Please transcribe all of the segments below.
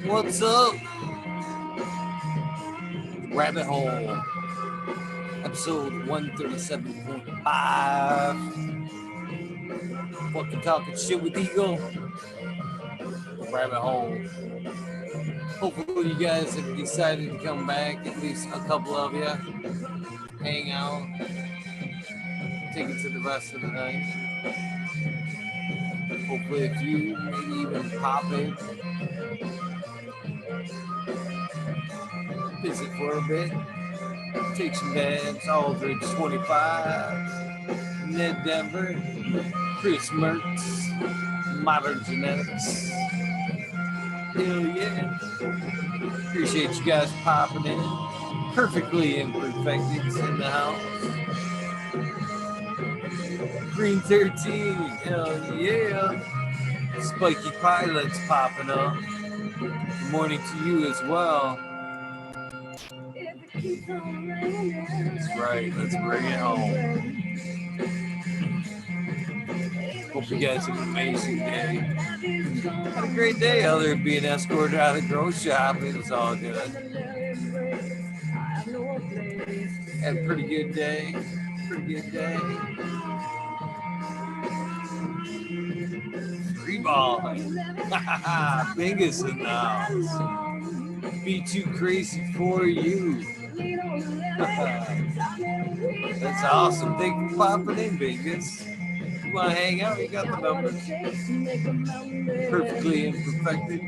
What's up? Rabbit Hole. Episode 137.5. Fucking talking shit with Eagle. Rabbit Hole. Hopefully you guys have decided to come back, at least a couple of you. Hang out. Take it to the rest of the night. Hopefully a few, maybe even pop in. Visit for a bit. Take some dabs. Aldridge 25. Ned Denver. Chris Mertz. Modern Genetics. Hell yeah. Appreciate you guys popping in. Perfectly Imperfected in the house. Green 13. Hell yeah. Spiky Pilot's popping up. Good morning to you as well. That's right. Let's bring it home. Hope you guys have an amazing day. Had a great day other than being escorted out of the grocery shop. It was all good. Had a pretty good day. Free ball. Bingus in the house. Be too crazy for you. That's awesome. Thank you for popping in, Bingus. You want to hang out? You got the number. Perfectly Imperfected.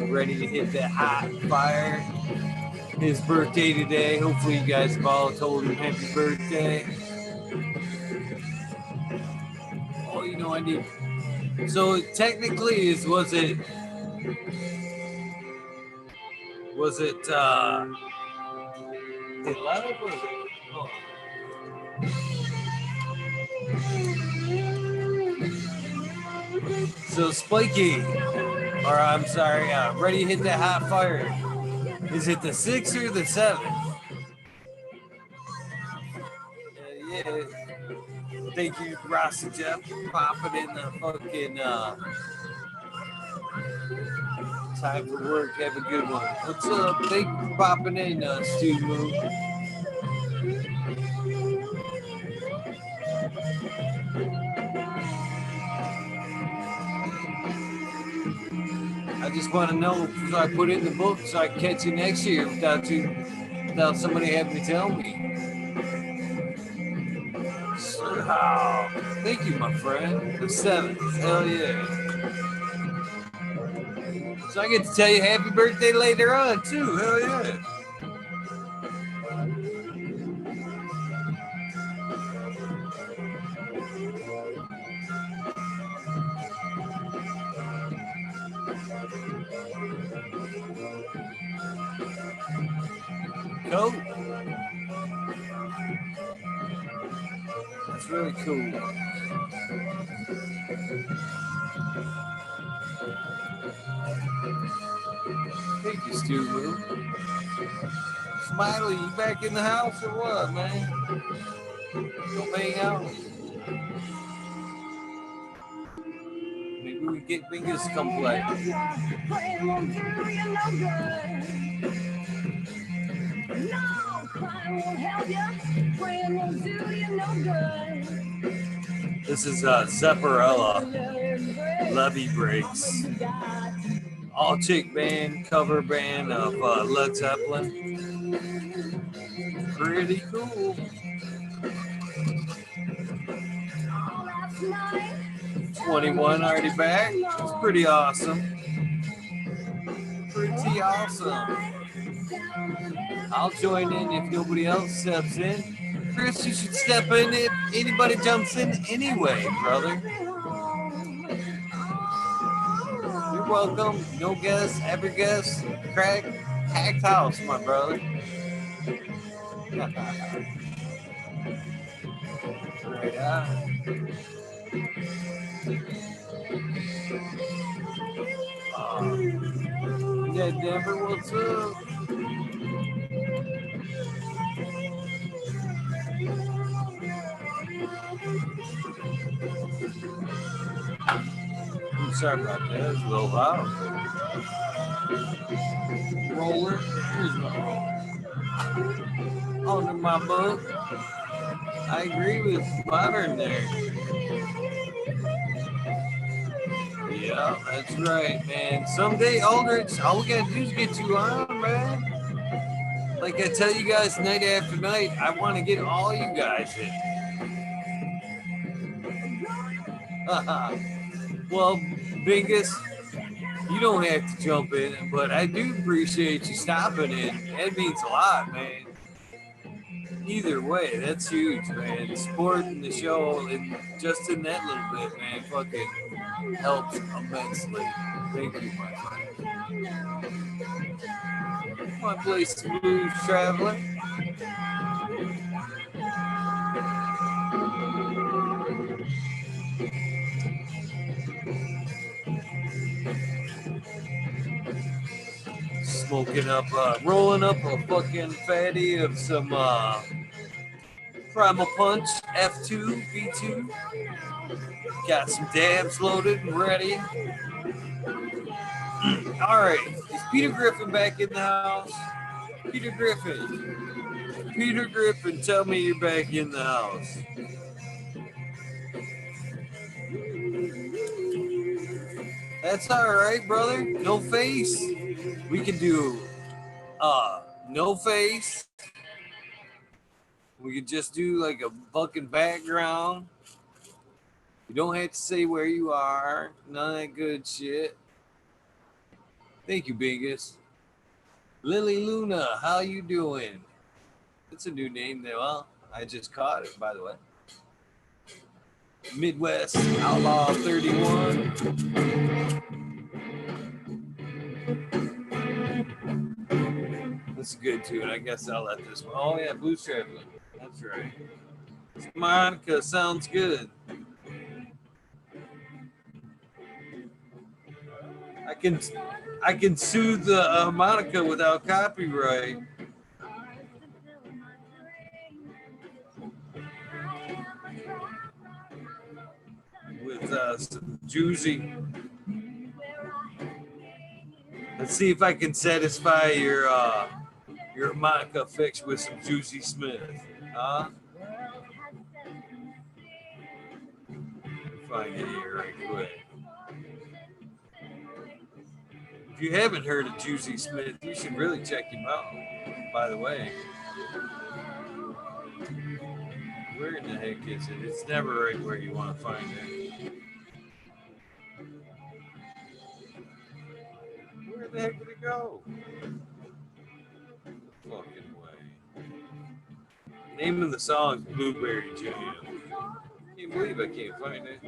Ready to hit that hot fire. His birthday today. Hopefully you guys have all told him happy birthday. Oh, you know I need. So technically, was it 11 or was it? Oh. So Spiky, or I'm sorry, ready to hit that hot fire. Is it the 6th or the 7th? Yeah. Thank you, Rossi Jeff, for popping in the fucking time for work. Have a good one. What's up? Thank you for popping in, Stu Moon. I just want to know so I put it in the book so I can catch you next year without somebody having to tell me. Sir How. Thank you, my friend. The 7th. Hell yeah. So I get to tell you happy birthday later on, too. Hell yeah. Cool. That's really cool. Thank you, Stu. Smiley, you back in the house or what, man? Don't hang out. Maybe we get Bingus to come play. This is Zepparella. Levy Breaks. All chick band, cover band of Led Zeppelin. Pretty cool. 21 already back. It's pretty awesome. Pretty awesome. I'll join in if nobody else steps in. Chris, you should step in if anybody jumps in anyway, brother. You're welcome. No guess, every guess. Packed house, my brother. Right on. Yeah, Denver, what's up? sorry about that. It's a little loud. Roller. Where's my roller? Under my book. I agree with Modern there. Yeah, that's right, man. Someday, Aldrich, all we gotta do is get you on, man. Like I tell you guys night after night, I want to get all you guys in. Well, Bingus, you don't have to jump in, but I do appreciate you stopping in. That means a lot, man. Either way, that's huge, man. Supporting the show and just in that little bit, man, fucking helps immensely. Thank you, my friend. Want to play some Blues Traveler? Smoking up, rolling up a fucking fatty of some Primal Punch F2 V2. Got some dabs loaded and ready. All right, is Peter Griffin back in the house? Peter Griffin. Peter Griffin, tell me you're back in the house. That's all right, brother. No face. We can do no face. We could just do like a fucking background. You don't have to say where you are. None of that good shit. Thank you, Bingus. Lily Luna, how you doing? It's a new name there. Well, I just caught it, by the way. Midwest Outlaw 31. That's a good tune. I guess I'll let this one. Oh yeah, Blues Traveler. That's right. Monica sounds good. I can sue the harmonica without copyright. With some juicy. Let's see if I can satisfy your harmonica fix with some Juicy Smith. Huh? Find it here right quick. If you haven't heard of Juicy Smith, you should really check him out. By the way, where in the heck is it? It's never right where you want to find it. Where the heck did it go? Fucking way. The name of the song is Blueberry Jam. Can't believe I can't find it.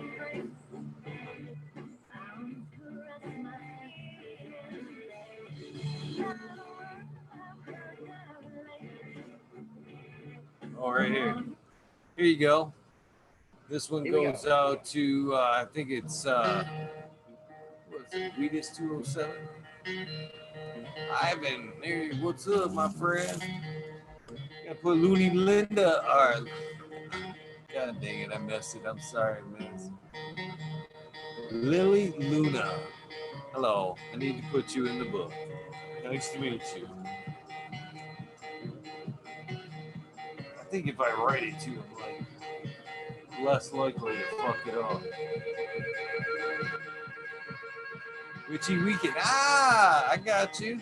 Oh, right here. Here you go. This one goes out to, I think it's, what's it, Wheatus 207? Ivan, there, what's up, my friend? Gotta put Looney Linda, or, god dang it, I messed it. I'm sorry, miss. Lily Luna. Hello, I need to put you in the book. Nice to meet you. I think if I write it to him, like, less likely to fuck it up. Witchy Weekend. Ah, I got you.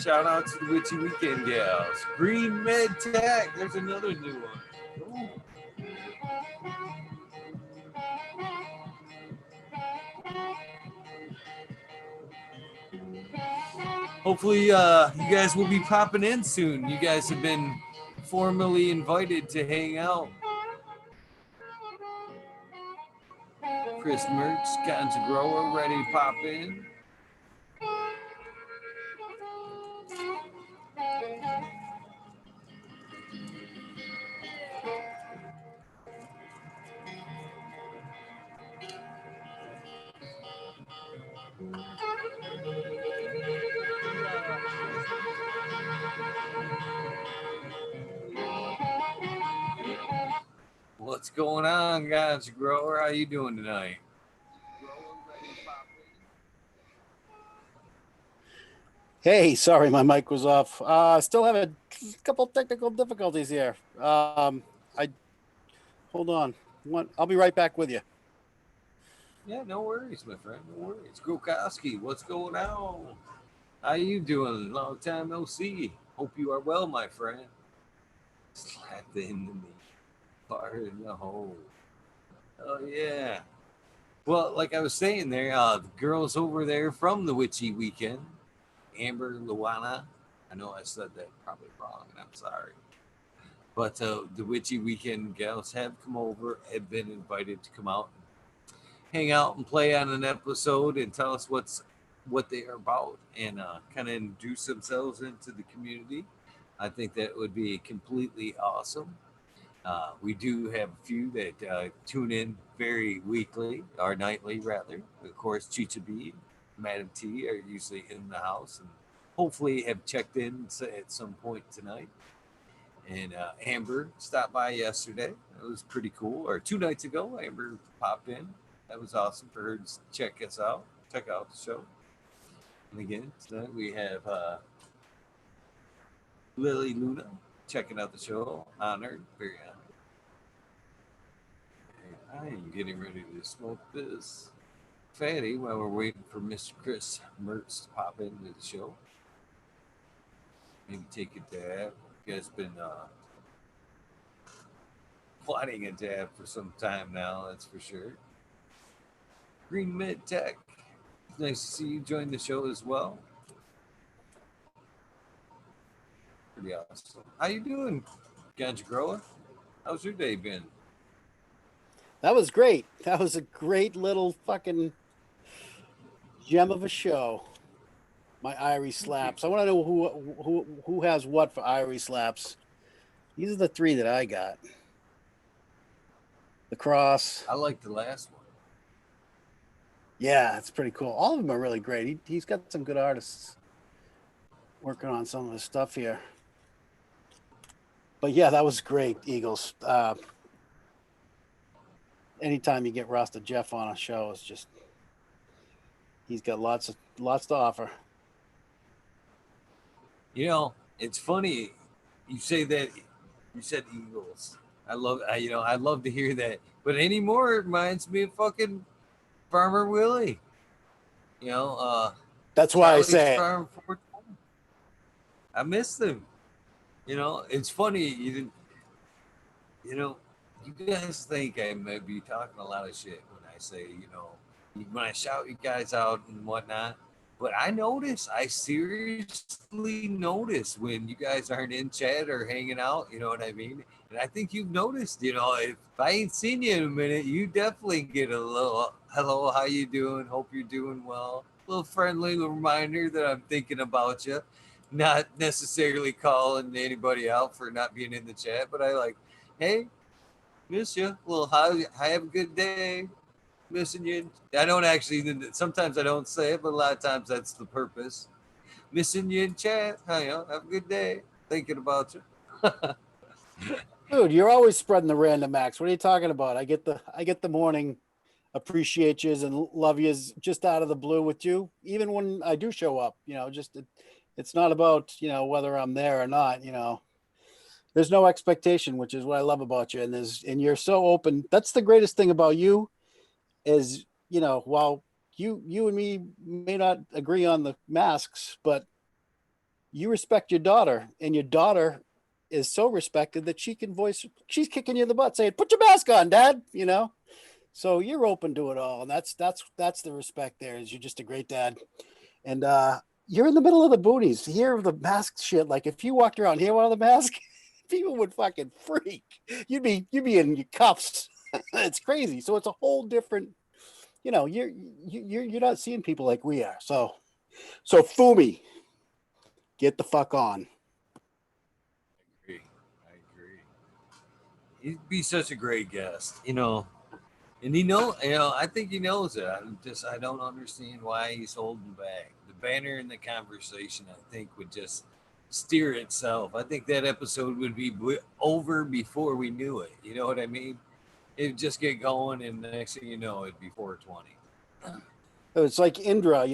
Shout out to the Witchy Weekend gals. Green Med Tech. There's another new one. Ooh. Hopefully, you guys will be popping in soon. You guys have been formally invited to hang out. Chris Merch, Ganja Grower, ready to pop in. What's going on, Ganja Grower? How you doing tonight? Hey, sorry, my mic was off. Still have a couple technical difficulties here. I hold on. I'll be right back with you. Yeah, no worries, my friend. No worries. Grokowski, what's going on? How you doing? Long time no see. Hope you are well, my friend. Slap the into me. Fire in the hole. Oh yeah. Well, like I was saying there, the girls over there from the Witchy Weekend, Amber, Luana. I know I said that probably wrong, and I'm sorry. But the Witchy Weekend gals have come over, have been invited to come out, hang out, and play on an episode, and tell us what they are about, and kind of introduce themselves into the community. I think that would be completely awesome. We do have a few that tune in very weekly or nightly, rather. Of course, Chicha B, Madam T are usually in the house and hopefully have checked in at some point tonight. And Amber stopped by yesterday. It was pretty cool. Or 2 nights ago, Amber popped in. That was awesome for her to check us out, check out the show. And again, tonight we have Lily Luna checking out the show. Honored, very honored. I am getting ready to smoke this fatty while we're waiting for Mr. Chris Mertz to pop into the show. Maybe take a dab. You guys been plotting a dab for some time now, that's for sure. Green Mid Tech. Nice to see you join the show as well. Pretty awesome. How you doing, Ganja Grower? How's your day been? That was great. That was a great little fucking gem of a show. My Irie Thank you. slaps. I want to know who has what for Irie slaps. These are the three that I got. The cross. I like the last one. Yeah, it's pretty cool. All of them are really great. He's got some good artists working on some of his stuff here. But yeah, that was great, Eagles. Anytime you get Rasta Jeff on a show, it's just he's got lots to offer. You know, it's funny you say that. You said Eagles. I love to hear that. But anymore, it reminds me of fucking Farmer Willie. You know, That's why I Charlie's say it. Farm 420. I miss them. It's funny. You know, you guys think I may be talking a lot of shit when I say, when I shout you guys out and whatnot. But I seriously notice when you guys aren't in chat or hanging out, you know what I mean? And I think you've noticed, if I ain't seen you in a minute, you definitely get a little, hello, how you doing? Hope you're doing well. A little friendly reminder that I'm thinking about you. Not necessarily calling anybody out for not being in the chat, but I like, hey, miss you. Well, how have a good day. Missing you. I don't actually. Sometimes I don't say it, but a lot of times that's the purpose. Missing you in chat. Have a good day. Thinking about you. Dude, you're always spreading the random acts. What are you talking about? I get the morning appreciate yous and love yous just out of the blue with you, even when I do show up. It's not about whether I'm there or not. There's no expectation, which is what I love about you. And you're so open. That's the greatest thing about you is while you and me may not agree on the masks, but you respect your daughter, and your daughter is so respected that she's kicking you in the butt saying, put your mask on, dad. So you're open to it all, and that's the respect there. Is you're just a great dad. And you're in the middle of the boonies here, the mask shit. Like if you walked around here without the mask, people would fucking freak. You'd be in your cuffs. It's crazy. So it's a whole different, you're not seeing people like we are. So Fumi, get the fuck on. I agree. I agree. He'd be such a great guest, and I think he knows it. I don't understand why he's holding back. The banner and the conversation, I think, would just steer itself. I think that episode would be over before we knew it. You know what I mean? It'd just get going, and the next thing you know, it'd be 420. It's like Indra,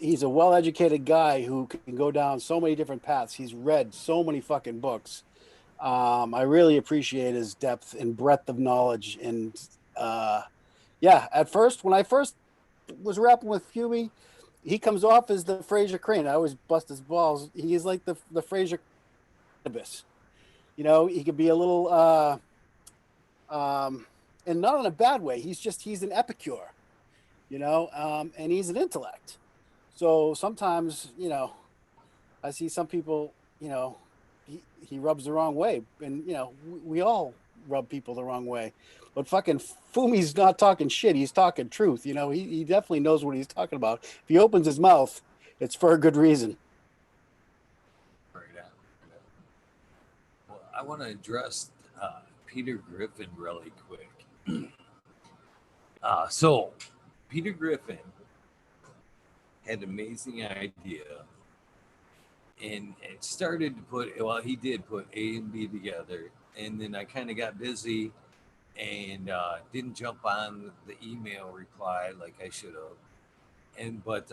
he's a well-educated guy who can go down so many different paths. He's read so many fucking books. I really appreciate his depth and breadth of knowledge. And yeah, at first, when I first was rapping with Fumi, he comes off as the Fraser Crane. I always bust his balls. He's like the Fraser cannabis. You know, he could be a little and not in a bad way. He's an epicure, you know, and he's an intellect. So sometimes, you know, I see some people, you know, he rubs the wrong way, and you know, we all rub people the wrong way. But fucking Fumi's not talking shit. He's talking truth. You know, he definitely knows what he's talking about. If he opens his mouth, it's for a good reason. Right on. Well, I want to address Peter Griffin really quick. So, Peter Griffin had an amazing idea, and it started to put, well, he did put A and B together, and then I kind of got busy and didn't jump on the email reply like I should have. And but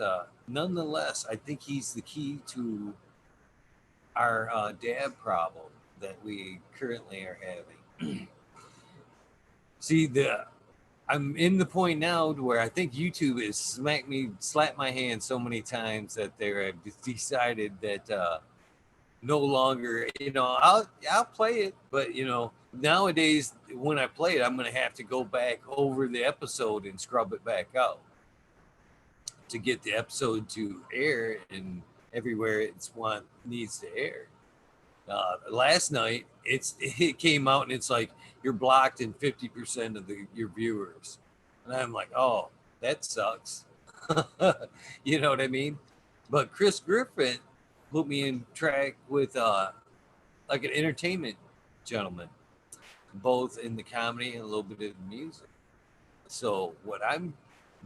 nonetheless, I think he's the key to our dab problem that we currently are having. See, the I'm in the point now to where I think YouTube has slapped my hand so many times that they have decided that no longer, you know, I'll play it, but you know, nowadays when I play it, I'm gonna have to go back over the episode and scrub it back out to get the episode to air and everywhere it's want needs to air. Last night it came out and it's like you're blocked in 50% of your viewers, and I'm like, oh, that sucks. You know what I mean? But Chris Griffin put me in track with like an entertainment gentleman, both in the comedy and a little bit of the music. So what I'm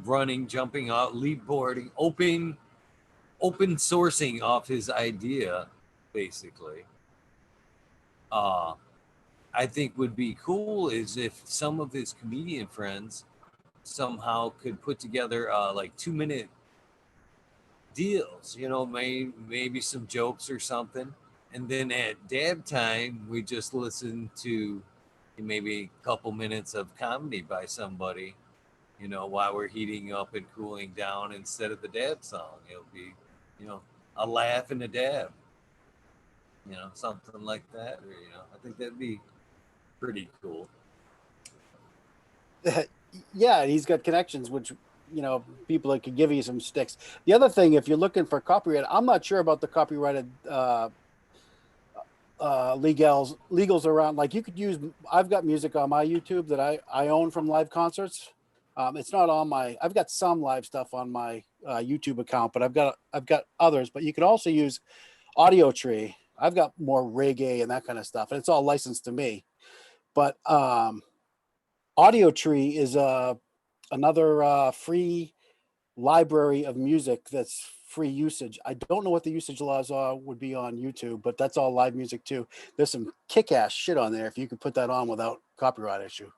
running, jumping out, lead boarding, open sourcing off his idea, basically. Uh, I think would be cool is if some of his comedian friends somehow could put together like 2 minute deals, you know, maybe some jokes or something. And then at dab time, we just listen to maybe a couple minutes of comedy by somebody, you know, while we're heating up and cooling down instead of the dab song. It'll be, you know, a laugh and a dab, you know, something like that. Or, you know, I think that'd be pretty cool. Yeah, he's got connections, which you know people that could give you some sticks. The other thing, if you're looking for copyright, I'm not sure about the copyrighted legals around. Like you could use. I've got music on my YouTube that I own from live concerts. It's not on my. I've got some live stuff on my YouTube account, but I've got others. But you could also use Audio Tree. I've got more reggae and that kind of stuff, and it's all licensed to me. But Audio Tree is another free library of music that's free usage. I don't know what the usage laws are would be on YouTube, but that's all live music too. There's some kick-ass shit on there if you could put that on without copyright issue.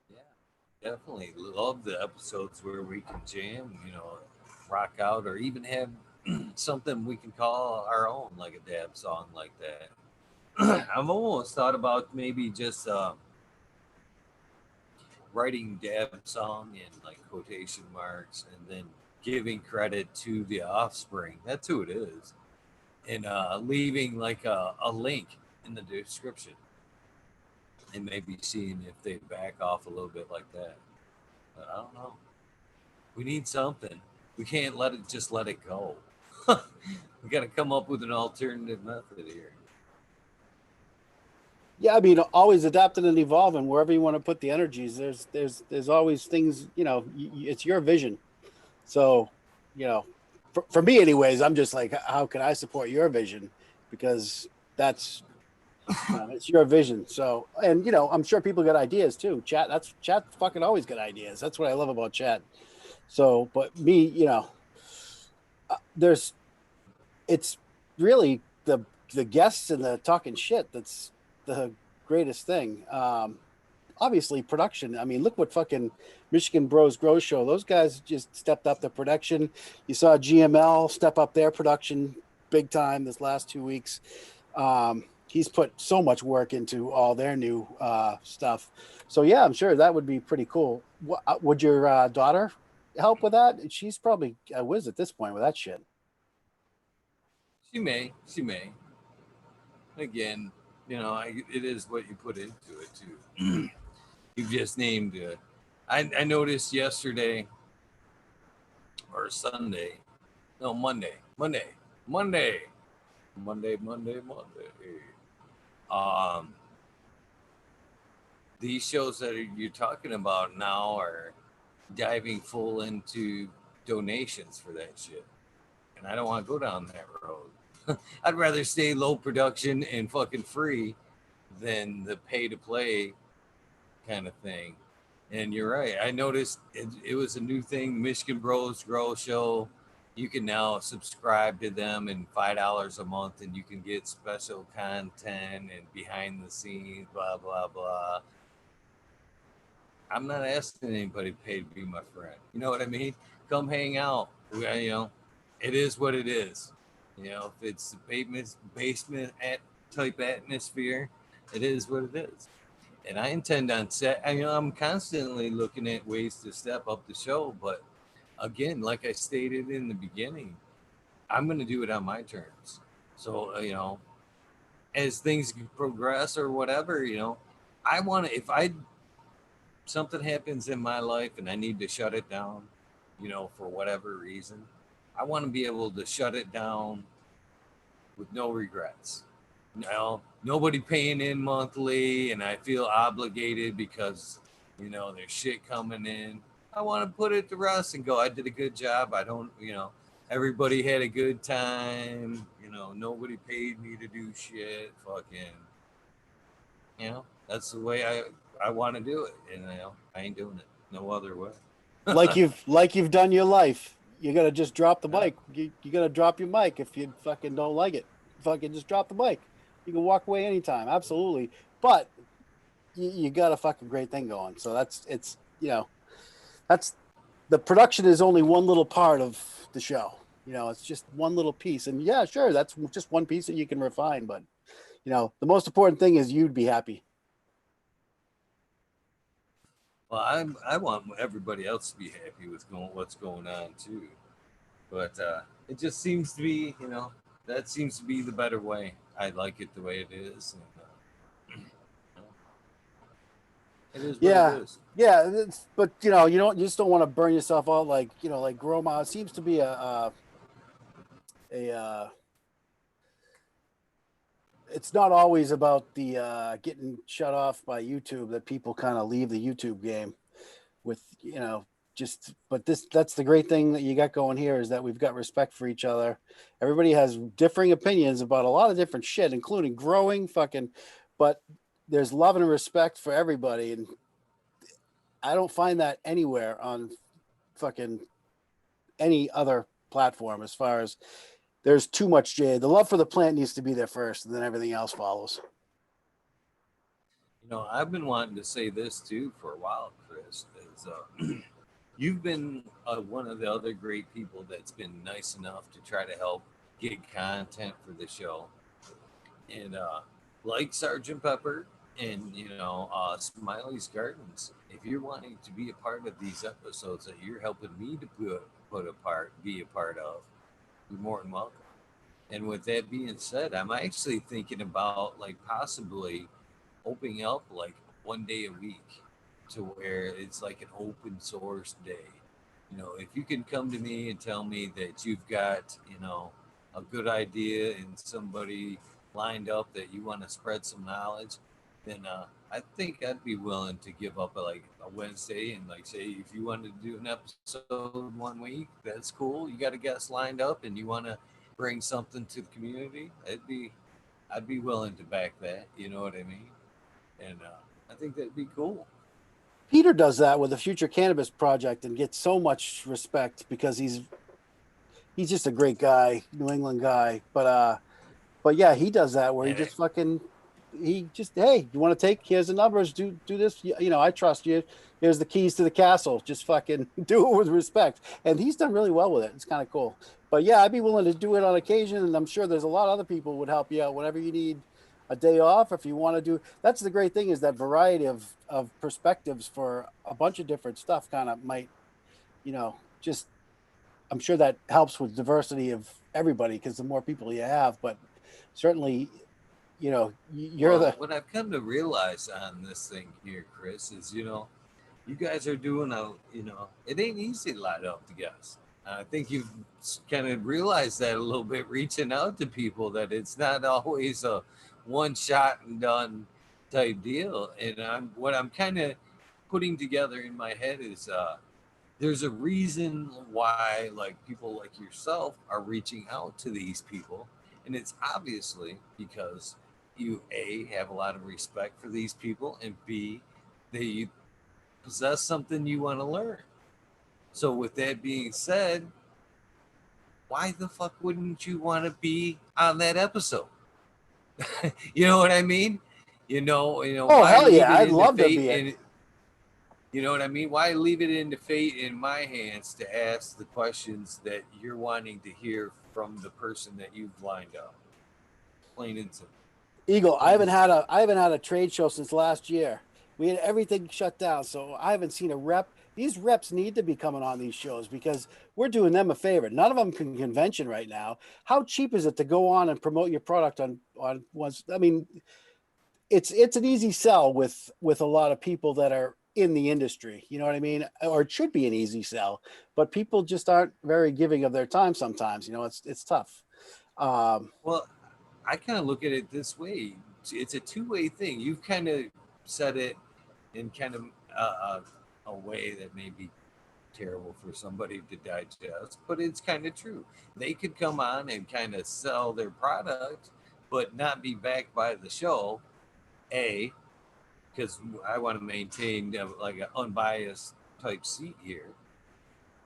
Yeah, definitely love the episodes where we can jam, you know, rock out, or even have something we can call our own, like a dab song like that. I've almost thought about maybe just writing dab song in like quotation marks and then giving credit to the offspring. That's who it is. And leaving like a link in the description and maybe seeing if they back off a little bit like that. But I don't know. We need something. We can't let it go. We got to come up with an alternative method here. Yeah, I mean, always adapting and evolving wherever you want to put the energies. There's always things. You know, it's your vision. So, you know, for me, anyways, I'm just like, how can I support your vision? Because that's it's your vision. So, and you know, I'm sure people got ideas too. Chat fucking always got ideas. That's what I love about chat. So, but me, you know, there's it's really the guests and the talking shit that's the greatest thing. obviously production. I mean, look what fucking Michigan Bros Grow Show. Those guys just stepped up the production. You saw GML step up their production big time this last 2 weeks. He's put so much work into all their new stuff. So yeah, I'm sure that would be pretty cool. Would your daughter help with that? She's probably a whiz at this point with that shit. She may. Again, it is what you put into it too. You just named. I noticed yesterday or Sunday, no Monday. Um, these shows that you're talking about now are diving full into donations for that shit, and I don't want to go down that road. I'd rather stay low production and fucking free than the pay to play kind of thing. And you're right. I noticed it was a new thing, Michigan Bros Grow Show. You can now subscribe to them and $5 a month, and you can get special content and behind the scenes, blah blah blah. I'm not asking anybody to pay to be my friend. You know what I mean? Come hang out. It is what it is. If it's the basement type atmosphere, it is what it is. And I intend on I'm constantly looking at ways to step up the show, but again, like I stated in the beginning, I'm going to do it on my terms. So as things progress or whatever, I want to. If I something happens in my life and I need to shut it down, for whatever reason, I want to be able to shut it down with no regrets. Nobody paying in monthly, and I feel obligated because there's shit coming in. I want to put it to rest and go, I did a good job. I don't, everybody had a good time. Nobody paid me to do shit. Fucking, that's the way I want to do it, and I ain't doing it no other way. like you've done your life. You gotta just drop the Yeah. mic. You gotta drop your mic if you fucking don't like it. Fucking just drop the mic. You can walk away anytime, absolutely. But you got a fucking great thing going. So that's the production is only one little part of the show. It's just one little piece. And yeah, sure, that's just one piece that you can refine. But the most important thing is you'd be happy. Well, I want everybody else to be happy with what's going on too, but it just seems to be, that seems to be the better way. I like it the way it is. And, it is what it Yeah. is. Yeah, but you just don't want to burn yourself out like Groma. It seems to be a it's not always about the getting shut off by YouTube that people kind of leave the YouTube game with, but that's the great thing that you got going here is that we've got respect for each other. Everybody has differing opinions about a lot of different shit, including growing but there's love and respect for everybody. And I don't find that anywhere on fucking any other platform as far as there's too much jade. The love for the plant needs to be there first, and then everything else follows. I've been wanting to say this too for a while, Chris. Is you've been one of the other great people that's been nice enough to try to help get content for the show, and like Sergeant Pepper and Smiley's Gardens. If you're wanting to be a part of these episodes that you're helping me to be a part of, you're more than welcome. And with that being said, I'm actually thinking about like possibly opening up like one day a week to where it's like an open source day. If you can come to me and tell me that you've got, a good idea and somebody lined up that you want to spread some knowledge, then I think I'd be willing to give up a Wednesday and like say if you wanted to do an episode one week, that's cool. You got a guest lined up and you want to bring something to the community, I'd be willing to back that. You know what I mean? And I think that'd be cool. Peter does that with the Future Cannabis Project and gets so much respect because he's just a great guy, New England guy. But yeah, he does that where he And just fucking he just, hey, you want to take? Here's the numbers. Do this. You know, I trust you. Here's the keys to the castle. Just fucking do it with respect. And he's done really well with it. It's kind of cool. But yeah, I'd be willing to do it on occasion, and I'm sure there's a lot of other people who would help you out whenever you need a day off. If you want to do, that's the great thing, is that variety of perspectives for a bunch of different stuff kind of might, you know, just, I'm sure that helps with diversity of everybody because the more people you have, but certainly, you know, you're Well, the, what I've come to realize on this thing here, Chris, is you guys are doing it ain't easy to light up the guys. I think you've kind of realized that a little bit, reaching out to people, that it's not always a one shot and done type deal. And what I'm kind of putting together in my head is there's a reason why like people like yourself are reaching out to these people, and it's obviously because you a have a lot of respect for these people, and b they possess something you want to learn. So with that being said, why the fuck wouldn't you want to be on that episode? You know what I mean? oh, Why hell leave yeah. it I'd into love to fate? be it. And you know what I mean? Why leave it into fate in my hands to ask the questions that you're wanting to hear from the person that you've lined up? Plain and simple. Eagle, Plain and simple. I haven't had a trade show since last year. We had everything shut down, so I haven't seen a rep. These reps need to be coming on these shows because we're doing them a favor. None of them can convention right now. How cheap is it to go on and promote your product on once? I mean, it's an easy sell with a lot of people that are in the industry. You know what I mean? Or it should be an easy sell, but people just aren't very giving of their time sometimes. You know, it's tough. Um, Well, I kind of look at it this way. It's a two-way thing. You've kind of said it in kind of a way that may be terrible for somebody to digest, but it's kind of true. They could come on and kind of sell their product, but not be backed by the show. A, because I want to maintain like an unbiased type seat here,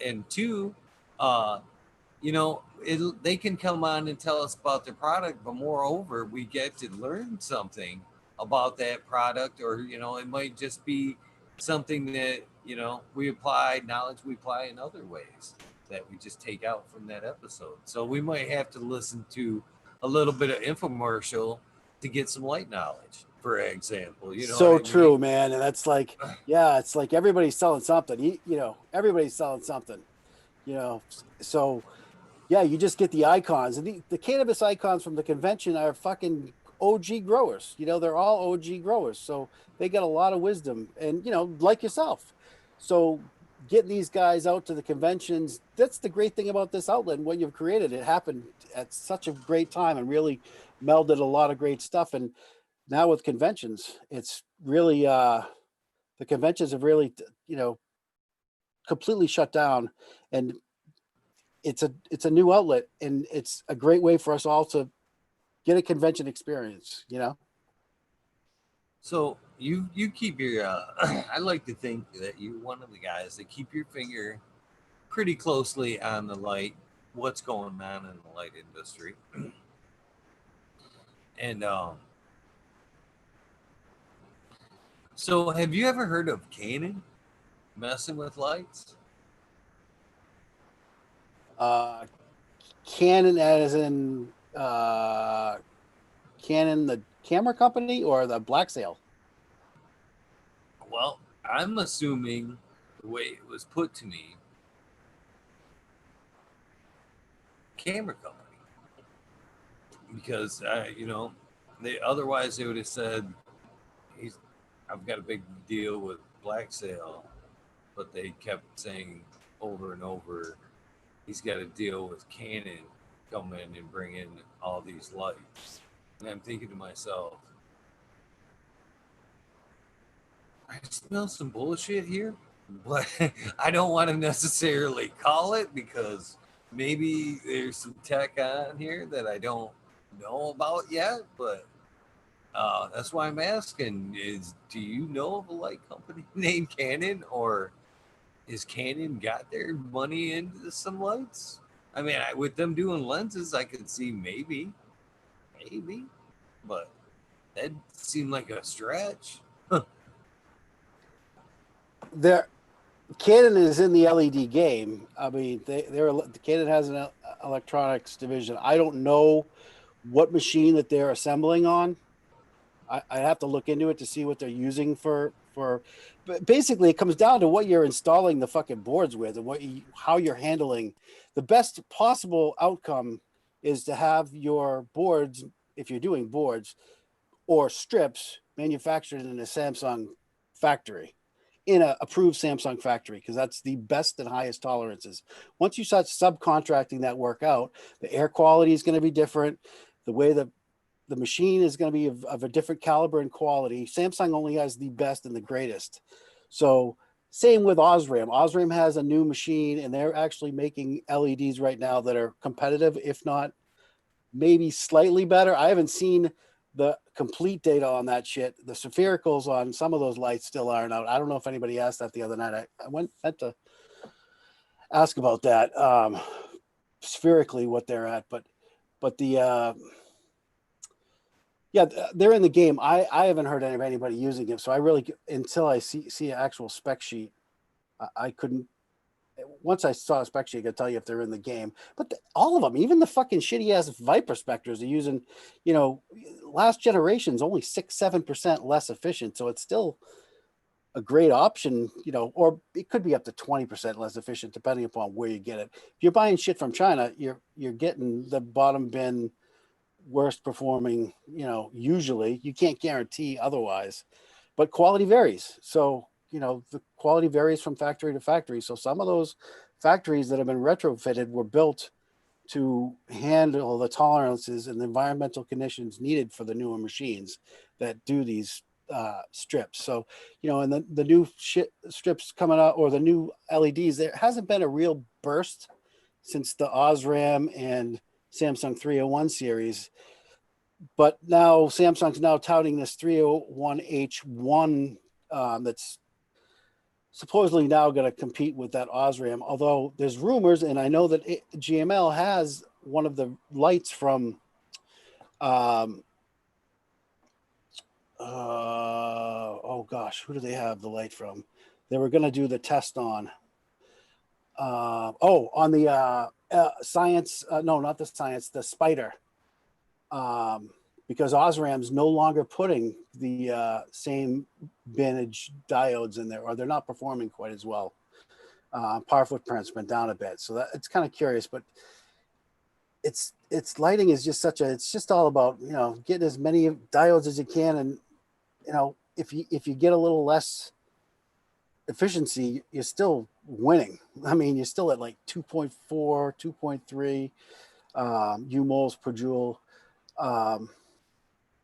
and two, uh, they can come on and tell us about their product, but moreover, we get to learn something about that product, or it might just be something that we apply knowledge we apply in other ways that we just take out from that episode. So we might have to listen to a little bit of infomercial to get some light knowledge, for example. You know what So I mean? true, man. And that's like, yeah, it's like everybody's selling something. You know, everybody's selling something, you know. So yeah, you just get the icons. And the cannabis icons from the convention are fucking OG growers. You know, they're all OG growers. So they got a lot of wisdom and, you know, like yourself. So getting these guys out to the conventions, that's the great thing about this outlet and what you've created. It happened at such a great time and really melded a lot of great stuff. And now with conventions, it's really the conventions have really, you know, completely shut down, and it's a new outlet, and it's a great way for us all to get a convention experience, you know. So you keep your I like to think that you're one of the guys that keep your finger pretty closely on the light, what's going on in the light industry. And so have you ever heard of Canon messing with lights? uh Canon, as in Canon the camera company, or the Black Sail? Well, I'm assuming the way it was put to me, camera company, because they otherwise they would have said he's I've got a big deal with Black Sail, but they kept saying over and over he's got to deal with Canon come in and bring in all these lights. And I'm thinking to myself, I smell some bullshit here, but I don't want to necessarily call it because maybe there's some tech on here that I don't know about yet. But that's why I'm asking: is do you know of a light company named Canon, or is Canon got their money into some lights? I mean, with them doing lenses, I could see maybe, but That seemed like a stretch. There, Canon is in the LED game. I mean, Canon has an electronics division. I don't know what machine that they're assembling on. I have to look into it to see what they're using for. But basically, it comes down to what you're installing the fucking boards with and how you're handling. The best possible outcome is to have your boards, if you're doing boards or strips, manufactured in a Samsung factory, in a approved Samsung factory, because that's the best and highest tolerances. Once you start subcontracting that work out, the air quality is going to be different. The way the machine is going to be of a different caliber and quality. Samsung only has the best and the greatest. So same with Osram. Osram has a new machine, and they're actually making LEDs right now that are competitive, if not maybe slightly better. I haven't seen the complete data on that shit. The sphericals on some of those lights still aren't out. I don't know if anybody asked that the other night. I went to ask about that, spherically what they're at, but the yeah, they're in the game. I haven't heard of anybody using it, so I really, until I see an actual spec sheet, I couldn't. Once I saw a spec sheet, I could tell you if they're in the game. But all of them, even the fucking shitty ass Viper Spectres, are using, last generation's only 6-7% less efficient, so it's still a great option, or it could be up to 20% less efficient depending upon where you get it. If you're buying shit from China, you're getting the bottom bin, worst performing, usually. You can't guarantee otherwise, but quality varies. So, the quality varies from factory to factory. So some of those factories that have been retrofitted were built to handle the tolerances and the environmental conditions needed for the newer machines that do these strips. So, and the new strips coming out, or the new LEDs, there hasn't been a real burst since the Osram and Samsung 301 series. But now Samsung's now touting this 301H1 that's supposedly now going to compete with that Osram. Although there's rumors, and I know that GML has one of the lights from oh gosh, who do they have the light from? They were going to do the test on. On the Science. No, not the Science. The Spider. Because Osram's no longer putting the same binage diodes in there, or they're not performing quite as well. Power footprint's been down a bit, so that it's kind of curious. But it's lighting is just it's just all about getting as many diodes as you can, and if you get a little less efficiency, you're still winning. I mean, you're still at like 2.4, 2.3 U-moles per joule.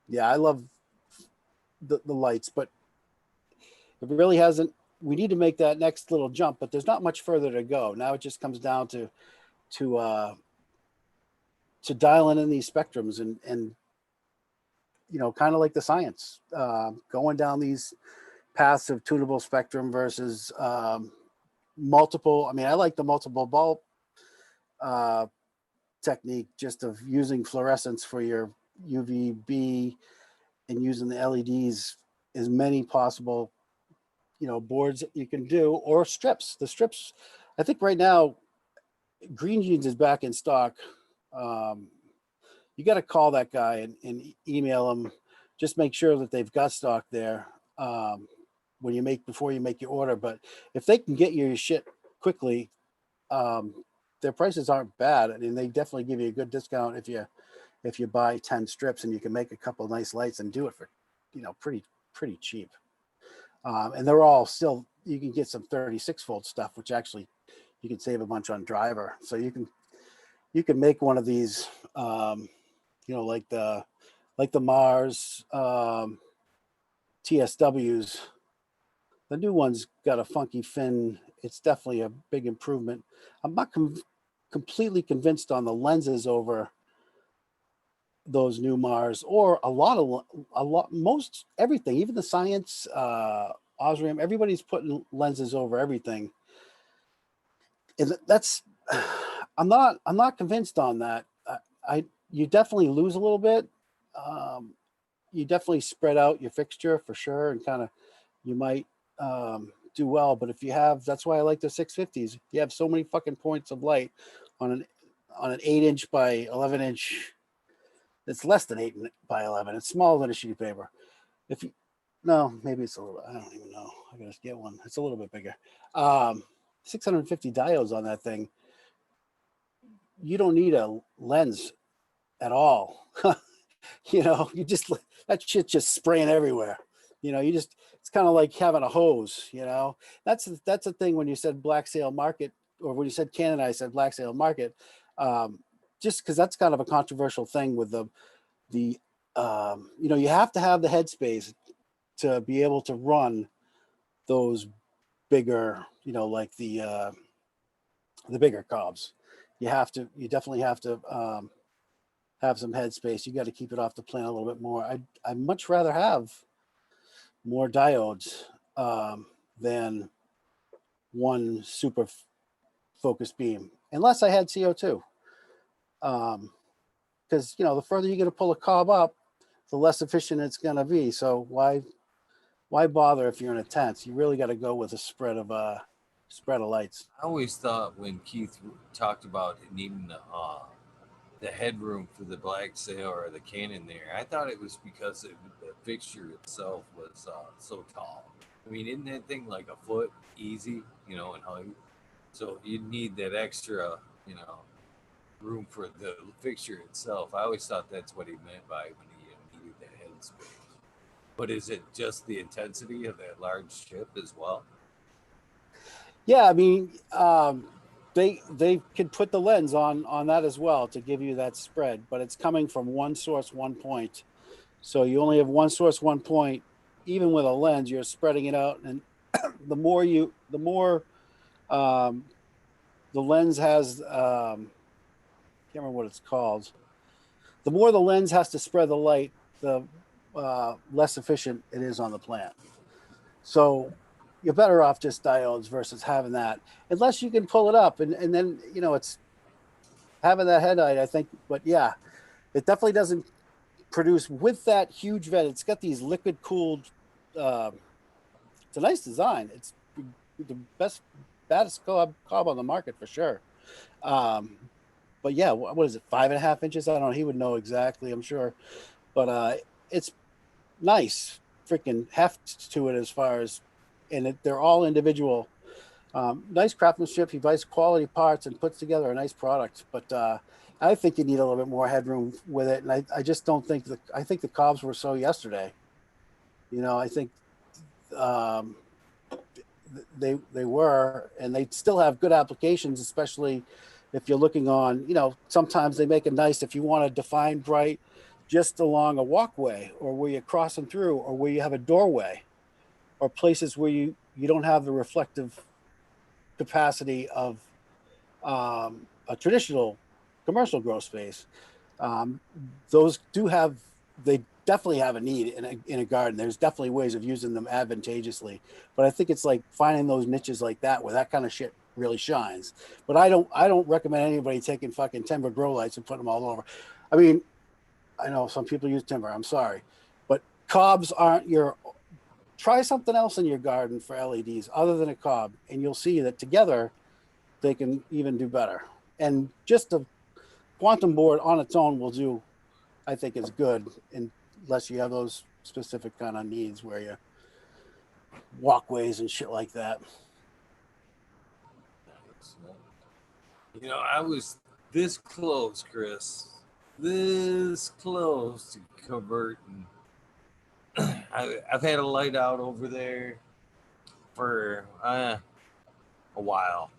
Yeah, I love the lights, but it really hasn't. We need to make that next little jump, but there's not much further to go. Now it just comes down to dialing in these spectrums and kind of like the Science, going down these paths of tunable spectrum versus multiple. I mean, I like the multiple bulb technique, just of using fluorescence for your UVB and using the LEDs, as many possible boards that you can do, or strips. The strips, I think right now Green Jeans is back in stock. You got to call that guy and email him, just make sure that they've got stock there before you make your order. But if they can get you your shit quickly, their prices aren't bad. I mean, they definitely give you a good discount if you buy 10 strips, and you can make a couple of nice lights and do it for pretty cheap. And they're all still, you can get some 36-volt stuff, which actually you can save a bunch on driver. So you can make one of these, like the Mars TSWs. The new one's got a funky fin. It's definitely a big improvement. I'm not completely convinced on the lenses over those new Mars, or most everything, even the Science, Osram, everybody's putting lenses over everything. And that's, I'm not convinced on that. You definitely lose a little bit. you definitely spread out your fixture for sure, and kind of you might do well. But if you have, that's why I like the 650s. You have so many fucking points of light on an 8-inch by 11-inch. It's less than 8 by 11. It's smaller than a sheet of paper. If you no, maybe it's a little. I don't even know. I gotta get one. It's a little bit bigger. Um, 650 diodes on that thing. You don't need a lens at all. You just that shit just spraying everywhere. You just it's kind of like having a hose. That's the thing when you said black sale market, or when you said Canada, I said black sale market. Um, just because that's kind of a controversial thing with the you have to have the headspace to be able to run those bigger, like the bigger cobs. You definitely have to have some headspace. You got to keep it off the plant a little bit more. I'd much rather have more diodes than one super focused beam, unless I had CO2. Because the further you're going to pull a cob up, the less efficient it's going to be. So why bother if you're in a tent? You really got to go with a spread of lights. I always thought when Keith talked about needing the headroom for the black sail or the cannon there, I thought it was because the fixture itself was so tall. I mean, isn't that thing like a foot easy, in height? So you need that extra, you know, room for the fixture itself. I always thought that's what he meant by when he needed that headspace. But is it just the intensity of that large ship as well? Yeah, I mean, they could put the lens on that as well to give you that spread, but it's coming from one source, one point. So you only have one source, one point. Even with a lens, you're spreading it out, and the more um, the lens has, can't remember what it's called. The more the lens has to spread the light, the less efficient it is on the plant. So you're better off just diodes versus having that, unless you can pull it up, and then it's having that headlight. I think, but yeah, it definitely doesn't produce with that huge vent. It's got these liquid cooled. It's a nice design. It's the baddest cob on the market for sure. Um, but yeah, what is it? 5.5 inches? I don't know. He would know exactly, I'm sure. But it's nice freaking heft to it as far as, and they're all individual. Nice craftsmanship. He buys quality parts and puts together a nice product. But I think you need a little bit more headroom with it. And I just don't think I think the cobs were so yesterday. I think um, they were, and they still have good applications, especially if you're looking on. Sometimes they make it nice if you want to define bright just along a walkway, or where you're crossing through, or where you have a doorway, or places where you don't have the reflective capacity of a traditional commercial grow space. Um, those do have they definitely have a need in a garden. There's definitely ways of using them advantageously, but I think it's like finding those niches like that where that kind of shit really shines. But I don't recommend anybody taking fucking timber grow lights and putting them all over. I mean, I know some people use timber. I'm sorry, but cobs aren't your. Try something else in your garden for LEDs other than a cob, and you'll see that together they can even do better. And just a quantum board on its own will do, I think, is good, unless you have those specific kind of needs where you walkways and shit like that. I was this close, Chris. This close to converting. I've had a light out over there for a while,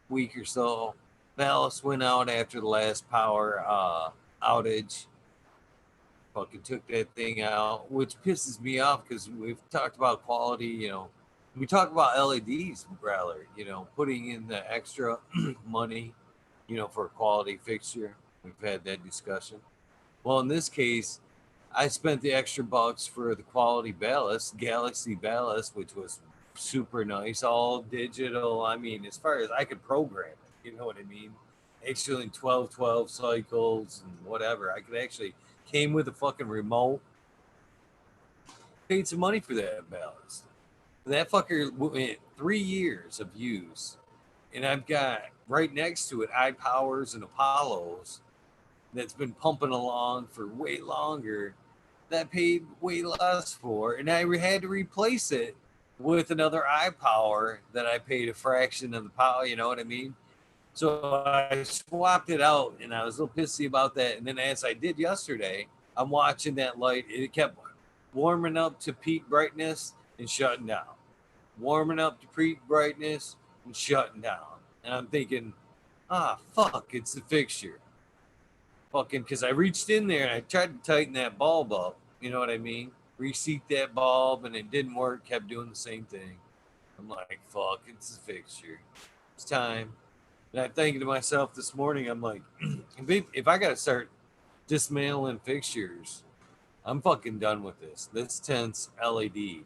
week or so. Ballast went out after the last power outage. Fucking took that thing out, which pisses me off because we've talked about quality. We talk about LEDs, Growler. Putting in the extra money, for a quality fixture. We've had that discussion. Well, in this case, I spent the extra bucks for the quality ballast, Galaxy ballast, which was super nice, all digital. I mean, as far as I could program it, you know what I mean? Actually, 12 cycles and whatever. I could actually came with a fucking remote. paid some money for that ballast. That fucker went 3 years of use, and I've got right next to it iPowers and Apollos that's been pumping along for way longer. That paid way less for, and I had to replace it with another iPower that I paid a fraction of the power. You know what I mean? So I swapped it out, and I was a little pissy about that. And then as I did yesterday, I'm watching that light. It kept warming up to peak brightness and shutting down, warming up to peak brightness and shutting down. And I'm thinking, fuck, it's the fixture. Fucking, because I reached in there and I tried to tighten that bulb up. You know what I mean? Reseat that bulb, and it didn't work. Kept doing the same thing. I'm like, fuck, it's the fixture. It's time. And I'm thinking to myself this morning, I'm like, if I got to start dismantling fixtures, I'm fucking done with this. This tent's LED.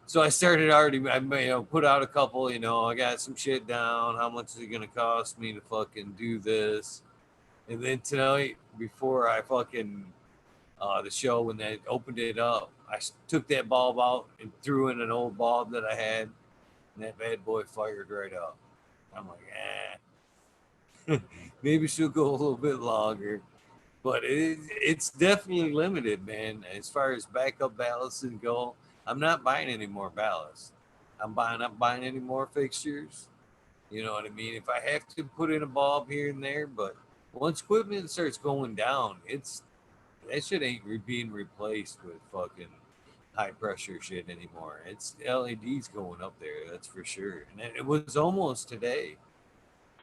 So I started already, put out a couple, I got some shit down. How much is it going to cost me to fucking do this? And then tonight, before I fucking, the show, when they opened it up, I took that bulb out and threw in an old bulb that I had, and that bad boy fired right up. I'm like, maybe she'll go a little bit longer. But it's definitely limited, man. As far as backup ballasts go, I'm not buying any more ballasts. Not buying any more fixtures. You know what I mean? If I have to put in a bulb here and there, but once equipment starts going down, that shit ain't being replaced with fucking high pressure shit anymore. It's LEDs going up there, that's for sure. And it was almost today.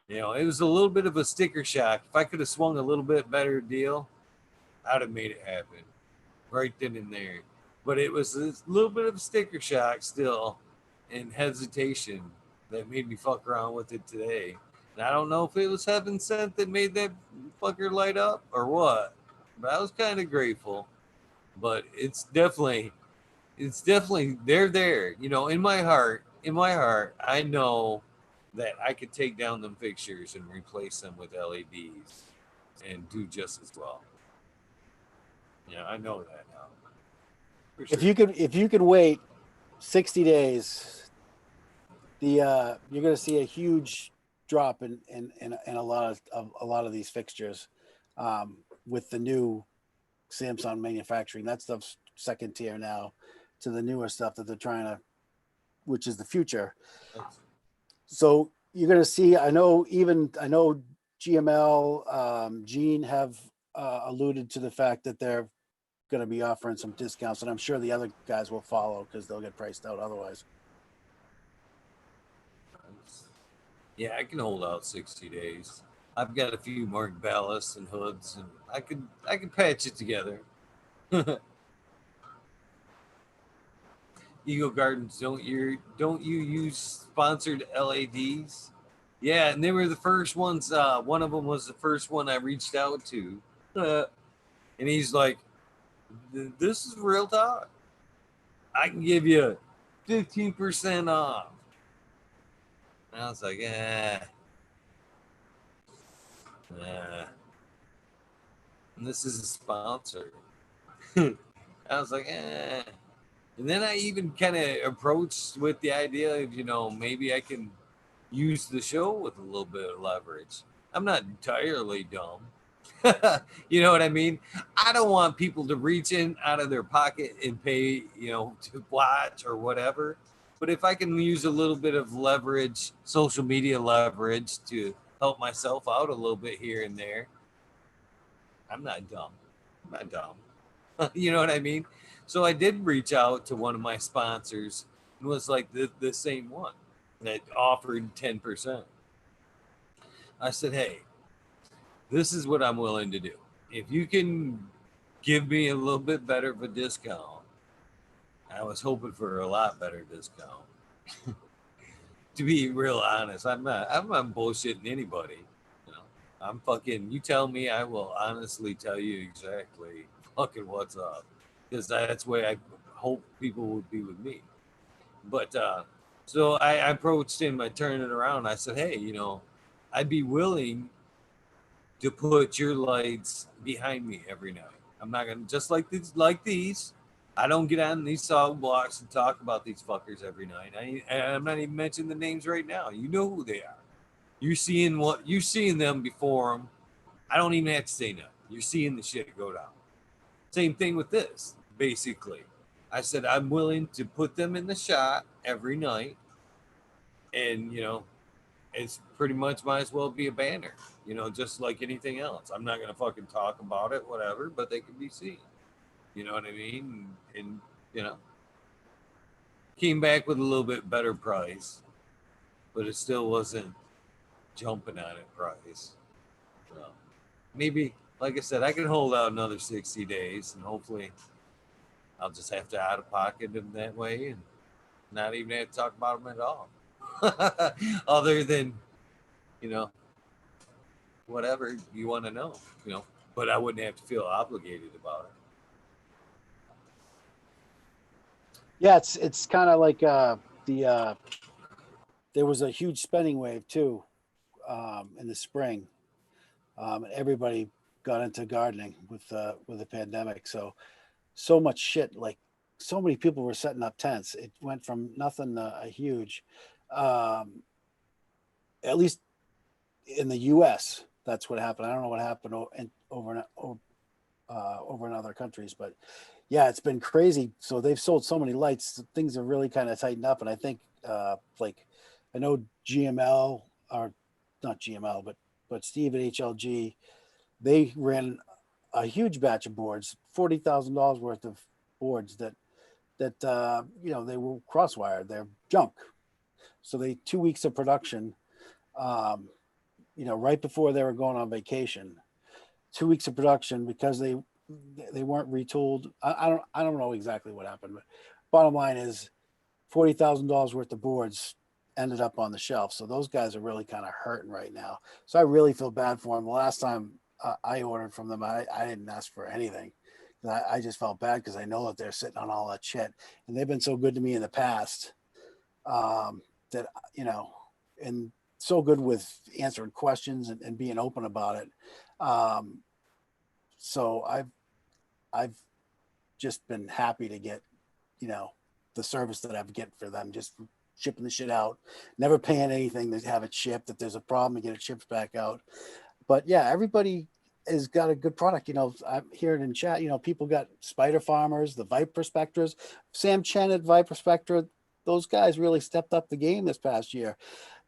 It was a little bit of a sticker shock. If I could have swung a little bit better deal, I'd have made it happen right then and there. But it was a little bit of a sticker shock still and hesitation that made me fuck around with it today. And I don't know if it was heaven sent that made that fucker light up or what. But I was kind of grateful. But it's definitely they're there. In my heart, I know that I could take down them fixtures and replace them with LEDs and do just as well. Yeah, I know that now. For If sure. you could wait 60 days, you're going to see a huge drop in a lot of these fixtures, with the new Samsung manufacturing. That stuff's second tier now to the newer stuff that they're trying to, which is the future. That's, So you're going to see. I know GML, Gene have alluded to the fact that they're going to be offering some discounts, and I'm sure the other guys will follow because they'll get priced out otherwise. yeah, I can hold out 60 days. I've got a few more ballasts and hoods, and I could patch it together. Eagle Gardens, don't you use sponsored LADs? Yeah, and they were the first ones. One of them was the first one I reached out to, and he's like, "This is real talk. I can give you 15% off." And I was like, and this is a sponsor. I was like, And then I even kind of approached with the idea of, maybe I can use the show with a little bit of leverage. I'm not entirely dumb. You know what I mean? I don't want people to reach in out of their pocket and pay, to watch or whatever. But if I can use a little bit of leverage, social media leverage to help myself out a little bit here and there, I'm not dumb. I'm not dumb. You know what I mean? So I did reach out to one of my sponsors and was like the same one that offered 10%. I said, hey, this is what I'm willing to do. If you can give me a little bit better of a discount, I was hoping for a lot better discount. To be real honest, I'm not bullshitting anybody. You know, I'm fucking. You tell me, I will honestly tell you exactly fucking what's up, because that's the way I hope people would be with me. But so I approached him. I turned it around. I said, hey, I'd be willing to put your lights behind me every night. I'm not gonna just like these. I don't get on these song blocks and talk about these fuckers every night. I'm not even mentioning the names right now. You know who they are. You're seeing them before them. I don't even have to say nothing. You're seeing the shit go down. Same thing with this, basically. I said I'm willing to put them in the shot every night, and it's pretty much might as well be a banner, just like anything else. I'm not gonna fucking talk about it, whatever, but they can be seen. You know what I mean? And you know, came back with a little bit better price, but it still wasn't jumping on it price. So maybe, like I said, I can hold out another 60 days, and hopefully, I'll just have to out of pocket them that way, and not even have to talk about them at all. Other than you know whatever you want to know, but I wouldn't have to feel obligated about it. Yeah, it's kind of like the there was a huge spending wave too in the spring. And everybody got into gardening with the pandemic. So much shit, like so many people were setting up tents. It went from nothing to a huge. Um, at least in the U.S., that's what happened. I don't know what happened over in other countries, but yeah, it's been crazy. So they've sold so many lights, things have really kind of tightened up. And I think like I know GML, or not GML, but Steve at HLG, they ran a huge batch of boards, $40,000 worth of boards that they were crosswired, they're junk. So they 2 weeks of production, um, right before they were going on vacation. 2 weeks of production because they weren't retooled. I don't know exactly what happened, but bottom line is $40,000 worth of boards ended up on the shelf. So those guys are really kind of hurting right now. So I really feel bad for them. The last time I ordered from them, I didn't ask for anything. I just felt bad because I know that they're sitting on all that shit, and they've been so good to me in the past, that and so good with answering questions and being open about it. Um, so I've just been happy to get, you know, the service that I've get for them, just shipping the shit out, never paying anything to have it shipped. If there's a problem, to get it shipped back out. But yeah, everybody has got a good product. I'm hearing in chat, people got Spider Farmers, the Viper Spectras, Sam Chen at Viper Spectra. Those guys really stepped up the game this past year.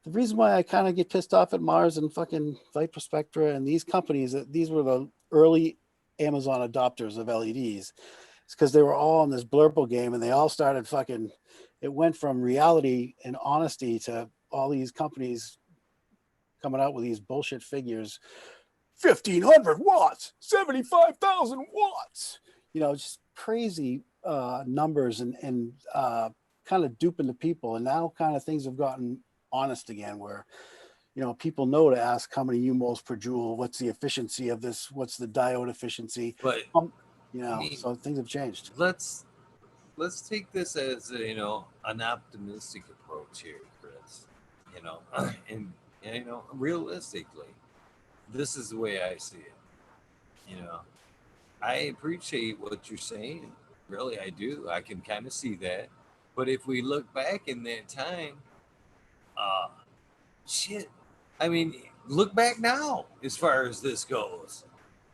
The reason why I kind of get pissed off at Mars and fucking Viper Spectra and these companies, that these were the early Amazon adopters of LEDs. It's because they were all in this blurple game, and they all started fucking. It went from reality and honesty to all these companies coming out with these bullshit figures. 1,500 watts, 75,000 watts. Just crazy numbers and kind of duping the people. And now kind of things have gotten honest again, where people know to ask how many UMOs per joule, what's the efficiency of this, what's the diode efficiency. But I mean, So things have changed. let's take this as an optimistic approach here, Chris. You know, and realistically, this is the way I see it. You know, I appreciate what you're saying. Really, I do. I can kind of see that. But if we look back in that time, uh, shit. I mean, look back now as far as this goes.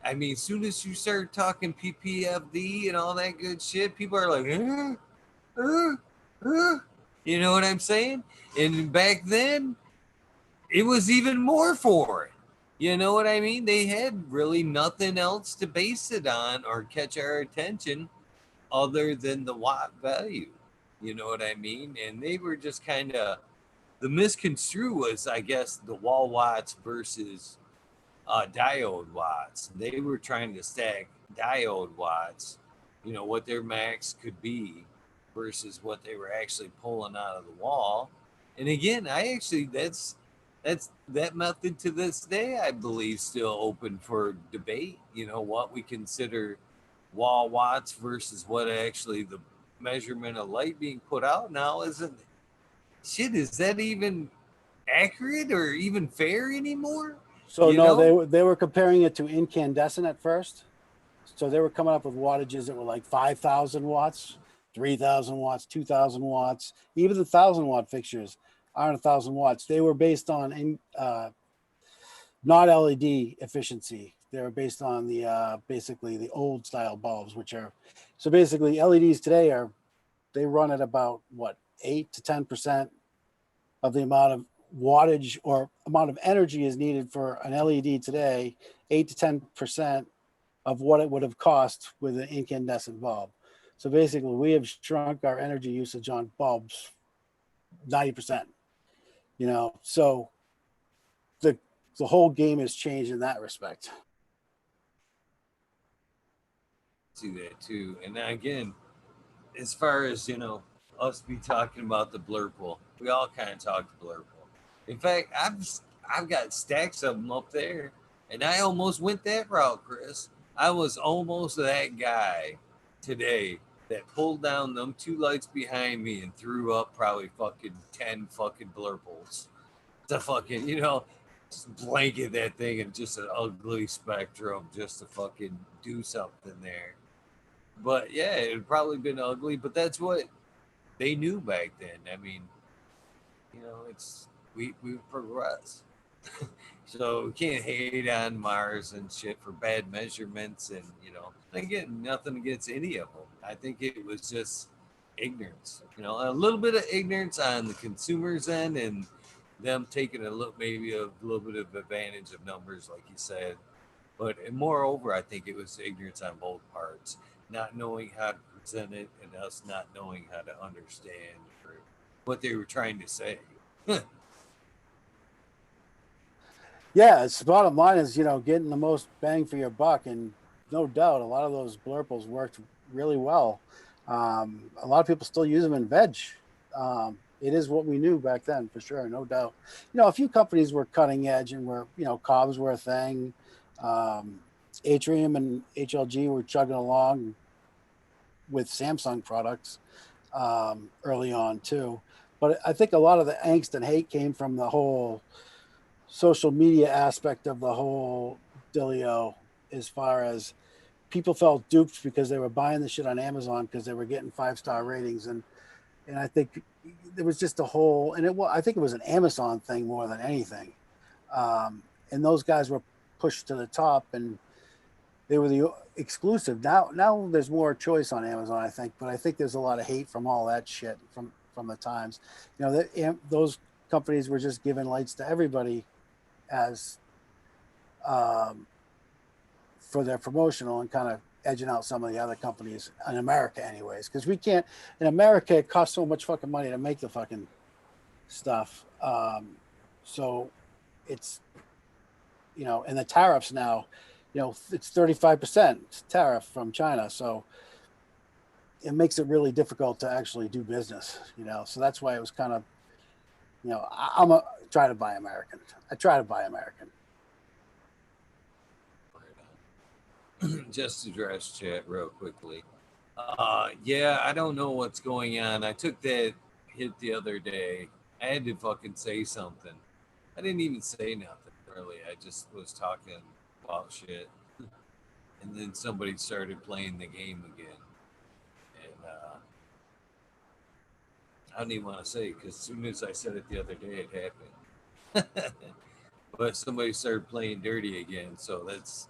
I mean, as soon as you start talking PPFD and all that good shit, people are like, uh, uh. You know what I'm saying? And back then, it was even more for it. You know what I mean? They had really nothing else to base it on or catch our attention other than the watt value. You know what I mean? And they were just kind of the misconstrue was, I guess, the wall watts versus diode watts. They were trying to stack diode watts, what their max could be versus what they were actually pulling out of the wall. And again, I actually that's that method to this day, I believe, still open for debate. What we consider wall watts versus what actually the measurement of light being put out now isn't. Shit, is that even accurate or even fair anymore? So You no, know? they were comparing it to incandescent at first. So they were coming up with wattages that were like 5,000 watts, 3,000 watts, 2,000 watts. Even the 1,000 watt fixtures aren't 1,000 watts. They were based on not LED efficiency. They were based on the basically the old style bulbs, which are so basically LEDs today are they run at about what 8 to 10% of the amount of wattage or amount of energy is needed for an LED today. 8 to 10% of what it would have cost with an incandescent bulb. So basically, we have shrunk our energy usage on bulbs 90%. So the the whole game has changed in that respect. See that too. And now again, as far as us be talking about the blurple, we all kind of talk the blurple. In fact, I've got stacks of them up there, and I almost went that route, Chris. I was almost that guy today that pulled down them two lights behind me and threw up probably fucking 10 fucking blurples to fucking just blanket that thing in just an ugly spectrum just to fucking do something there. But yeah, it would probably been ugly, but that's what they knew back then. I mean, it's we progress. So we can't hate on Mars and shit for bad measurements, and again, nothing against any of them. I think it was just ignorance, a little bit of ignorance on the consumers' end, and them taking a little, maybe a little bit of advantage of numbers, like you said. But moreover, I think it was ignorance on both parts, not knowing how to present it, and us not knowing how to understand what they were trying to say. Yeah, it's the bottom line is getting the most bang for your buck, and no doubt a lot of those blurples worked really well. A lot of people still use them in veg. It is what we knew back then for sure, no doubt. A few companies were cutting edge and were cobs were a thing. Um, Atrium and HLG were chugging along with Samsung products early on too. But I think a lot of the angst and hate came from the whole social media aspect of the whole dealio, as far as people felt duped because they were buying the shit on Amazon because they were getting 5-star ratings, and I think there was just a whole, and I think it was an Amazon thing more than anything, and those guys were pushed to the top, and they were the exclusive. Now there's more choice on Amazon, I think, but I think there's a lot of hate from all that shit from the times. Those companies were just giving lights to everybody as um, for their promotional and kind of edging out some of the other companies in America, anyways. Because we can't in America, it costs so much fucking money to make the fucking stuff. So it's and the tariffs now, it's 35% tariff from China, so it makes it really difficult to actually do business. So that's why it was kind of I'm a try to buy American. I try to buy American. Just address chat real quickly. Yeah, I don't know what's going on. I took that hit the other day. I had to fucking say something. I didn't even say nothing really. I just was talking about shit, and then somebody started playing the game again, and I don't even want to say because as soon as I said it the other day, it happened. But somebody started playing dirty again, so that's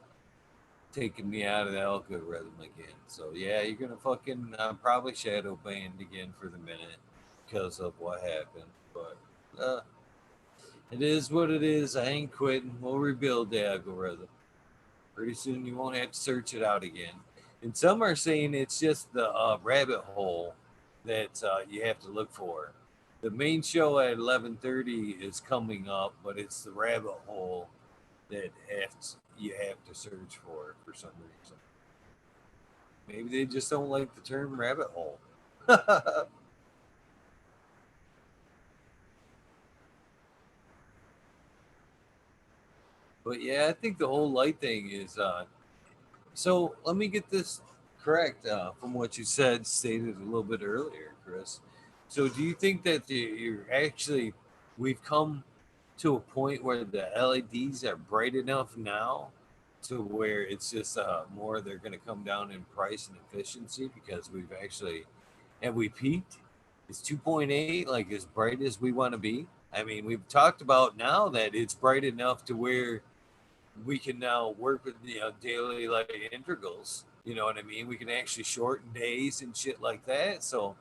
taking me out of the algorithm again. So yeah, you're gonna fucking probably shadow banned again for the minute because of what happened. But it is what it is. I ain't quitting. We'll rebuild the algorithm. Pretty soon you won't have to search it out again. And some are saying it's just the rabbit hole that you have to look for. The main show at 11:30 is coming up, but it's the rabbit hole that you have to search for some reason. Maybe they just don't like the term rabbit hole. But yeah, I think the whole light thing is so let me get this correct from what you stated a little bit earlier, Chris. So do you think that you're actually we've come to a point where the LEDs are bright enough now to where it's just more they're going to come down in price and efficiency because we've actually have we peaked? Is 2.8 like as bright as we want to be? I mean, we've talked about now that it's bright enough to where we can now work with daily light integrals. You know what I mean? We can actually shorten days and shit like that. So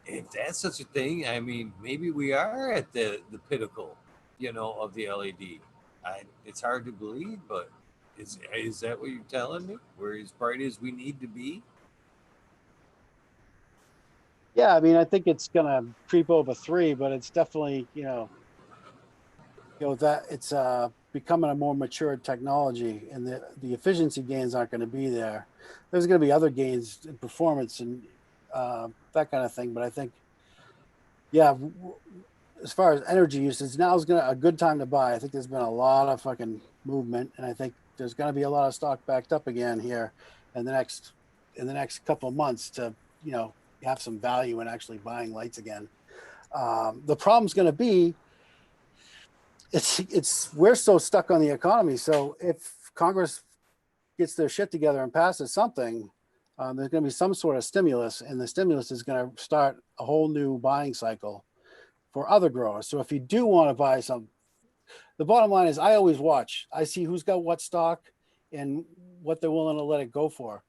if that's such a thing, I mean, maybe we are at the pinnacle, of the LED. It's hard to believe, but is that what you're telling me? We're as bright as we need to be? Yeah, I mean, I think it's gonna creep over three, but it's definitely, that it's becoming a more mature technology, and the efficiency gains aren't going to be there. There's going to be other gains in performance and that kind of thing, but I think, yeah, as far as energy usage, now is a good time to buy. I think there's been a lot of fucking movement, and I think there's going to be a lot of stock backed up again here in the next couple of months to have some value in actually buying lights again. The problem's going to be it's we're so stuck on the economy. So if Congress gets their shit together and passes something, there's going to be some sort of stimulus, and the stimulus is going to start a whole new buying cycle for other growers. So if you do want to buy some, the bottom line is I always watch. I see who's got what stock and what they're willing to let it go for.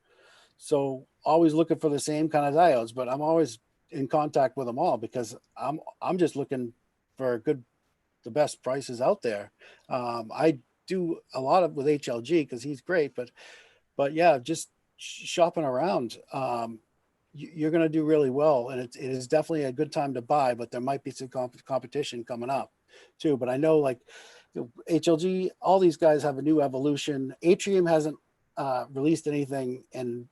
So always looking for the same kind of diodes, but I'm always in contact with them all because I'm just looking for the best prices out there. I do a lot of with HLG because he's great, but yeah, just shopping around. You're going to do really well, and it is definitely a good time to buy. But there might be some competition coming up too. But I know like HLG, all these guys have a new evolution. Atrium hasn't released anything, and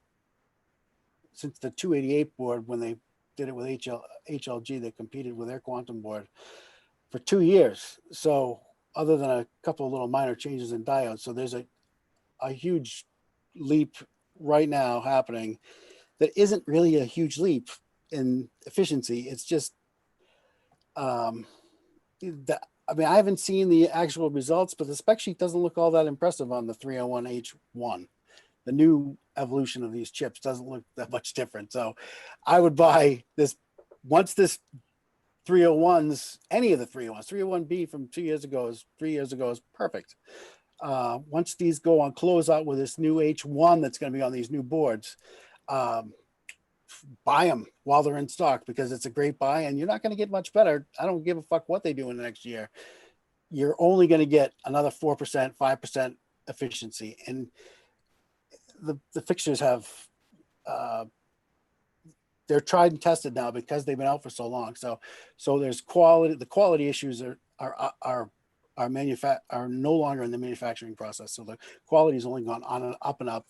since the 288 board when they did it with HLG, they competed with their quantum board for 2 years. So other than a couple of little minor changes in diodes, so there's a huge leap right now happening that isn't really a huge leap in efficiency. It's just I mean, I haven't seen the actual results, but the spec sheet doesn't look all that impressive on the 301H1. The new evolution of these chips doesn't look that much different. So I would buy this once this 301s, any of the 301s, 301B from 3 years ago is perfect. Once these go on closeout with this new H1 that's going to be on these new boards, buy them while they're in stock because it's a great buy and you're not going to get much better. I don't give a fuck what they do in the next year. You're only going to get another 4%, 5% efficiency. And the fixtures have, they're tried and tested now because they've been out for so long. So there's quality. The quality issues are no longer in the manufacturing process. So the quality has only gone on and up and up.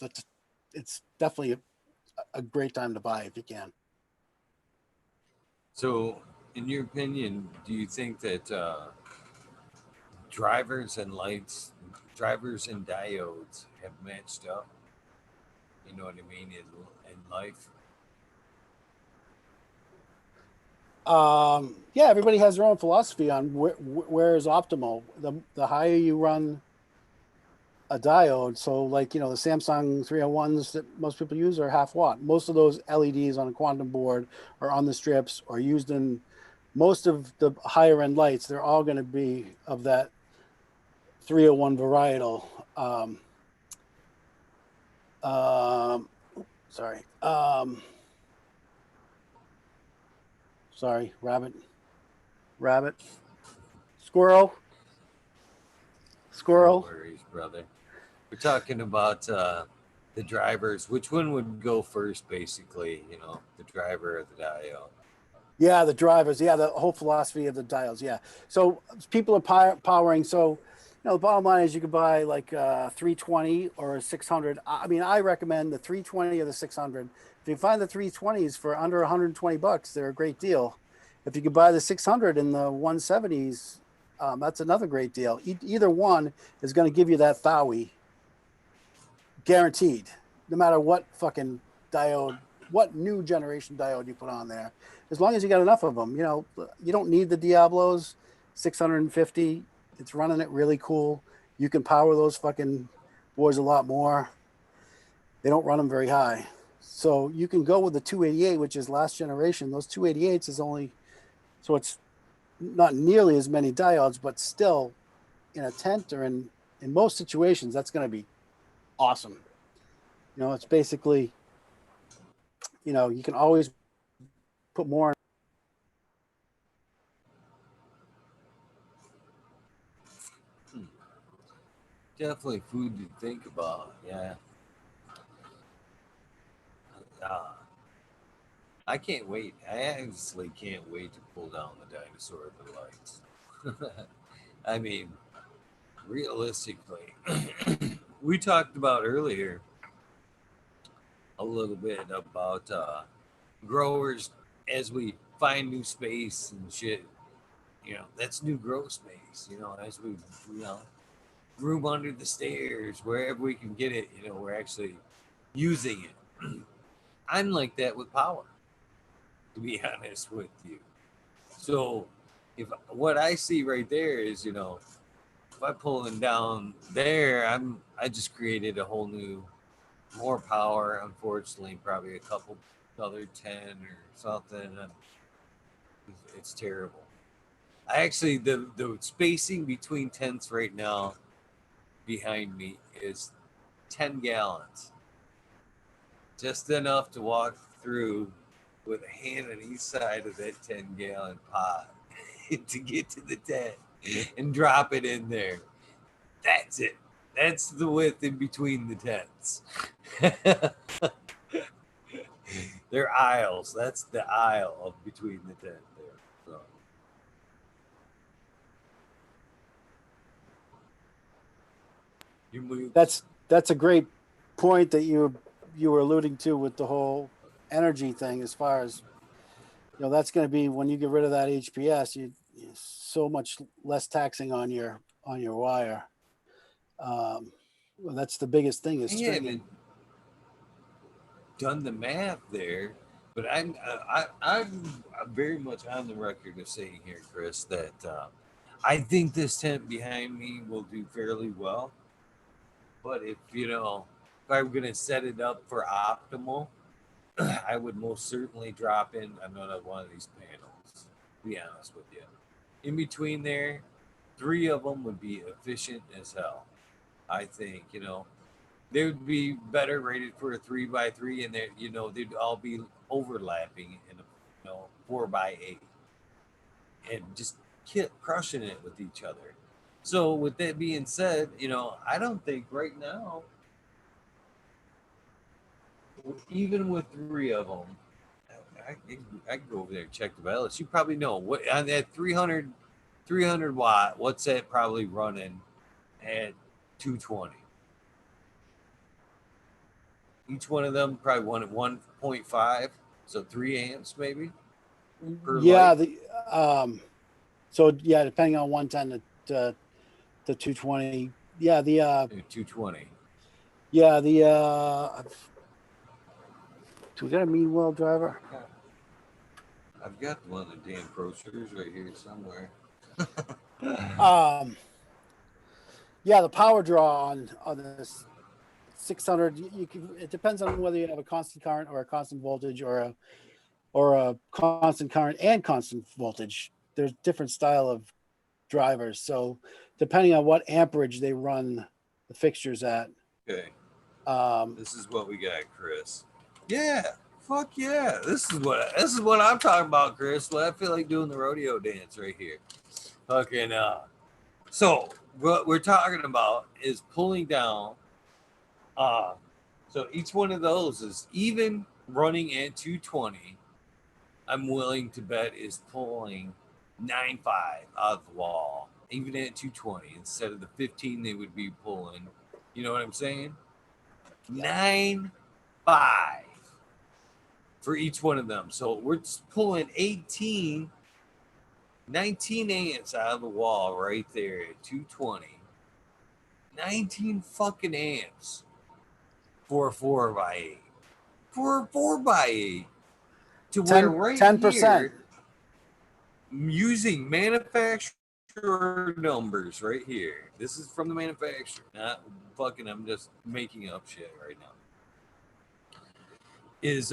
It's definitely a great time to buy if you can. So, in your opinion, do you think that drivers and lights, drivers and diodes have matched up? You know what I mean in life. Yeah, everybody has their own philosophy on where is optimal. The higher you run a diode, so like the Samsung 301s that most people use are half watt. Most of those LEDs on a quantum board or on the strips are used in most of the higher end lights. They're all going to be of that 301 varietal. Sorry. Sorry, rabbit, squirrel, No squirrel. worries, brother. We're talking about the drivers. Which one would go first, basically? The driver or the diode? Yeah, the drivers. Yeah, the whole philosophy of the dials. Yeah. So people are powering. So, the bottom line is you could buy like 320 or a 600. I mean, I recommend the 320 or the 600. If you find the 320s for under 120 bucks, they're a great deal. If you could buy the 600 in the 170s, that's another great deal. Either one is going to give you that Thowie guaranteed, no matter what fucking diode, what new generation diode you put on there. As long as you got enough of them, you don't need the Diablos 650. It's running it really cool. You can power those fucking weighs a lot more. They don't run them very high. So you can go with the 288, which is last generation. Those 288s is only, so it's not nearly as many diodes, but still in a tent or in most situations, that's going to be awesome. It's basically, you can always put more. Definitely food to think about. Yeah. Uh, I can't wait. I honestly can't wait to pull down the dinosaur of the lights. I mean, realistically, we talked about earlier a little bit about growers as we find new space and shit. That's new growth space. As we, you know, room under the stairs, wherever we can get it, we're actually using it. I'm like that with power, to be honest with you. So, if what I see right there is, if I pulling down there, I just created a whole new, more power. Unfortunately, probably a couple other 10 or something. And it's terrible. I actually the spacing between tents right now behind me is 10 gallons, just enough to walk through with a hand on each side of that 10-gallon pot to get to the tent and drop it in there. That's it. That's the width in between the tents. They're aisles. That's the aisle of between the tent there. So you move. That's a great point that you were alluding to with the whole energy thing. As far as that's going to be when you get rid of that HPS, so much less taxing on your wire. Well, that's the biggest thing is I stringing. haven't done the math there, but I'm very much on the record of saying here, Chris, that I think this tent behind me will do fairly well. But if I'm gonna set it up for optimal, I would most certainly drop in another one of these panels. To be honest with you, in between there, three of them would be efficient as hell. I think they would be better rated for a 3x3, and they'd all be overlapping in a 4x8, and just crushing it with each other. So with that being said, I don't think right now, even with three of them, I can go over there and check the balance. You probably know what on that 300 watt. What's that probably running at 220? Each one of them probably one at 1.5, so 3 amps maybe per Yeah, light. the so yeah, depending on 110 to 220. Yeah, the 220. yeah, the do we got a mean well driver? I've got one of the damn brochures right here somewhere. Um yeah, the power draw on this 600, you can, it depends on whether you have a constant current or a constant voltage or a constant current and constant voltage. There's different style of drivers. So depending on what amperage they run the fixtures at. Okay, Um, this is what we got, Chris. Yeah, fuck yeah. This is what I'm talking about, Chris. Well, I feel like doing the rodeo dance right here. Fucking So what we're talking about is pulling down. Uh, so each one of those is even running at 220. I'm willing to bet is pulling 9.5 out of the wall, even at 220 instead of the 15 they would be pulling. You know what I'm saying? yeah. 9.5 for each one of them. So we're pulling 19 amps out of the wall right there at 220. 19 fucking amps for a 4x8. For a 4x8. To where right 10%. here, using manufacturer manufacturer numbers right here. This is from the manufacturer, not fucking. I'm just making up shit right now. Is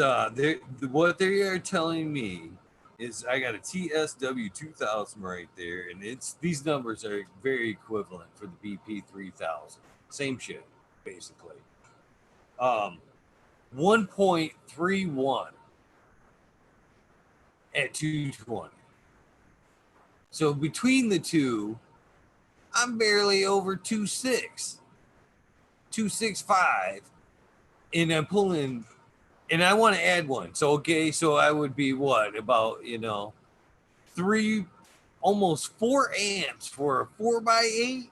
what they are telling me is I got a TSW 2000 right there, and it's these numbers are very equivalent for the BP 3000. Same shit, basically. Um, 1.31 at 220. So between the two, I'm barely over 2.6, 2.65, and I'm pulling, and I want to add one. So okay, so I would be what about 3, almost 4 amps for a 4x8,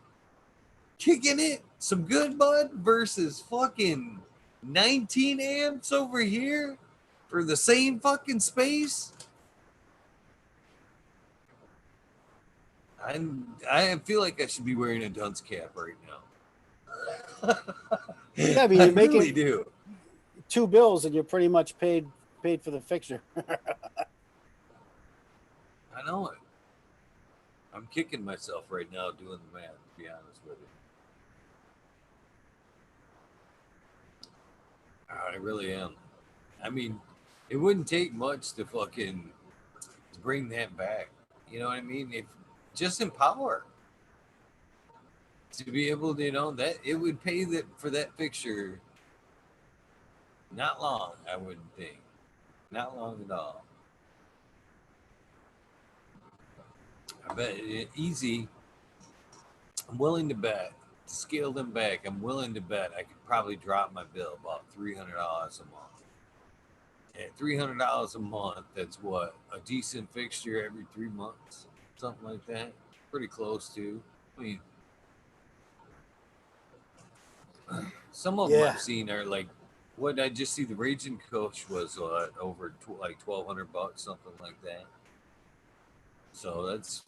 kicking it some good bud versus fucking 19 amps over here for the same fucking space. I feel like I should be wearing a dunce cap right now. Yeah, I mean, I you're really making do. 2 bills and you're pretty much paid for the fixture. I know it. I'm kicking myself right now doing the math, to be honest with you. I really am. I mean, it wouldn't take much to fucking bring that back. You know what I mean? If just in power to be able to, that it would pay that for that fixture. Not long, I wouldn't think. Not long at all. I bet easy. I'm willing to bet to scale them back. I'm willing to bet I could probably drop my bill about $300 a month. At $300 a month, that's what a decent fixture every 3 months, something like that. Pretty close to. I mean, some of them Yeah. I've seen are like, what I just see the Raging Coach was over like $1,200, something like that. So that's,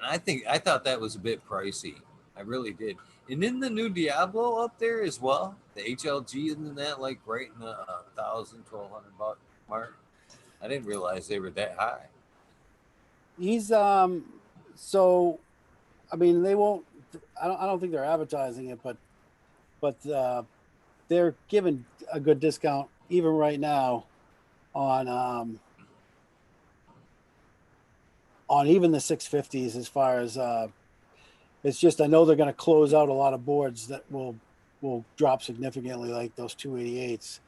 and I thought that was a bit pricey. I really did. And then the new Diablo up there as well, the HLG, isn't that like right in the 1,000, $1,200 mark? I didn't realize they were that high. He's so I mean they won't I don't think they're advertising it, but they're giving a good discount even right now on on even the 650s as far as it's just I know they're going to close out a lot of boards that will drop significantly, like those 288s,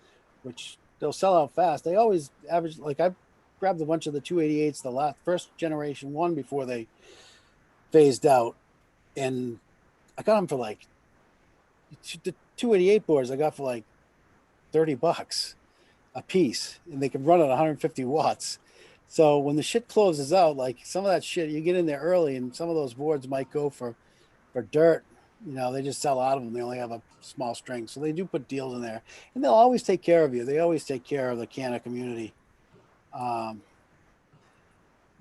which they'll sell out fast. They always average, like I grabbed a bunch of the 288s, the last first generation one before they phased out, and I got them for like the 288 boards I got for like $30 a piece, and they can run at 150 watts. So when the shit closes out, like some of that shit, you get in there early, and some of those boards might go for dirt. They just sell out of them. They only have a small string, so they do put deals in there, and they'll always take care of you. They always take care of the Canna community. Um,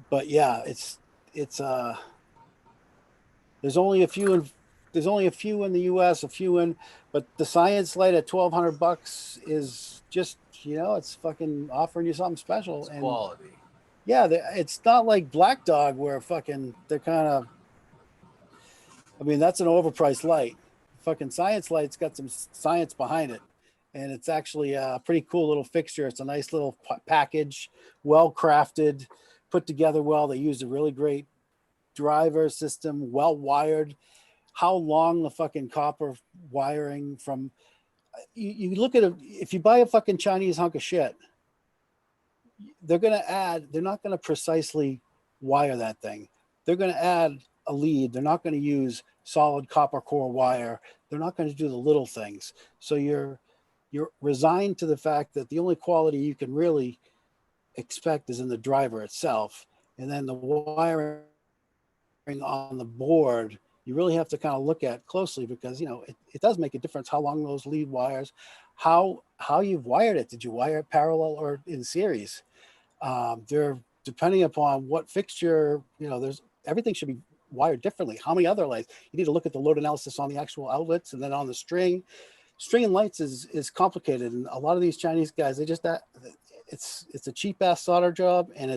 but yeah, it's there's only a few in there's only a few in the U.S., a few in, but the Science Light at $1,200 is just it's fucking offering you something special. It's And quality. yeah, it's not like Black Dog where fucking they're kind of. I mean, that's an overpriced light. Fucking Science Light's got some science behind it, and it's actually a pretty cool little fixture. It's a nice little package, well crafted, put together well. They used a really great driver system, well wired. How long the fucking copper wiring from you look at it, if you buy a fucking Chinese hunk of shit, they're not gonna precisely wire that thing. They're gonna add a lead. They're not gonna use solid copper core wire. They're not gonna do the little things. So you're resigned to the fact that the only quality you can really expect is in the driver itself. And then the wiring on the board, you really have to kind of look at closely because it does make a difference how long those lead wires, how you've wired it. Did you wire it parallel or in series? They're depending upon what fixture, there's everything should be wired differently. How many other lights? You need to look at the load analysis on the actual outlets and then on the string. String and lights is complicated, and a lot of these Chinese guys, they just that it's a cheap ass solder job, and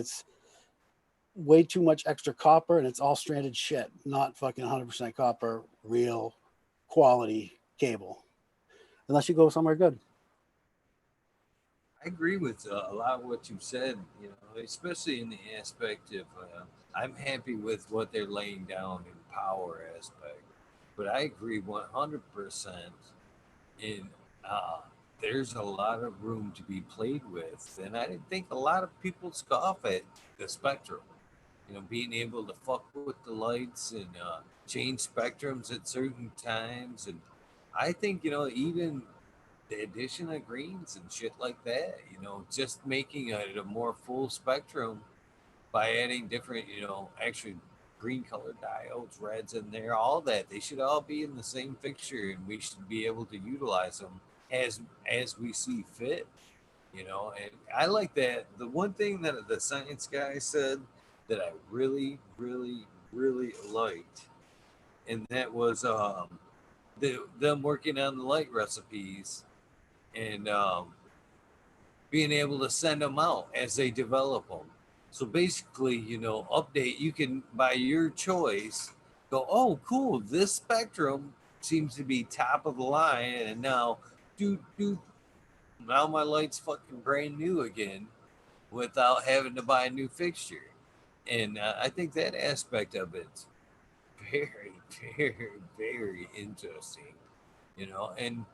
way too much extra copper, and it's all stranded shit, not fucking 100% copper, real quality cable. Unless you go somewhere good. I agree with a lot of what you said, you know, especially in the aspect of I'm happy with what they're laying down in power aspect. But I agree 100% in uh, there's a lot of room to be played with. And I think a lot of people scoff at the spectrum, you know, being able to fuck with the lights and change spectrums at certain times. And I think, you know, even the addition of greens and shit like that, you know, just making it a more full spectrum by adding different, you know, actually green colored diodes, reds in there, all that. They should all be in the same fixture and we should be able to utilize them as we see fit, you know. And I like that. The one thing that the science guy said that I really, really, really liked, and that was them working on the light recipes and being able to send them out as they develop them. So basically, you know, update, you can, by your choice, go, oh, cool, this spectrum seems to be top of the line. And now, do, now my light's fucking brand new again without having to buy a new fixture. And I think that aspect of it's very, very, very interesting, you know. And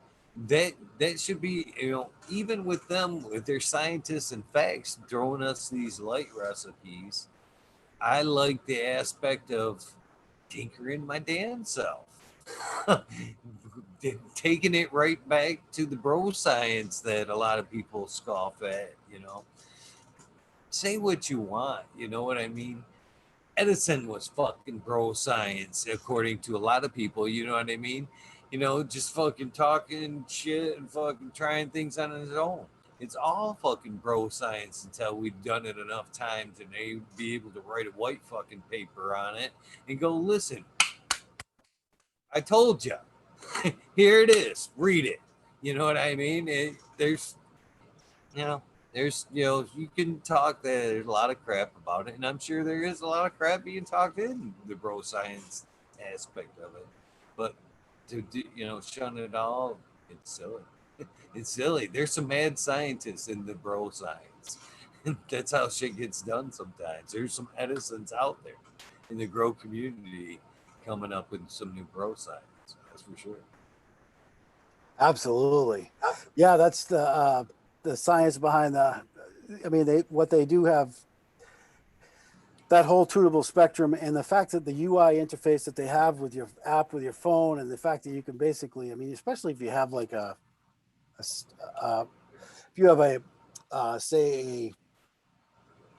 that should be, you know, even with them with their scientists and facts throwing us these light recipes, I like the aspect of tinkering my damn self. Taking it right back to the bro science that a lot of people scoff at, you know. Say what you want, you know what I mean. Edison was fucking bro science, according to a lot of people. You know what I mean? You know, just fucking talking shit and fucking trying things on his own. It's all fucking bro science until we've done it enough times and they be able to write a white fucking paper on it and go, listen, I told you. Here it is. Read it. You know what I mean? There's, you know, there's, you know, you can talk, there's a lot of crap about it, and I'm sure there is a lot of crap being talked in the bro science aspect of it. But to do, you know, shun it all, it's silly. It's silly. There's some mad scientists in the bro science. That's how shit gets done sometimes. There's some Edisons out there in the grow community coming up with some new bro science. That's for sure. Absolutely. Yeah, that's the science behind the. I mean, they what they do have that whole tunable spectrum, and the fact that the UI interface that they have with your app with your phone, and the fact that you can basically, I mean, especially if you have like if you have a say a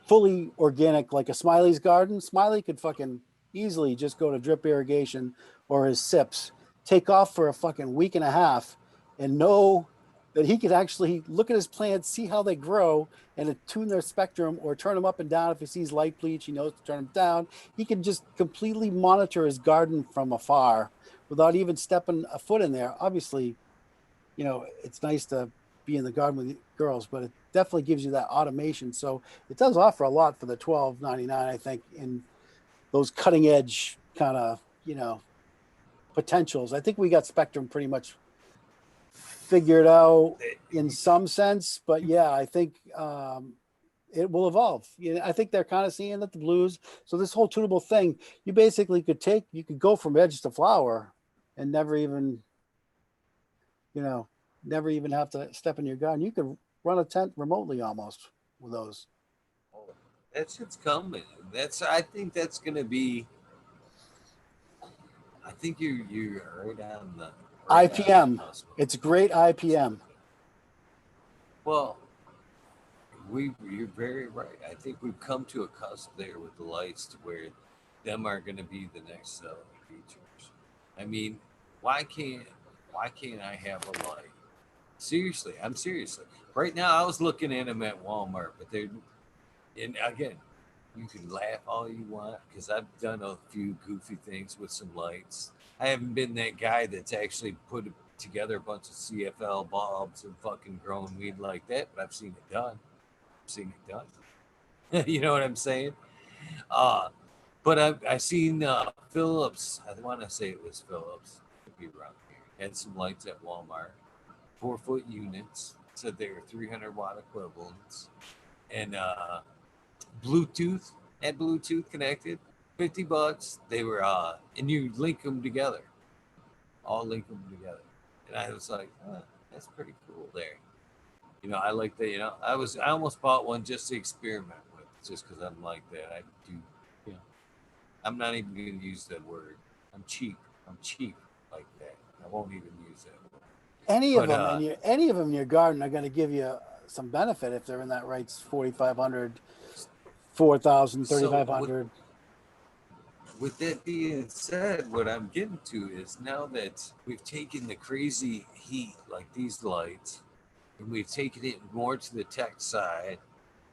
fully organic, like a Smiley's garden, Smiley could fucking easily just go to drip irrigation or his sips, take off for a fucking week and a half, and know that he could actually look at his plants, see how they grow, and tune their spectrum or turn them up and down. If he sees light bleach, he knows to turn them down. He can just completely monitor his garden from afar without even stepping a foot in there. Obviously, it's nice to be in the garden with girls, but it definitely gives you that automation. So it does offer a lot for the $12.99, I think, in those cutting edge kind of, potentials. I think we got Spectrum pretty much figured out in some sense, but yeah, I think it will evolve. I think they're kind of seeing that the blues. So this whole tunable thing, you could go from edge to flower and you know, never even have to step in your garden. You could run a tent remotely almost with those. Oh, that shit's coming. That's, I think that's gonna be, I think you're right on the IPM. cusp. It's great IPM. Well, you're very right. I think we've come to a cusp there with the lights to where them are going to be the next selling features. I mean, why can't why can't I have a light? Seriously, I'm seriously. Right now, I was looking at them at Walmart, but they're, and again, you can laugh all you want because I've done a few goofy things with some lights. I haven't been that guy that's actually put together a bunch of CFL bulbs and fucking grown weed like that, but I've seen it done. I've seen it done. You know what I'm saying? uh, but I seen Phillips. I want to say it was Phillips. Could be wrong here. Had some lights at Walmart, 4 foot units. Said they were 300-watt equivalents, and Bluetooth had Bluetooth connected. $50. They were and you link them together, all link them together. And I was like, that's pretty cool there. I like that. I almost bought one just to experiment with, just because I'm like that. I do. You know, I'm not even going to use that word. I'm cheap. I'm cheap like that. I won't even use that word. Any of But them, and any of them in your garden are going to give you some benefit if they're in that right 4,500, 4,000, so 3,500. with that being said, what I'm getting to is now that we've taken the crazy heat like these lights and we've taken it more to the tech side,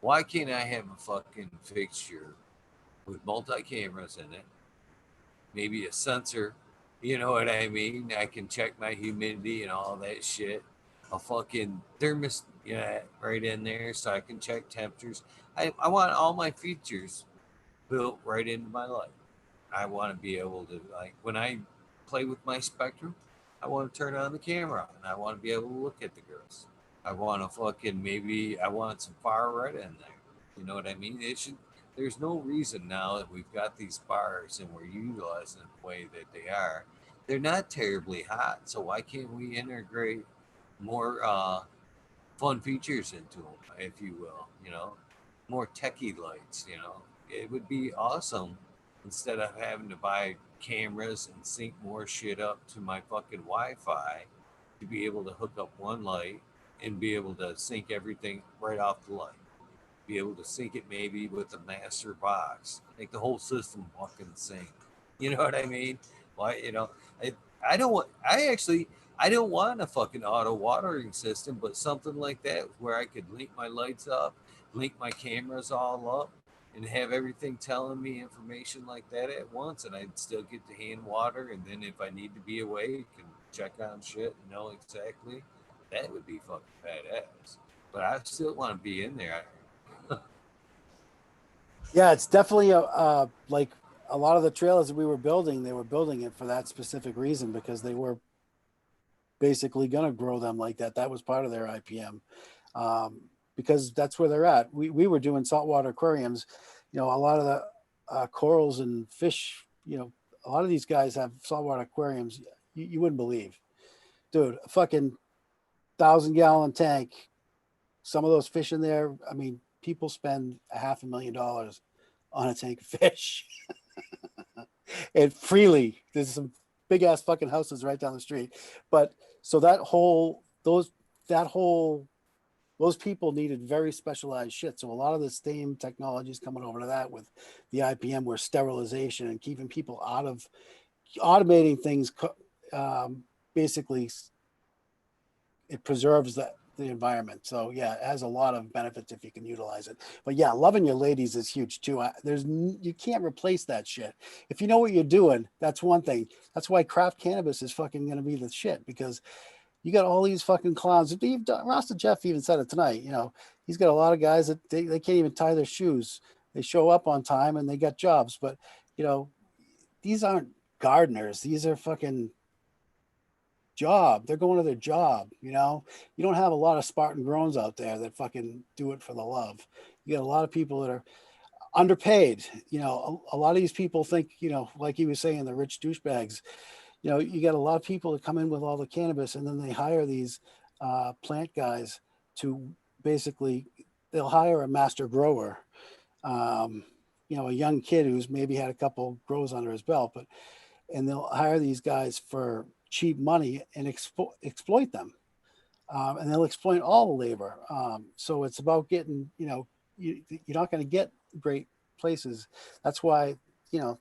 why can't I have a fucking fixture with multi cameras in it, maybe a sensor, you know what I mean? I can check my humidity and all that shit. A fucking thermos, right in there so I can check temperatures. I want all my features built right into my light. I want to be able to, like, when I play with my spectrum, I want to turn on the camera and I want to be able to look at the girls. I want to fucking maybe I want some far red in there. You know what I mean? It should. There's no reason now that we've got these bars and we're utilizing them the way that they are. They're not terribly hot, so why can't we integrate more fun features into them, if you will? More techie lights. It would be awesome instead of having to buy cameras and sync more shit up to my fucking Wi-Fi to be able to hook up one light and be able to sync everything right off the light. Be able to sync it maybe with the master box, make the whole system fucking sync. You know what I mean? Why? I, I don't want. I actually I don't want a fucking auto watering system, but something like that where I could link my lights up, link my cameras all up, and have everything telling me information like that at once, and I'd still get to hand water, and then if I need to be awake and check on shit and know exactly, that would be fucking badass. But I still want to be in there. Yeah, it's definitely like a lot of the trailers that we were building, they were building it for that specific reason because they were basically going to grow them like that. That was part of their IPM, because that's where they're at. We were doing saltwater aquariums. A lot of the corals and fish, a lot of these guys have saltwater aquariums. You wouldn't believe, dude, a fucking 1,000-gallon tank. Some of those fish in there, I mean, people spend $500,000 on a tank of fish and freely. There's some big ass fucking houses right down the street. But so that whole those people needed very specialized shit. So a lot of the same technology is coming over to that with the IPM, where sterilization and keeping people out of automating things. Basically, it preserves the environment. So yeah, it has a lot of benefits if you can utilize it. But yeah, loving your ladies is huge too. You can't replace that shit. If you know what you're doing, that's one thing. That's why craft cannabis is fucking gonna be the shit, because you got all these fucking clowns. Rasta Jeff even said it tonight. He's got a lot of guys that they can't even tie their shoes. They show up on time and they got jobs, but you know these aren't gardeners. These are fucking job. They're going to their job. You don't have a lot of Spartan groans out there that fucking do it for the love. You got a lot of people that are underpaid. A lot of these people think, like he was saying, the rich douchebags. You got a lot of people that come in with all the cannabis, and then they hire these plant guys to basically, they'll hire a master grower, um, a young kid who's maybe had a couple grows under his belt, and they'll hire these guys for cheap money and exploit them. And they'll exploit all the labor. So it's about getting, you're not going to get great places. That's why, you know,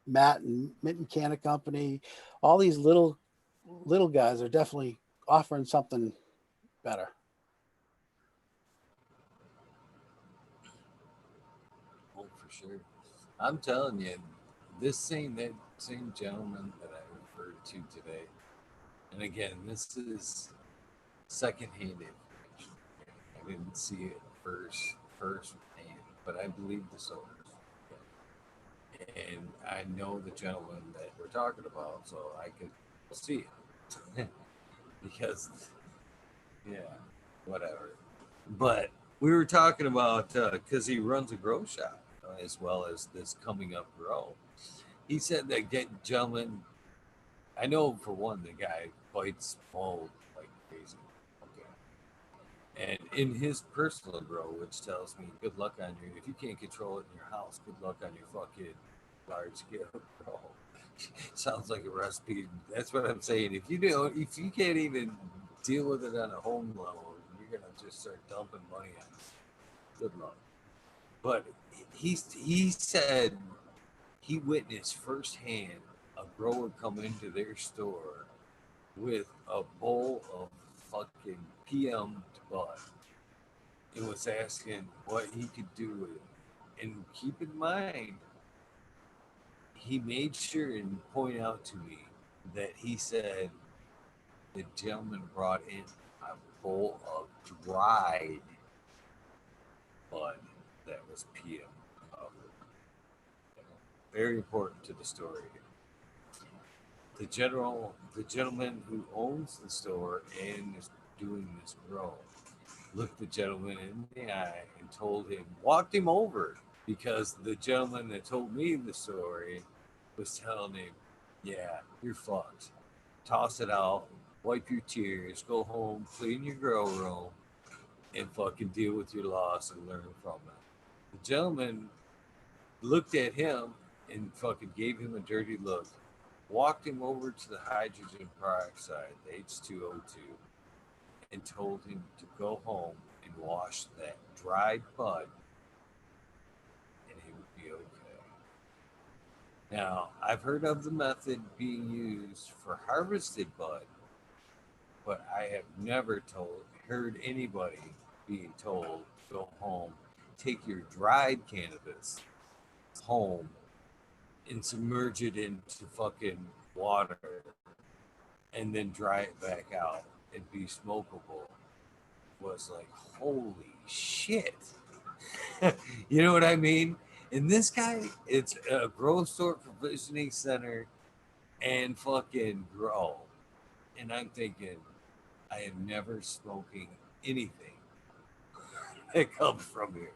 Matt and Mitten Canna Company, all these little guys are definitely offering something better. Oh, for sure. I'm telling you, that same gentleman that I referred to today, and again, this is secondhand information. Okay? I didn't see it first hand, but I believe the source. and I know the gentleman that we're talking about, so I could see it because, yeah, whatever. But we were talking about because he runs a grow shop as well as this coming up grow. He said that get gentlemen. I know for one, the guy bites mold like crazy. Okay, and in his personal grow, which tells me good luck on you. If you can't control it in your house, good luck on your fucking large scale grow. Sounds like a recipe. That's what I'm saying. If you can't even deal with it on a home level, you're gonna just start dumping money on it. Good luck. But he said he witnessed firsthand a grower come into their store with a bowl of fucking PM bud and was asking what he could do with it. And keep in mind, he made sure and point out to me that he said the gentleman brought in a bowl of dried bud that was PM covered. Very important to the story. The gentleman who owns the store and is doing this grow looked the gentleman in the eye and told him, walked him over because the gentleman that told me the story was telling him, yeah, you're fucked. Toss it out, wipe your tears, go home, clean your grow room, and fucking deal with your loss and learn from it. The gentleman looked at him and fucking gave him a dirty look, walked him over to the hydrogen peroxide, the H2O2, and told him to go home and wash that dried bud and he would be okay. Now, I've heard of the method being used for harvested bud, but I have never heard anybody being told go home, take your dried cannabis home and submerge it into fucking water and then dry it back out and be smokable was like, holy shit. You know what I mean? And this guy, it's a grow store provisioning center and fucking grow. And I'm thinking, I am never smoking anything that comes from here.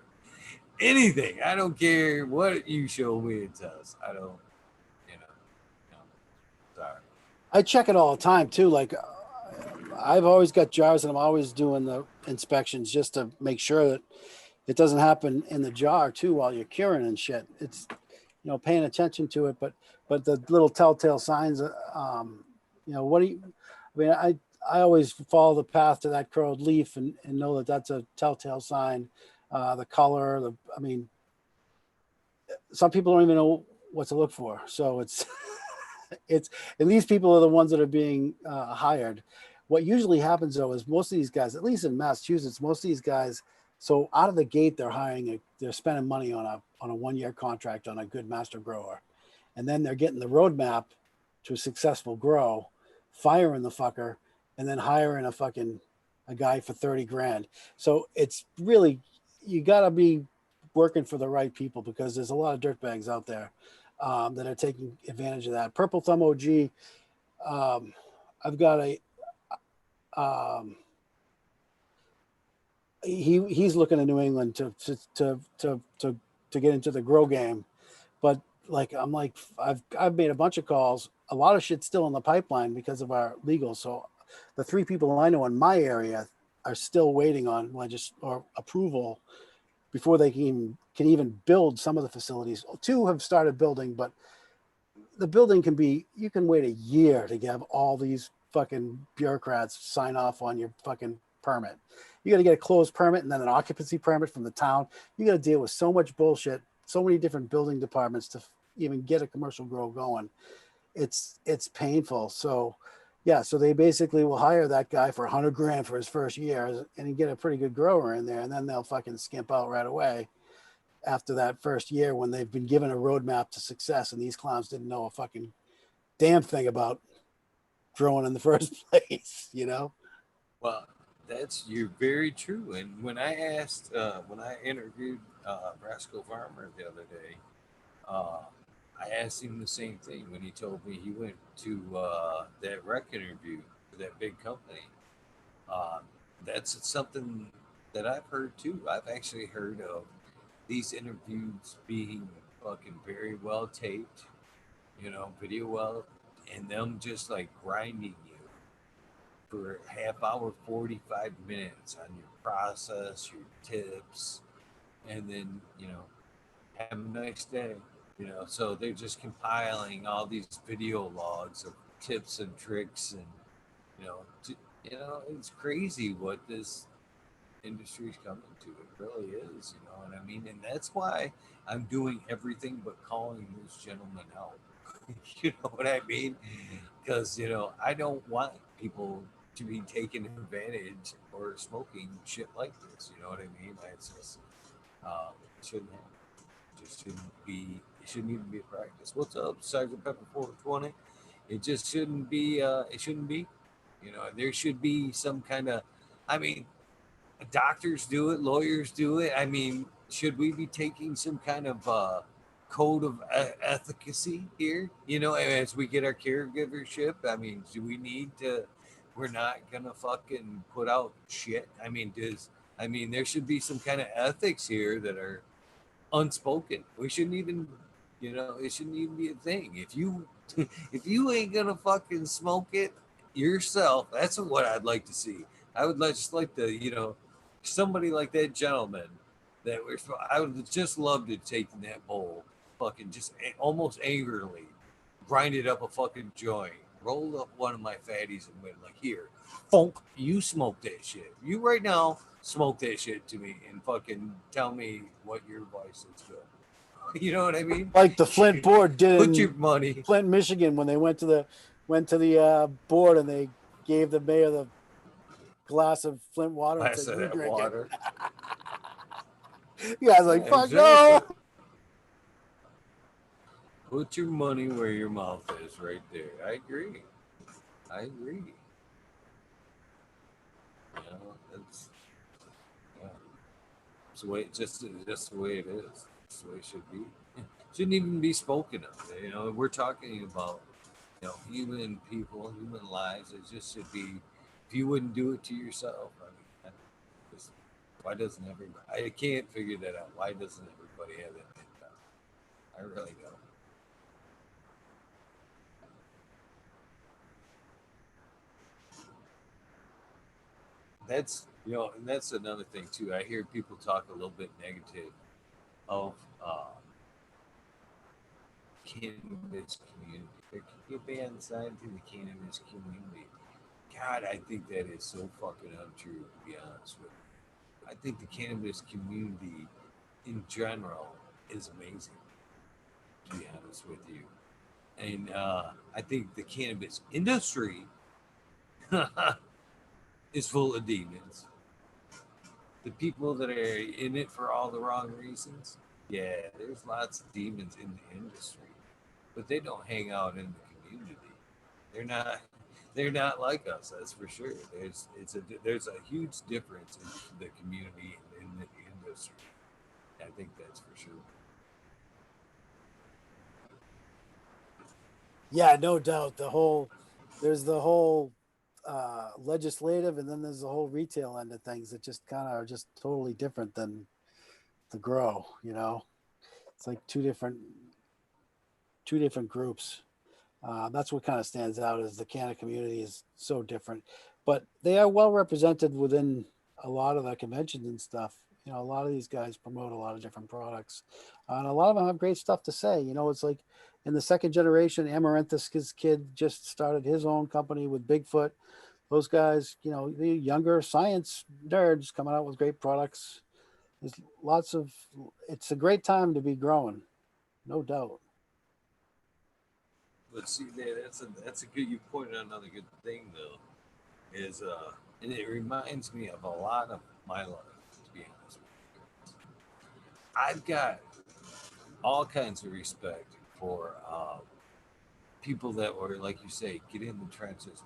Anything. I don't care what you show me and test. I don't, you know, no, sorry. I check it all the time too. Like I've always got jars and I'm always doing the inspections just to make sure that it doesn't happen in the jar too while you're curing and shit. It's paying attention to it, but the little telltale signs. What do you? I mean, I always follow the path to that curled leaf and know that that's a telltale sign. The color, I mean, some people don't even know what to look for. So it's it's and these people are the ones that are being hired. What usually happens though is most of these guys, at least in Massachusetts, most of these guys, so out of the gate they're spending money on a 1 year contract on a good master grower, and then they're getting the roadmap to a successful grow, firing the fucker, and then hiring a guy for 30 grand. So it's really, you got to be working for the right people because there's a lot of dirtbags out there that are taking advantage of that. Purple Thumb OG, I've got um, he's looking at New England to get into the grow game, but I've made a bunch of calls. A lot of shit's still in the pipeline because of our legal. So the three people I know in my area are still waiting on or approval before they can even build some of the facilities. Two have started building, but the building you can wait a year to have all these fucking bureaucrats sign off on your fucking permit. You got to get a closed permit and then an occupancy permit from the town. You got to deal with so much bullshit, so many different building departments to even get a commercial grow going. It's painful. So yeah, so they basically will hire that guy for 100 grand for his first year and he get a pretty good grower in there, and then they'll fucking skimp out right away after that first year when they've been given a roadmap to success and these clowns didn't know a fucking damn thing about growing in the first place. Well, you're very true. And when I interviewed Brasco Farmer the other day, I asked him the same thing when he told me he went to that rec interview for that big company. Uh, that's something that I've heard too. I've actually heard of these interviews being fucking very well taped, video well, and them just like grinding you for half hour, 45 minutes on your process, your tips, and then, have a nice day. So they're just compiling all these video logs of tips and tricks, and you know, it's crazy what this industry's coming to. It really is, you know what I mean? And that's why I'm doing everything but calling those gentlemen out. You know what I mean? Because, I don't want people to be taking advantage or smoking shit like this. You know what I mean? It's just, it shouldn't happen. It just shouldn't be, it shouldn't even be a practice. What's up, Sergeant Pepper 420? It just shouldn't be, it shouldn't be. There should be some kind of, I mean, doctors do it, lawyers do it. I mean, should we be taking some kind of code of efficacy here? As we get our caregivership, I mean, do we need to? We're not gonna fucking put out shit. There should be some kind of ethics here that are unspoken. We shouldn't even, it shouldn't even be a thing. If you, if you ain't gonna fucking smoke it yourself, that's what I'd like to see. I would just like to, somebody like that gentleman that we're. I would just love to take that bowl, fucking just almost angrily, grind it up a fucking joint, roll up one of my fatties and went like, here, funk, you smoke that shit. You right now smoke that shit to me and fucking tell me what your advice is good. You know what I mean? Like the Flint board did Put your in money. Flint, Michigan, when they went to the board and they gave the mayor the glass of Flint water and Glass said, of "You that drink it." water. You guys Yeah, like, "Fuck exactly. no." Put your money where your mouth is, right there. I agree. I agree. That's yeah. It's the way just the way it is. It's the way it should be. Shouldn't even be spoken of. We're talking about human people, human lives. It just should be. If you wouldn't do it to yourself, I mean, just, why doesn't everybody? I can't figure that out. Why doesn't everybody have that mentality? I really don't. And that's another thing too. I hear people talk a little bit negative of cannabis community. Get banned signed to the cannabis community. God, I think that is so fucking untrue, to be honest with you. I think the cannabis community in general is amazing, to be honest with you. And I think the cannabis industry is full of demons. The people that are in it for all the wrong reasons, yeah, there's lots of demons in the industry, but they don't hang out in the community. They're not. They're not like us. That's for sure. There's a huge difference in the community and in the industry. I think that's for sure. Yeah, no doubt. There's the whole legislative, and then there's the whole retail end of things that just kind of are just totally different than the grow. It's like two different groups. That's what kind of stands out is the Canada community is so different, but they are well represented within a lot of the conventions and stuff. A lot of these guys promote a lot of different products, and a lot of them have great stuff to say. It's like in the second generation, Amaranthus' kid just started his own company with Bigfoot. Those guys, the younger science nerds coming out with great products. There's lots of. It's a great time to be growing, no doubt. But see, that's a good. You pointed out another good thing though. Is and it reminds me of a lot of my life. To be honest with you, I've got all kinds of respect for people that were, like you say, get in the trenches.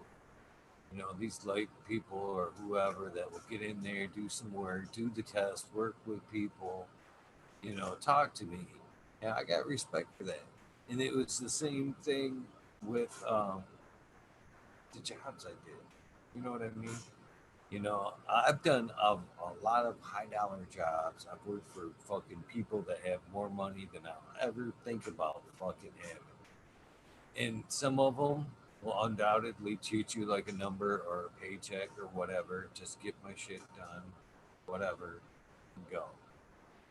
These light people or whoever that will get in there, do some work, do the test, work with people, talk to me. And I got respect for that. And it was the same thing with the jobs I did. You know what I mean? You know, I've done a lot of high dollar jobs. I've worked for fucking people that have more money than I'll ever think about fucking having. And some of them will undoubtedly treat you like a number or a paycheck or whatever. Just get my shit done, whatever, and go.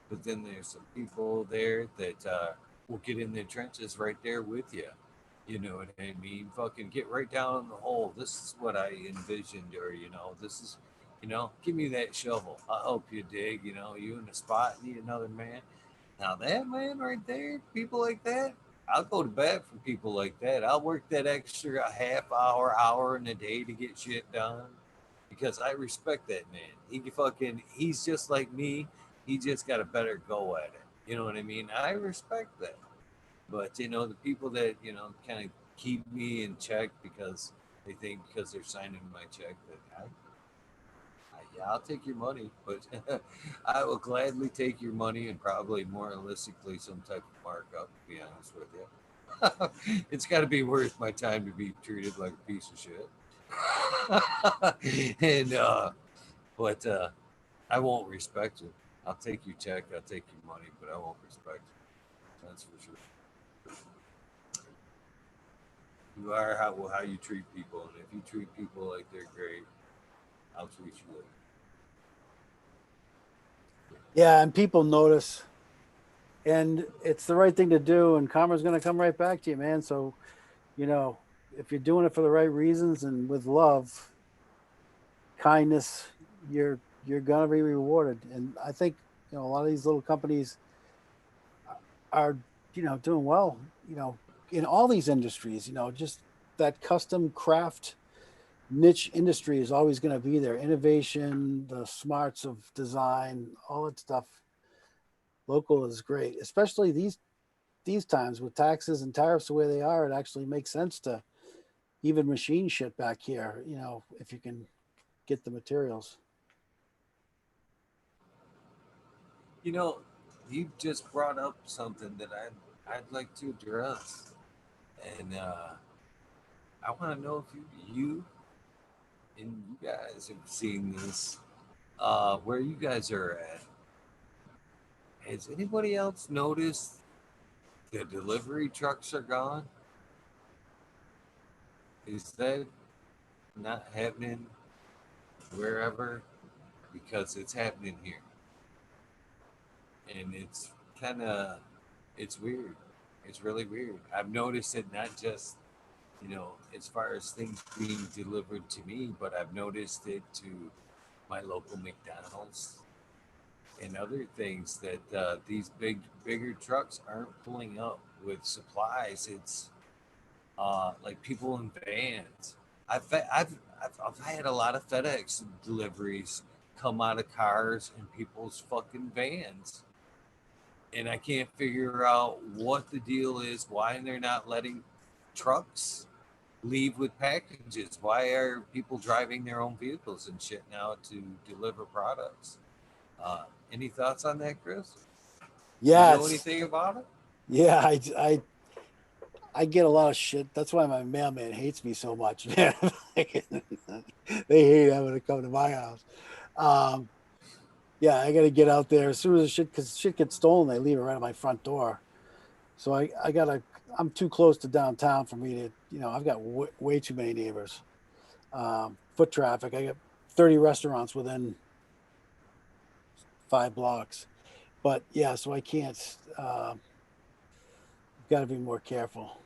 But then there's some people there that will get in the trenches right there with you. You know what I mean? Fucking get right down in the hole. This is what I envisioned, or this is, give me that shovel. I'll help you dig. You in a spot, need another man. Now that man right there, people like that, I'll go to bat for people like that. I'll work that extra half hour, hour in a day to get shit done because I respect that man. He's just like me. He just got a better go at it. You know what I mean? I respect that. But the people that kind of keep me in check because they think because they're signing my check that yeah, I'll take your money, but I will gladly take your money and probably more realistically some type of markup. To be honest with you, it's got to be worth my time to be treated like a piece of shit. and but I won't respect you. I'll take your check, I'll take your money, but I won't respect you. That's for sure. You are how you treat people, and if you treat people like they're great, I'll treat you like. Yeah, and people notice, and it's the right thing to do, and karma's going to come right back to you, man. So, you know, if you're doing it for the right reasons and with love, kindness, you're going to be rewarded. And I think, a lot of these little companies are, doing well, in all these industries, just that custom craft niche industry is always going to be there. Innovation, the smarts of design, all that stuff. Local is great, especially these times with taxes and tariffs the way they are. It actually makes sense to even machine shit back here. If you can get the materials. You know, you just brought up something that I'd like to address, and I want to know if you and you guys have seen this. Where you guys are at. Has anybody else noticed the delivery trucks are gone? Is that not happening wherever? Because it's happening here, and it's kind of it's weird. It's really weird. I've noticed it not just as far as things being delivered to me, but I've noticed it to my local McDonald's and other things that these bigger trucks aren't pulling up with supplies. It's like people in vans. I've had a lot of FedEx deliveries come out of cars and people's fucking vans, and I can't figure out what the deal is. Why they're not letting trucks leave with packages? Why are people driving their own vehicles and shit now to deliver products? Any thoughts on that, Chris? Do you Yeah, know it's anything about it? yeah. I get a lot of shit. That's why my mailman hates me so much, man. They hate having to come to my house. Um, yeah, I got to get out there as soon as the shit, because shit gets stolen. They leave it right at my front door. So I gotta. I'm too close to downtown for me to. I've got way too many neighbors. Foot traffic. I got 30 restaurants within 5 blocks. But yeah, so I can't. Got to be more careful.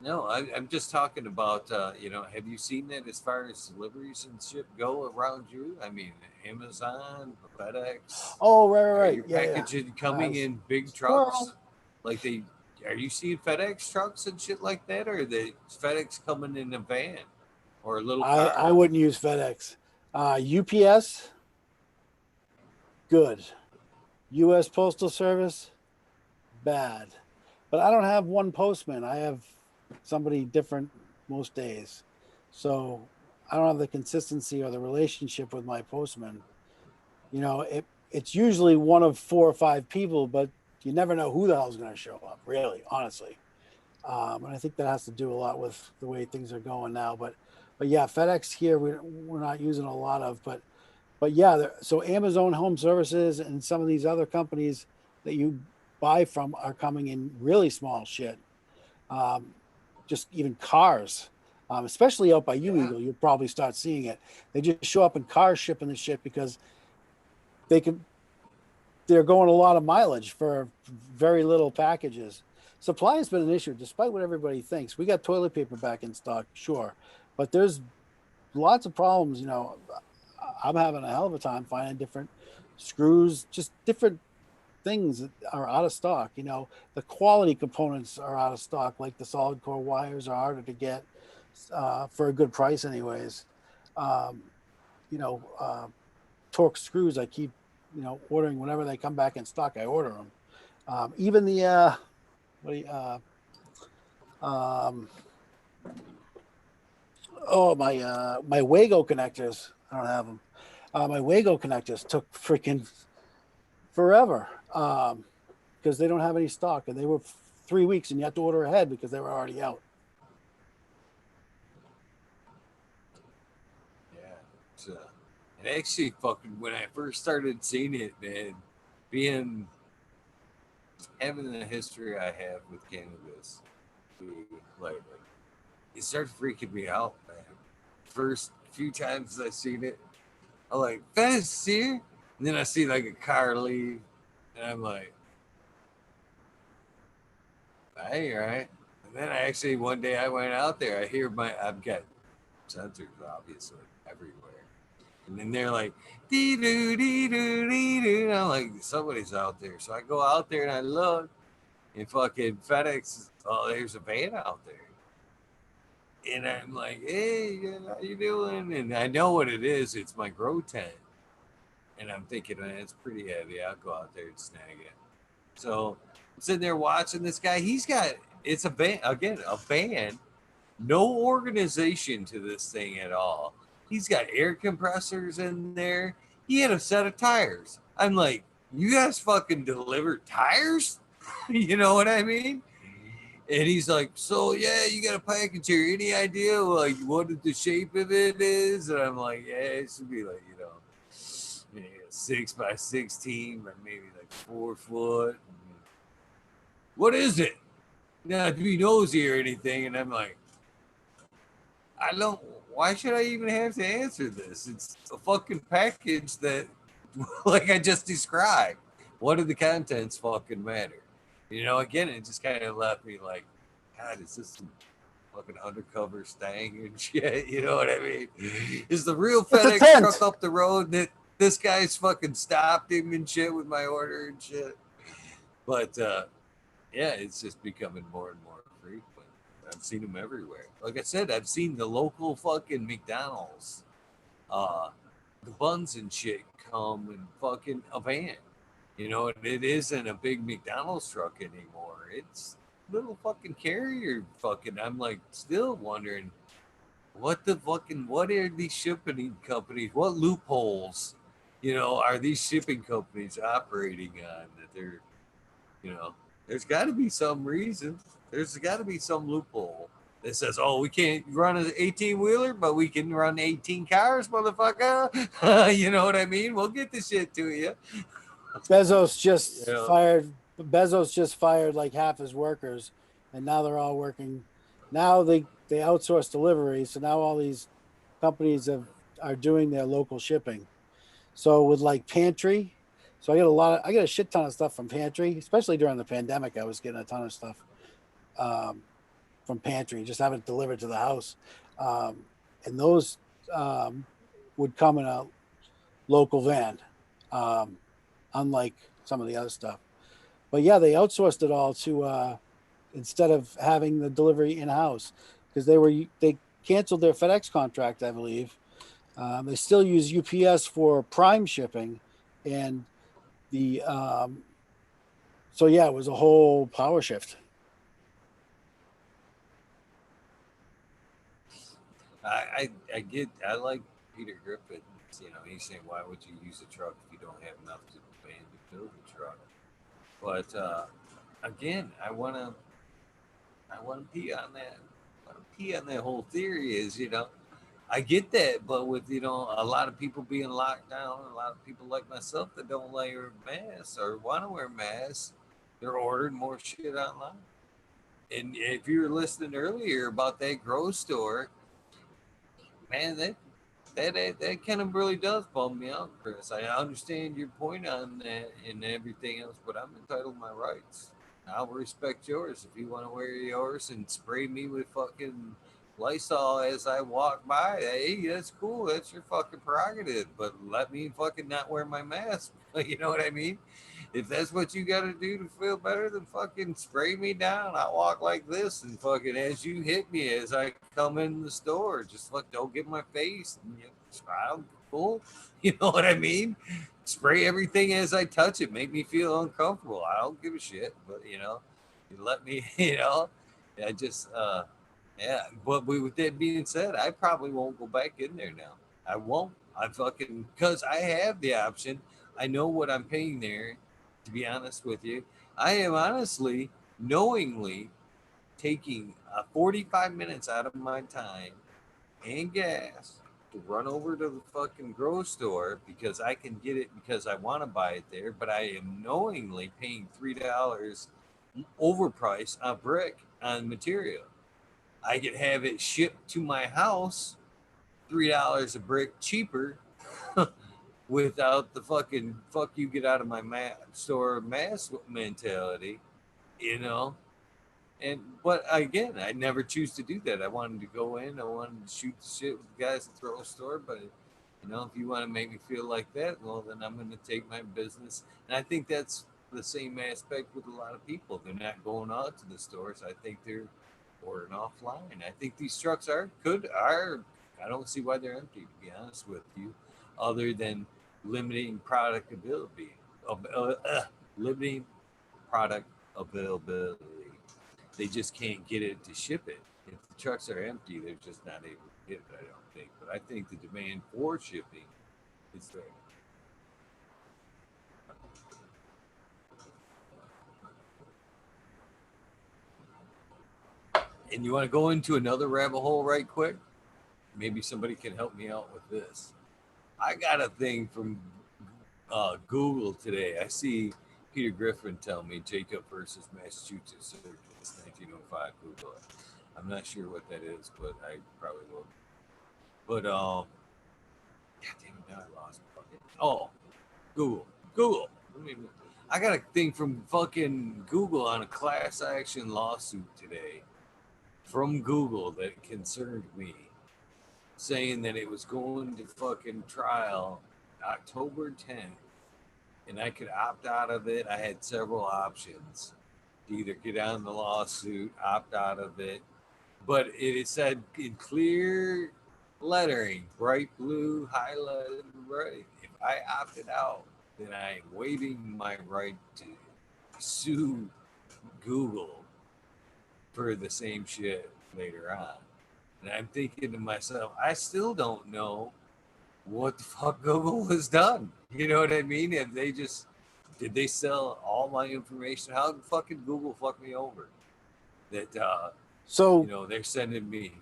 No, I'm just talking about, have you seen that as far as deliveries and shit go around you? I mean, Amazon, FedEx, Oh, right, right, are right. your Yeah, yeah. packaging coming Was in big trucks? squirrel. Like are you seeing FedEx trucks and shit like that? Or are the FedEx coming in a van or a little car? I wouldn't use FedEx. UPS, good. U.S. Postal Service, bad. But I don't have one postman. I have somebody different most days. So I don't have the consistency or the relationship with my postman. it's usually one of 4 or 5 people, but you never know who the hell's going to show up, really, honestly. And I think that has to do a lot with the way things are going now. But yeah, FedEx here we're not using a lot of, but yeah, so Amazon Home Services and some of these other companies that you buy from are coming in really small shit. Um, just even cars, especially out by you, Yeah. Eagle, you'll probably start seeing it. They just show up in cars shipping the shit because they can they're going a lot of mileage for very little packages. Supply has been an issue, despite what everybody thinks. We got toilet paper back in stock, sure, but there's lots of problems. I'm having a hell of a time finding different screws, just different things that are out of stock. The quality components are out of stock, like the solid core wires are harder to get for a good price, anyways. Um, you know, uh, Torque screws, I keep ordering whenever they come back in stock. I order them. Even the what do you, um, oh my Wago connectors. I don't have them. My Wago connectors took freaking forever because they don't have any stock, and they were 3 weeks, and you have to order ahead because they were already out. Yeah. So, and actually, fucking, when I first started seeing it, man, being having the history I have with cannabis, like, it started freaking me out, man. First few times I seen it, I'm like, "Fast here," and then I see like a car leave, and I'm like, "Hey, all right." And then I actually one day I went out there. I've got sensors obviously everywhere, and then they're like, dee doo dee doo dee doo. I'm like, somebody's out there. So I go out there and I look, and fucking FedEx. Oh, there's a van out there. And I'm like, hey, how you doing? And I know what it is. It's my grow tent. And I'm thinking, man, it's pretty heavy. I'll go out there and snag it. So I'm sitting there watching this guy. It's a van, again, a van, no organization to this thing at all. He's got air compressors in there. He had a set of tires. I'm like, you guys fucking deliver tires? You know what I mean? And he's like, so yeah, you got a package here. Any idea like what the shape of it is? And I'm like, yeah, it should be like, 6 by 16, but maybe like 4 foot. What is it? Not to be nosy or anything. And I'm like, I don't. Why should I even have to answer this? It's a fucking package that, like I just described. What do the contents fucking matter? Again, it just kind of left me like, God, is this some fucking undercover stang and shit? You know what I mean? Is the real It's a FedEx truck tent. up the road that this guy's fucking stopped him and shit with my order and shit? But yeah, it's just becoming more and more frequent. I've seen them everywhere. Like I said, I've seen the local fucking McDonald's, uh, the buns and shit come in fucking a van. It isn't a big McDonald's truck anymore. It's little fucking carrier fucking. I'm like still wondering what are these shipping companies? What loopholes, are these shipping companies operating on that they're you know, there's got to be some reason. There's got to be some loophole that says, "Oh, we can't run an 18-wheeler, but we can run 18 cars, motherfucker." You know what I mean? We'll get the shit to you. Bezos You just know, fired. Bezos just fired like half his workers, and now they're all working. Now they outsource delivery, so now all these companies are doing their local shipping. So with like Pantry, so I got a shit ton of stuff from Pantry, especially during the pandemic. I was getting a ton of stuff um, from Pantry, just having it delivered to the house, um, and those um, would come in a local van, um, unlike some of the other stuff. But yeah, they outsourced it all to instead of having the delivery in house because they canceled their FedEx contract, I believe. They still use UPS for prime shipping, and the so yeah, it was a whole power shift. I like Peter Griffin's mass. He's saying, why would you use a truck if you don't have enough to demand to build a truck? But again, I want to pee on that. I want to pee on that whole theory. I get that, but with a lot of people being locked down, a lot of people like myself that don't wear masks or want to wear masks, they're ordering more shit online. And if you were listening earlier about that grocery store, man, that kind of really does bum me out, Chris. I understand your point on that and everything else, but I'm entitled to my rights. I'll respect yours if you want to wear yours and spray me with fucking Lysol as I walk by. Hey, that's cool. That's your fucking prerogative. But let me fucking not wear my mask. You know what I mean? If that's what you got to do to feel better, then fucking spray me down. I walk like this, and fucking as you hit me as I come in the store, just don't get my face. And, smile, cool. You know what I mean? Spray everything as I touch it. Make me feel uncomfortable. I don't give a shit. But you let me. I just yeah. But with that being said, I probably won't go back in there now. I won't. I fucking because I have the option. I know what I'm paying there. To be honest with you, I am honestly, knowingly taking 45 minutes out of my time and gas to run over to the fucking grocery store because I can get it because I want to buy it there, but I am knowingly paying $3 overprice on brick on material. I could have it shipped to my house $3 a brick cheaper without the fucking fuck you get out of my store mask mentality, you know. And but again, I never choose to do that. I wanted to go in, I wanted to shoot the shit with the guys at the throw store, but if you want to make me feel like that, well, then I'm going to take my business. And I think that's the same aspect with a lot of people. They're not going out to the stores. I think they're ordering offline. I think these trucks are. I don't see why they're empty, to be honest with you, other than limiting product availability, limiting product availability. They just can't get it to ship it. If the trucks are empty, they're just not able to get it, I don't think. But I think the demand for shipping is there. And you want to go into another rabbit hole right quick? Maybe somebody can help me out with this. I got a thing from Google today. I see Peter Griffin tell me Jacob versus Massachusetts Circus, 1905. Google it. I'm not sure what that is, but I probably will. But God damn it, now I lost. Oh, Google. Google. I got a thing from fucking Google on a class action lawsuit today from Google that concerned me, saying that it was going to fucking trial October 10th, and I could opt out of it. I had several options to either get on the lawsuit, opt out of it, but it said in clear lettering, bright blue, highlighted red. If I opted out, then I am waiving my right to sue Google for the same shit later on. And I'm thinking to myself, I still don't know what the fuck Google has done. You know what I mean? If they just did they sell all my information? How did fucking Google fuck me over? That So they're sending me.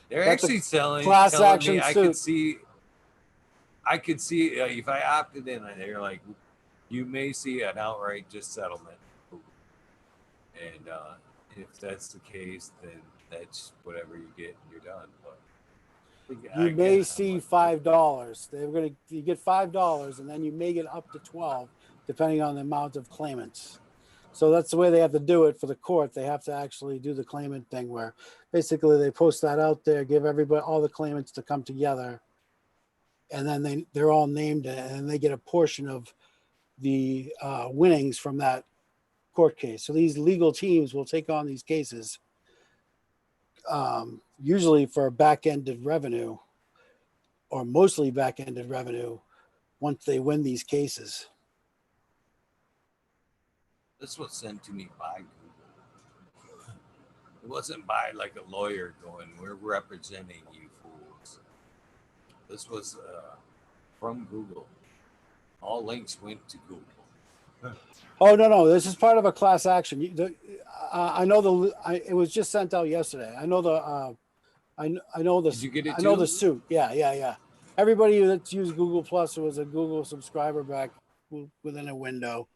They're that's a actually class telling me action suit. I could see if I opted in. They're like, you may see an outright just settlement, and if that's the case, then that's whatever you get, and you're done. But You again, may I'm see like, $5. They're gonna you get $5, and then you may get up to 12, depending on the amount of claimants. So that's the way they have to do it for the court. They have to actually do the claimant thing, where basically they post that out there, give everybody all the claimants to come together, and then they're all named, and they get a portion of the winnings from that court case. So these legal teams will take on these cases, usually for back-ended revenue, or mostly back-ended revenue, once they win these cases. this was sent to me by Google. It wasn't by like a lawyer going, "We're representing you fools." This was from Google. All links went to Google. Oh no, this is part of a class action. I know it was just sent out yesterday. I know I know Did you get it I know the too? suit. Yeah. Everybody that's used Google Plus who was a Google subscriber back within a window,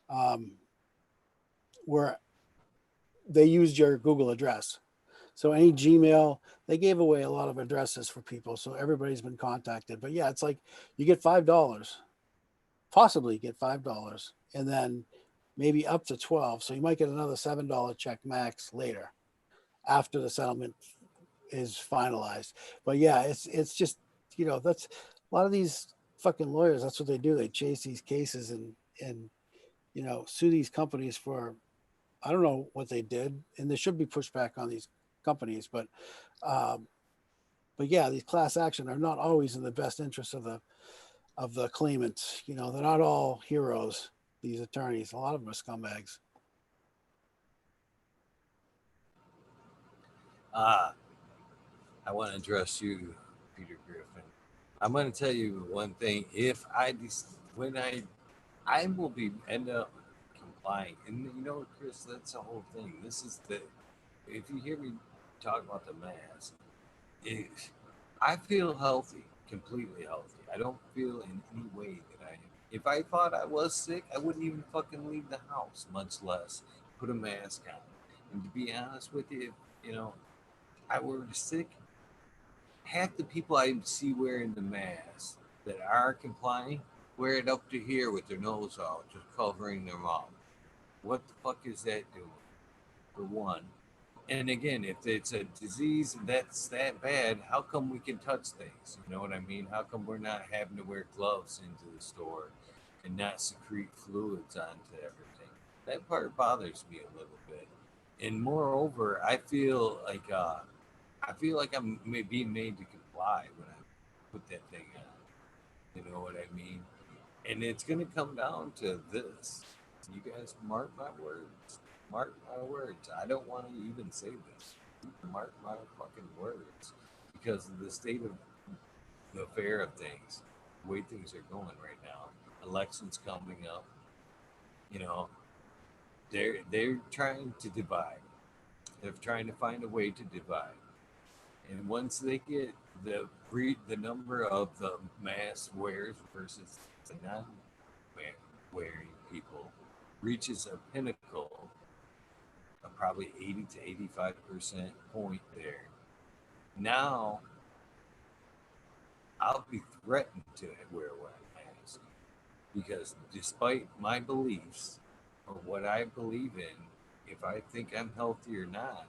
um, where they used your Google address. So any Gmail, they gave away a lot of addresses for people. So everybody's been contacted. But yeah, it's like you get $5, possibly get $5, and then maybe up to 12. So you might get another $7 check max later after the settlement is finalized. But yeah, it's just, that's a lot of these fucking lawyers. That's what they do. They chase these cases and sue these companies for, I don't know what they did, and there should be pushback on these companies. Um, but yeah, these class action are not always in the best interest of the claimants. They're not all heroes. These attorneys, a lot of them are scumbags. Ah, I want to address you, Peter Griffin. I'm going to tell you one thing. If I when I will be end up complying, and you know, Chris, that's the whole thing. This is the if you hear me talk about the mask, it, I feel healthy, completely healthy. I don't feel in any way that I am. If I thought I was sick, I wouldn't even fucking leave the house, much less put a mask on. And to be honest with you, you know, I were sick, half the people I see wearing the mask that are complying wear it up to here with their nose out, just covering their mouth. What the fuck is that doing? For one. And again, if it's a disease that's that bad, how come we can touch things? You know what I mean? How come we're not having to wear gloves into the store and not secrete fluids onto everything? That part bothers me a little bit. And moreover, I feel like I'm being made to comply when I put that thing on. You know what I mean? And it's going to come down to this. You guys mark my words. Mark my words. I don't want to even say this. Mark my fucking words. Because of the state of the affair of things, the way things are going right now. Elections coming up. You know, they're trying to divide. They're trying to find a way to divide. And once they get the number of the mask wearers versus the non wearing people reaches a pinnacle of probably 80 to 85% point there. Now I'll be threatened to wear a mask because despite my beliefs or what I believe in, if I think I'm healthy or not,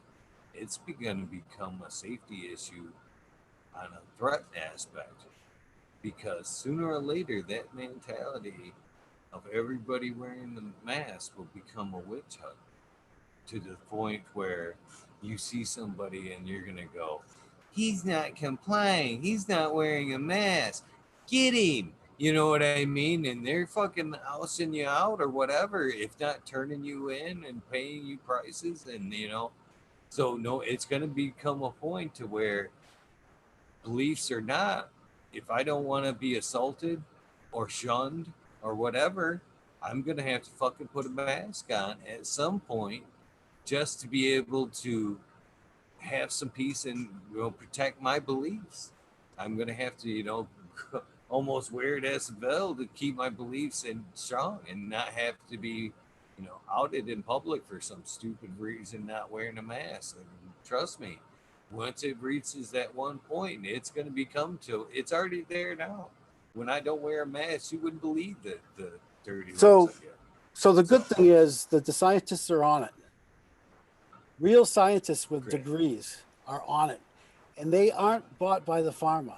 it's going to become a safety issue on a threat aspect because sooner or later that mentality of everybody wearing the mask will become a witch hunt to the point where you see somebody and you're gonna go, he's not complying, he's not wearing a mask, get him. You know what I mean? And they're fucking ousting you out or whatever, if not turning you in and paying you prices. And so no, it's gonna become a point to where beliefs or not, if I don't want to be assaulted or shunned or whatever, I'm going to have to fucking put a mask on at some point just to be able to have some peace and protect my beliefs. I'm going to have to, almost wear it as a veil to keep my beliefs and strong and not have to be, outed in public for some stupid reason not wearing a mask. And trust me, once it reaches that one point, it's going to become to. It's already there now. When I don't wear a mask, you wouldn't believe the dirty looks So, I get. so the So good thing is that the scientists are on it. Real scientists with great. degrees are on it, and they aren't bought by the pharma.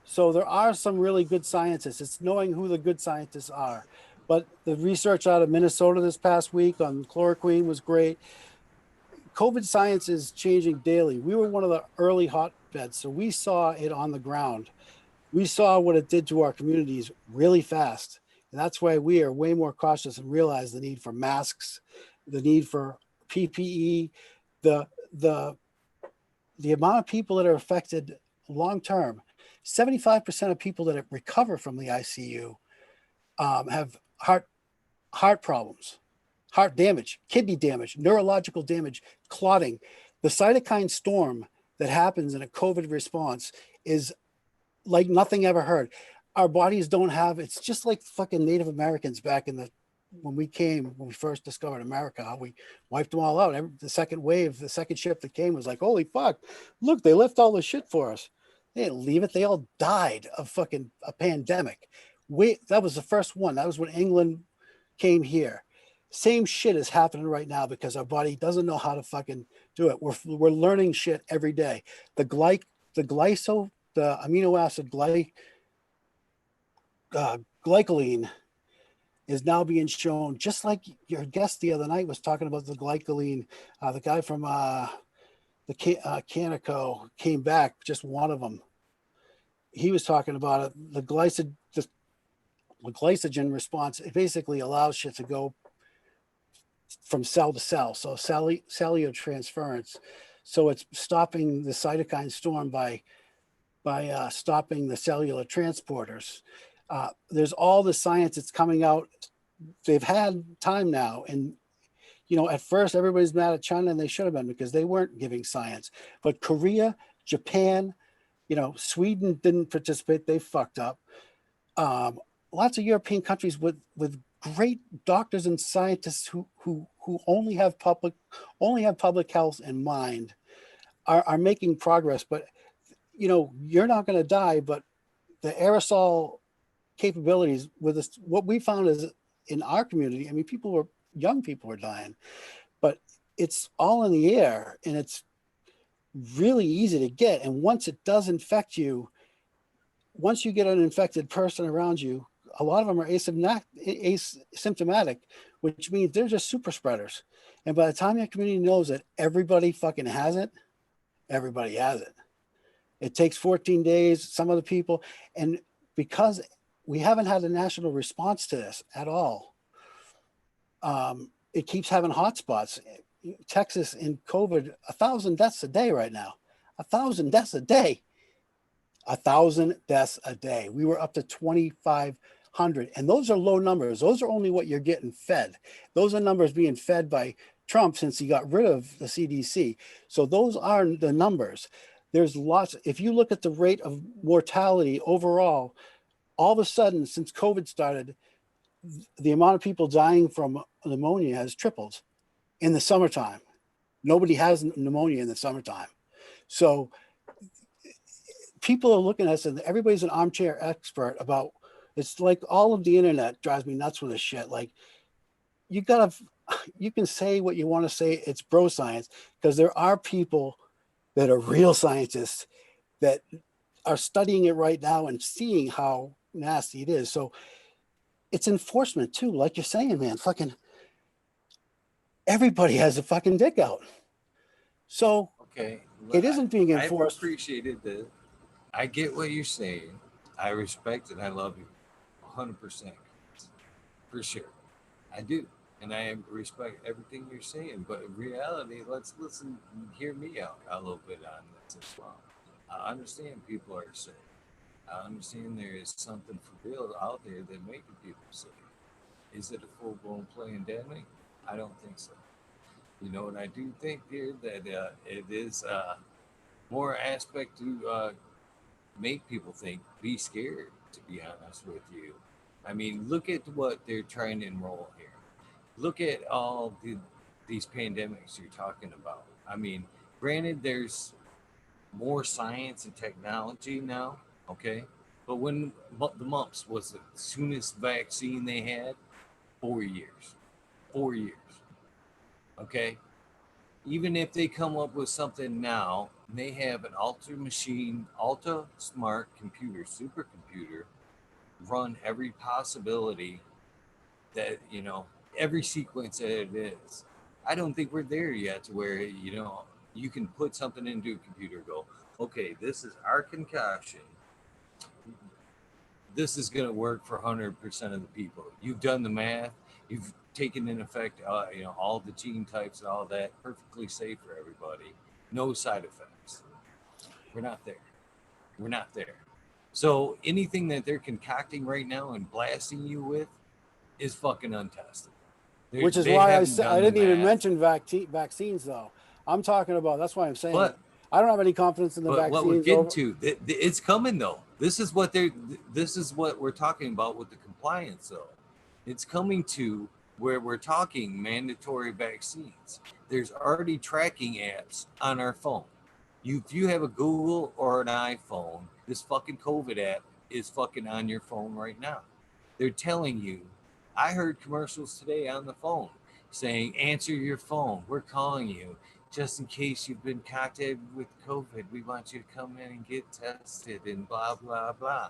So there are some really good scientists. It's knowing who the good scientists are. But the research out of Minnesota this past week on chloroquine was great. COVID science is changing daily. We were one of the early hotbeds, so we saw it on the ground. We saw what it did to our communities really fast. And that's why we are way more cautious and realize the need for masks, the need for PPE, the the the amount of people that are affected long term. 75% of people that recover from the ICU have heart problems, heart damage, kidney damage, neurological damage, clotting. The cytokine storm that happens in a COVID response is like nothing ever heard. Our bodies don't have, it's just like fucking Native Americans back in the, when we first discovered America, how we wiped them all out. The second wave, the second ship that came was like, holy fuck, look, they left all this shit for us. They didn't leave it. They all died of fucking a pandemic. That was the first one. That was when England came here. Same shit is happening right now because our body doesn't know how to fucking do it. We're learning shit every day. The amino acid glycoline is now being shown, just like your guest the other night was talking about the glycoline. The guy from Canico came back, just one of them. He was talking about it. The glycogen response, it basically allows shit to go from cell to cell. So cellular transference. So it's stopping the cytokine storm by stopping the cellular transporters. There's all the science that's coming out. They've had time now, and at first everybody's mad at China, and they should have been, because they weren't giving science. But Korea, Japan, Sweden didn't participate. They fucked up. Lots of European countries with great doctors and scientists who only have public health in mind are making progress. But you're not going to die, but the aerosol capabilities with this, what we found is in our community, I mean, young people were dying, but it's all in the air, and it's really easy to get. And once it does infect you, once you get an infected person around you, a lot of them are asymptomatic, which means they're just super spreaders. And by the time your community knows that everybody fucking has it, everybody has it. It takes 14 days, some of the people, and because we haven't had a national response to this at all, it keeps having hotspots. Texas in COVID, 1,000 deaths a day right now. 1,000 deaths a day. 1,000 deaths a day. We were up to 2,500. And those are low numbers. Those are only what you're getting fed. Those are numbers being fed by Trump since he got rid of the CDC. So those are the numbers. There's lots. If you look at the rate of mortality overall, all of a sudden, since COVID started, the amount of people dying from pneumonia has tripled in the summertime. Nobody has pneumonia in the summertime. So people are looking at us, and everybody's an armchair expert about, it's like all of the internet drives me nuts with this shit. Like, you can say what you want to say. It's bro science, because there are people that are real scientists that are studying it right now and seeing how nasty it is. So it's enforcement too, like you're saying, man. Fucking everybody has a fucking dick out. So Okay, it isn't being enforced. I appreciated that. I get what you're saying. I respect and I love you, 100%, for sure. I do, and I respect everything you're saying. But in reality, let's listen, hear me out a little bit on this as well. I understand people are sick. I understand there is something for real out there that making people sick. Is it a full blown pandemic? I don't think so. And I do think here that it is more aspect to make people think, be scared, to be honest with you. I mean, look at what they're trying to enroll here. Look at all these pandemics you're talking about. I mean, granted, there's more science and technology now, okay? But when the mumps was the soonest vaccine they had, 4 years. 4 years, okay? Even if they come up with something now, they have an ultra smart computer, supercomputer, run every possibility that, every sequence that it is. I don't think we're there yet to where, you can put something into a computer and go, okay, this is our concoction. This is going to work for 100% of the people. You've done the math. You've taken in effect, all the gene types and all that, perfectly safe for everybody. No side effects. We're not there. We're not there. So anything that they're concocting right now and blasting you with is fucking untested. Which is They why I haven't said I done the didn't even math. mention vaccines though. I'm talking about. That's why I'm saying But I don't have any confidence in the what we're vaccines getting over. to, it's coming though. This is what they're. This is what we're talking about with the compliance though. It's coming to where we're talking mandatory vaccines. There's already tracking apps on our phone. If you have a Google or an iPhone, this fucking COVID app is fucking on your phone right now. They're telling you. I heard commercials today on the phone saying, "Answer your phone. We're calling you just in case you've been contacted with COVID. We want you to come in and get tested and blah blah blah."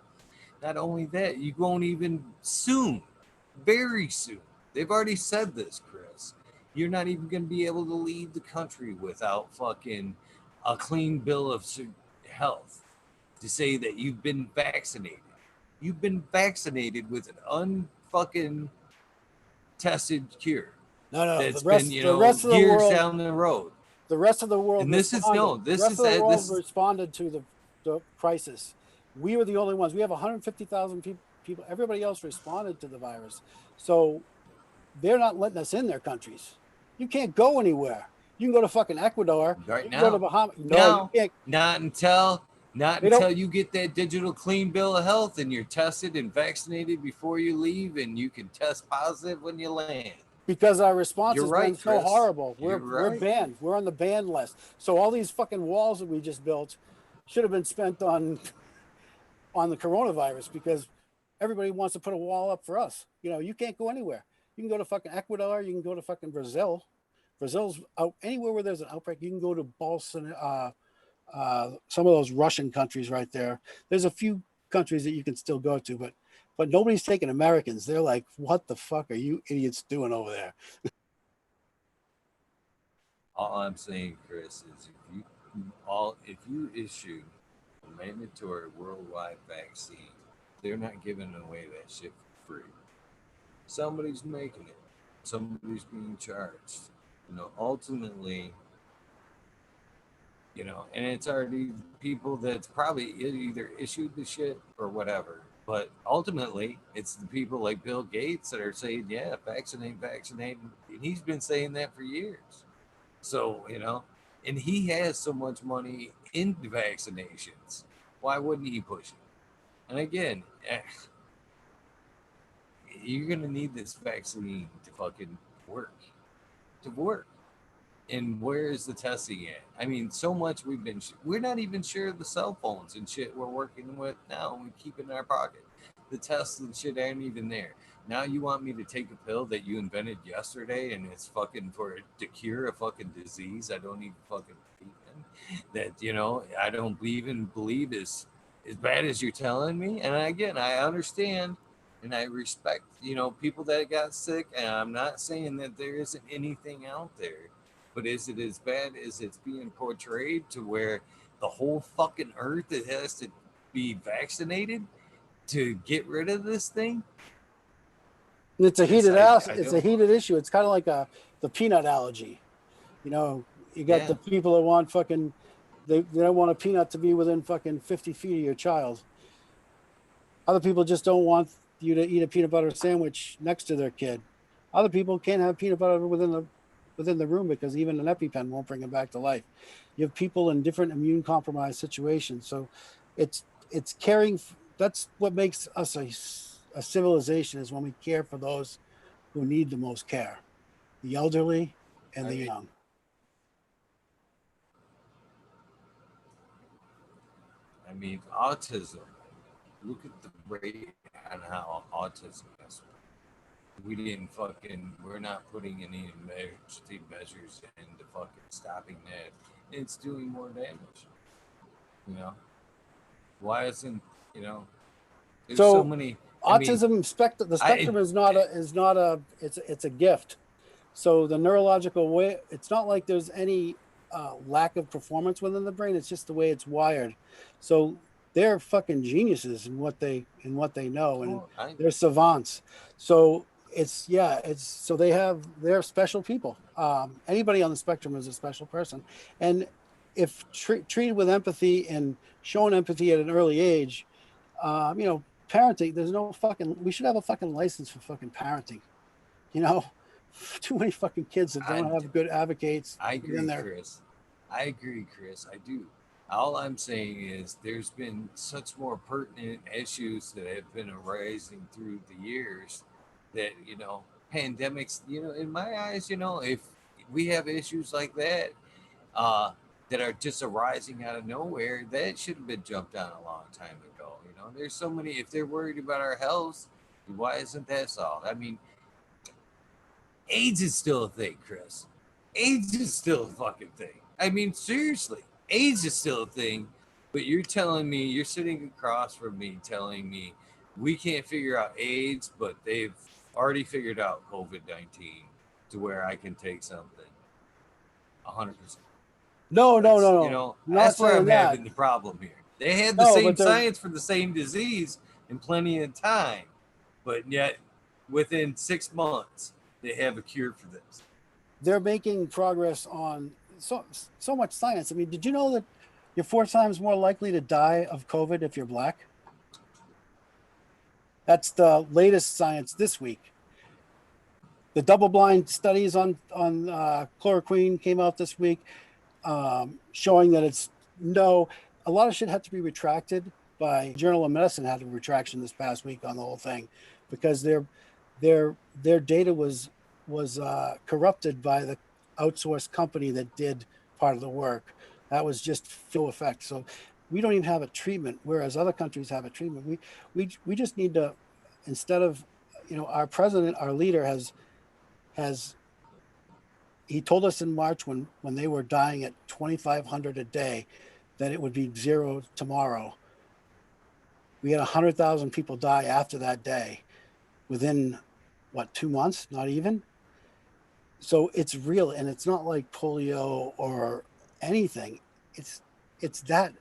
Not only that, you won't even soon, very soon. They've already said this, Chris. You're not even going to be able to leave the country without fucking a clean bill of health to say that you've been vaccinated. You've been vaccinated with an unfucking tested cure No, no, that's been, the rest of the years world, down the road. the rest of the world And this is no, responded. The this rest is of the world this is responded to the crisis. We were the only ones. We have 150,000 people. Everybody else responded to the virus. So they're not letting us in their countries. You can't go anywhere. You can go to fucking Ecuador. right You can go to now. Bahamas. No, you Now, can't. not until not They don't until you get that digital clean bill of health and you're tested and vaccinated before you leave and you can test positive when you land. because our response You're has been right, so Chris. horrible. You're We're right. banned. We're on the banned list. So all these fucking walls that we just built should have been spent on the coronavirus because everybody wants to put a wall up for us. You can't go anywhere. You can go to fucking Ecuador. You can go to fucking Brazil. Brazil's out anywhere where there's an outbreak. You can go to some of those Russian countries right there. There's a few countries that you can still go to, but nobody's taking Americans. They're like, what the fuck are you idiots doing over there? All I'm saying, Chris, is if you issue a mandatory worldwide vaccine, they're not giving away that shit for free. Somebody's making it. Somebody's being charged. Ultimately, and it's already people that's probably either issued the shit or whatever. But ultimately, it's the people like Bill Gates that are saying, yeah, vaccinate, vaccinate. And he's been saying that for years. So, and he has so much money in vaccinations. Why wouldn't he push it? And again, you're going to need this vaccine to fucking work. To work. And where is the testing at? I mean, so much we're not even sure the cell phones and shit we're working with now and we keep in our pocket. The tests and shit aren't even there. Now you want me to take a pill that you invented yesterday and it's fucking to cure a fucking disease I don't even fucking believe in. That, I don't even believe is as bad as you're telling me. And again, I understand and I respect, people that got sick. And I'm not saying that there isn't anything out there, but is it as bad as it's being portrayed to where the whole fucking earth it has to be vaccinated to get rid of this thing? It's a Chris, heated I, ass. I It's a don't. heated issue. It's kind of like the peanut allergy. You got Yeah. the people that want fucking they don't want a peanut to be within fucking 50 feet of your child. Other people just don't want you to eat a peanut butter sandwich next to their kid. Other people can't have peanut butter within the room because even an EpiPen won't bring them back to life. You have people in different immune compromised situations. So it's caring. That's what makes us a civilization is when we care for those who need the most care, the elderly and I the mean, young. autism. Look at the rate on how autism is. We're not putting any emergency measures into fucking stopping that. It's doing more damage. You know, why isn't, you know, there's so So many. I mean, autism spectrum the I, spectrum is not a it's a gift. So the neurological way, it's not like there's any lack of performance within the brain. It's just the way it's wired. So they're fucking geniuses in what they know, and oh, I, they're savants. So they're special people. Anybody on the spectrum is a special person, and if treated with empathy and shown empathy at an early age, Parenting. There's no fucking. We should have a fucking license for fucking parenting. You know, too many fucking kids that I don't have good advocates I within agree, their. Chris. I agree, Chris. I do. All I'm saying is there's been such more pertinent issues that have been arising through the years that, pandemics, in my eyes, if we have issues like uh, that are just arising out of nowhere, that should have been jumped on a long time ago. There's so many, if they're worried about our health, why isn't that solved? I mean, AIDS is still a thing, Chris. AIDS is still a fucking thing. I mean, seriously, AIDS is still a thing. But you're telling me, you're sitting across from me telling me we can't figure out AIDS, but they've already figured out COVID 19 to where I can take something 100%. No, no, no, That's, no. Not that's where saying I'm that. having the problem here. They had the No, same but they're science for the same disease in plenty of time, but yet within 6 months, they have a cure for this. they're making progress on so much science. I mean, did you know that you're 4 times more likely to die of COVID if you're black? That's the latest science this week. The double-blind studies on chloroquine came out this week, showing that it's no. A lot of shit had to be retracted by Journal of Medicine had a retraction this past week on the whole thing because their data was corrupted by the outsourced company that did part of the work. That was just flow effect. So we don't even have a treatment, whereas other countries have a treatment. We just need to, instead of, our president, our leader has he told us in March when they were dying at 2,500 a day that it would be zero tomorrow. We had 100,000 people die after that day within what, 2 months, not even. So it's real, and it's not like polio or anything. It's that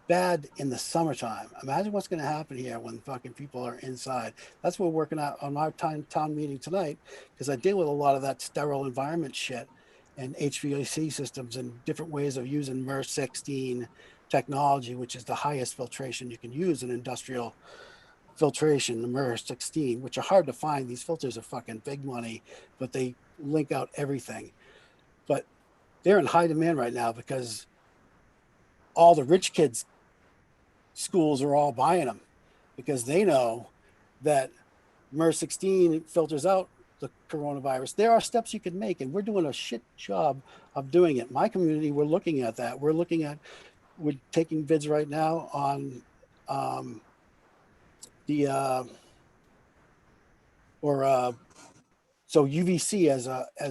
bad in the summertime. Imagine what's going to happen here when fucking people are inside. That's what we're working out on our town meeting tonight, because I deal with a lot of that sterile environment shit and HVAC systems and different ways of using MER 16 technology, which is the highest filtration you can use in industrial filtration, the MER 16, which are hard to find. These filters are fucking big money, but they link out everything. But they're in high demand right now because all the rich kids schools are all buying them because they know that MER 16 filters out the coronavirus. There are steps you can make, and we're doing a shit job of doing it. My community, we're looking at that. We're taking bids right now on the or so UVC as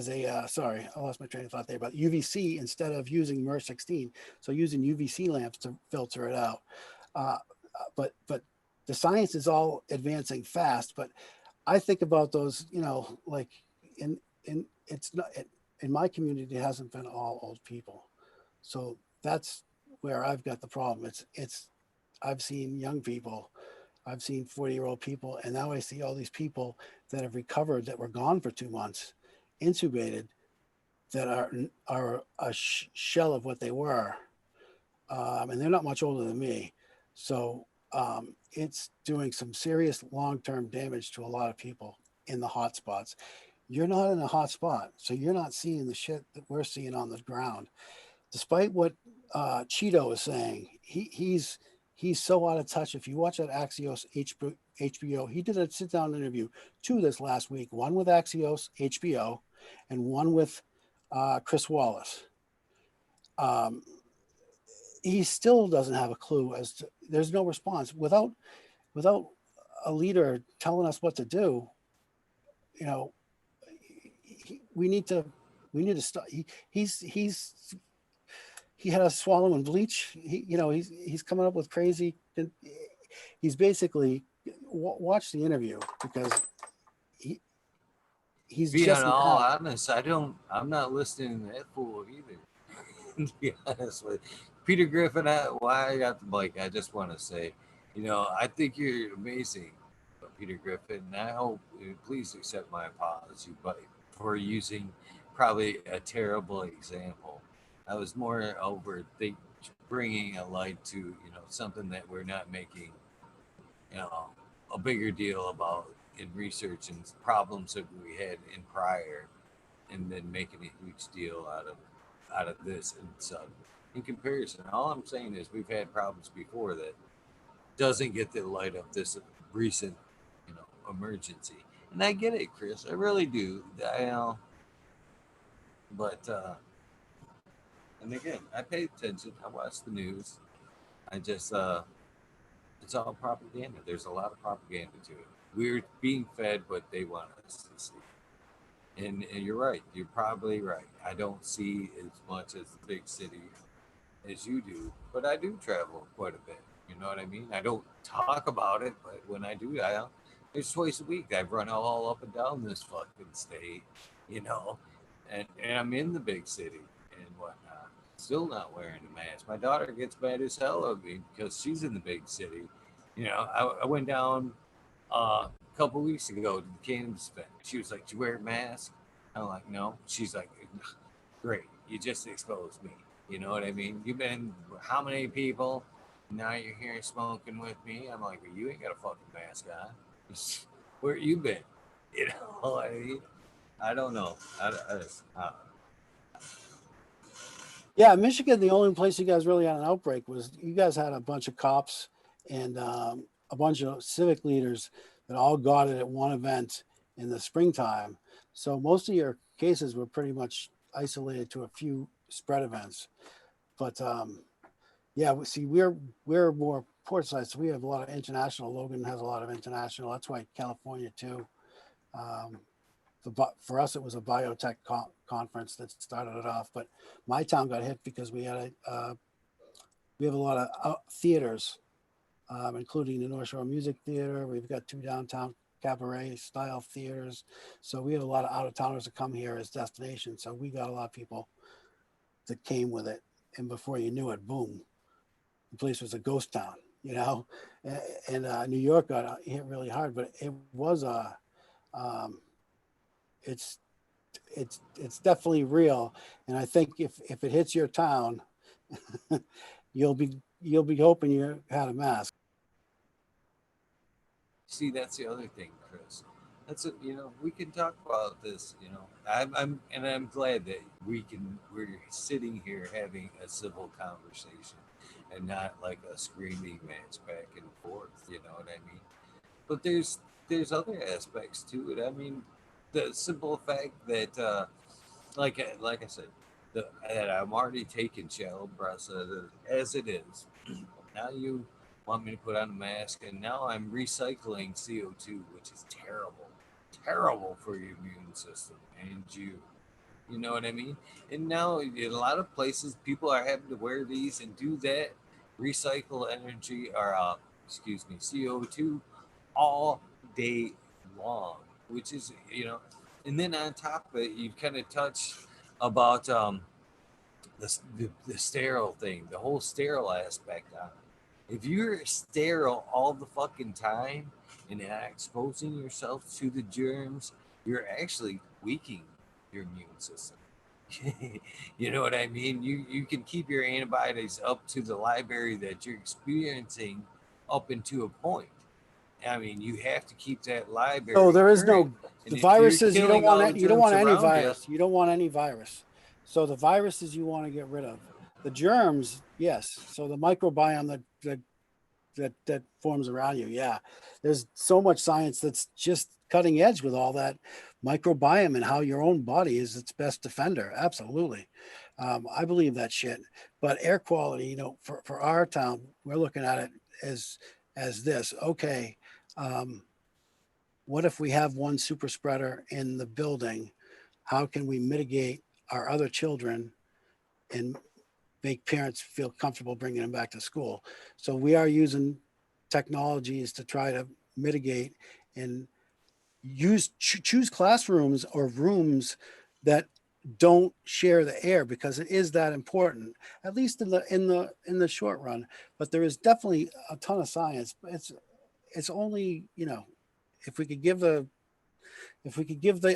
a sorry, I lost my train of thought there, but UVC instead of using MER 16, so using UVC lamps to filter it out. Uh, but the science is all advancing fast. But I think about those, like in it's not in my community, it hasn't been all old people. So that's where I've got the problem. It's I've seen young people, I've seen 40-year-old people, and now I see all these people that have recovered that were gone for 2 months, intubated, that are a shell of what they were, and they're not much older than me. So it's doing some serious long-term damage to a lot of people in the hot spots. You're not in a hot spot, so you're not seeing the shit that we're seeing on the ground. Despite what Cheeto is saying, he's so out of touch. If you watch that Axios HBO, he did a sit-down interview, two this last week, one with Axios HBO and one with Chris Wallace. Um, he still doesn't have a clue as to, there's no response without a leader telling us what to do. You know, we need to stop. He had us swallowing bleach. He's coming up with crazy. He's basically watch the interview because he he's Being just all now. honest, I'm not listening to that fool either. To be honest with you. Peter Griffin, why I got the mic, I just want to say, I think you're amazing, Peter Griffin, and I hope, please accept my apology, but for using probably a terrible example. I was more over bringing a light to, something that we're not making you know, a bigger deal about in research and problems that we had in prior, and then making a huge deal out of this and such. In comparison, all I'm saying is we've had problems before that doesn't get the light of this recent, emergency. And I get it, Chris. I really do. But and again, I pay attention. I watch the news. I just it's all propaganda. There's a lot of propaganda to it. We're being fed what they want us to see. And you're right. You're probably right. I don't see as much as the big city as you do, but I do travel quite a bit. You know what I mean? I don't talk about it, but when I do, it's twice a week. I've run all up and down this fucking state, you know, and I'm in the big city and whatnot. Still not wearing a mask. My daughter gets mad as hell at me because she's in the big city. I went down a couple weeks ago to the cannabis event. She was like, "Do you wear a mask?" I'm like, "No." She's like, "Great, you just exposed me." You know what I mean? You've been how many people? Now you're here smoking with me. I'm like, well, you ain't got a fucking mask on. Where you been? You know what I mean? I don't know. Yeah, Michigan, the only place you guys really had an outbreak was you guys had a bunch of cops and a bunch of civic leaders that all got it at one event in the springtime. So most of your cases were pretty much isolated to a few spread events. But yeah, see, we're more port side, so we have a lot of international. Logan has a lot of international. That's why California too. Um, for us, it was a biotech conference that started it off. But my town got hit because we have a lot of theaters, including the North Shore Music Theater. We've got two downtown cabaret style theaters. So we have a lot of out of towners that come here as destinations. So we got a lot of people that came with it. And before you knew it, boom, the place was a ghost town, you know. And New York got hit really hard, but it was um, it's it's definitely real. And I think if it hits your town, you'll be hoping you had a mask. See, that's the other thing, Chris. We can talk about this. I'm glad that we're sitting here having a civil conversation, and not like a screaming match back and forth. You know what I mean? But there's other aspects to it. I mean, the simple fact that like I said, that I'm already taking shallow breaths as it is. Now you want me to put on a mask, and now I'm recycling CO2, which is terrible, terrible for your immune system and you. You know what I mean? And now in a lot of places, people are having to wear these and do that, recycle energy or excuse me, CO2 all day long, which is and then on top of it, you kind of touch about the sterile thing, the whole sterile aspect on it. If you're sterile all the fucking time and not exposing yourself to the germs, you're actually weakening your immune system. You know what I mean? You can keep your antibodies up to the library that you're experiencing up into a point. I mean, you have to keep that So library there is current. no And the if you're viruses. You don't killing want all the it. You don't germs want any around you, virus. You don't want any virus. So the viruses you want to get rid of. The germs, yes. So the microbiome that forms around you. Yeah, there's so much science that's just cutting edge with all that microbiome and how your own body is its best defender. Absolutely, I believe that shit. But air quality, for our town, we're looking at it as this. Okay, um, what if we have one super spreader in the building? How can we mitigate our other children and make parents feel comfortable bringing them back to school? So we are using technologies to try to mitigate and choose classrooms or rooms that don't share the air, because it is that important, at least in the short run. But there is definitely a ton of science. It's only, if we could give the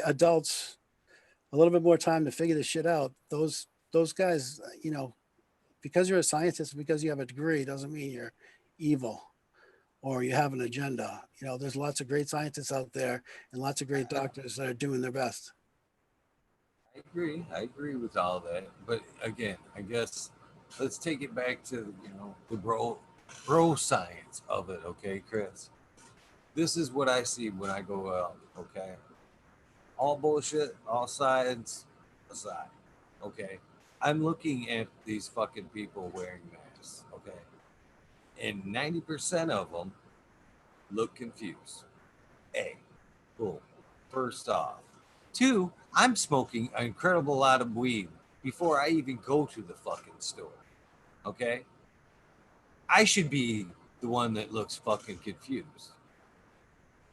adults a little bit more time to figure this shit out, those guys, because you're a scientist, because you have a degree, doesn't mean you're evil. or you have an agenda. There's lots of great scientists out there and lots of great doctors that are doing their best. I agree. I agree with all that. But again, I guess let's take it back to the bro science of it. Okay, Chris. This is what I see when I go out. Okay, all bullshit, all science aside. Okay, I'm looking at these fucking people wearing masks. Okay, and 90% of them look confused. A, boom. First off. Two, I'm smoking an incredible lot of weed before I even go to the fucking store. Okay? I should be the one that looks fucking confused.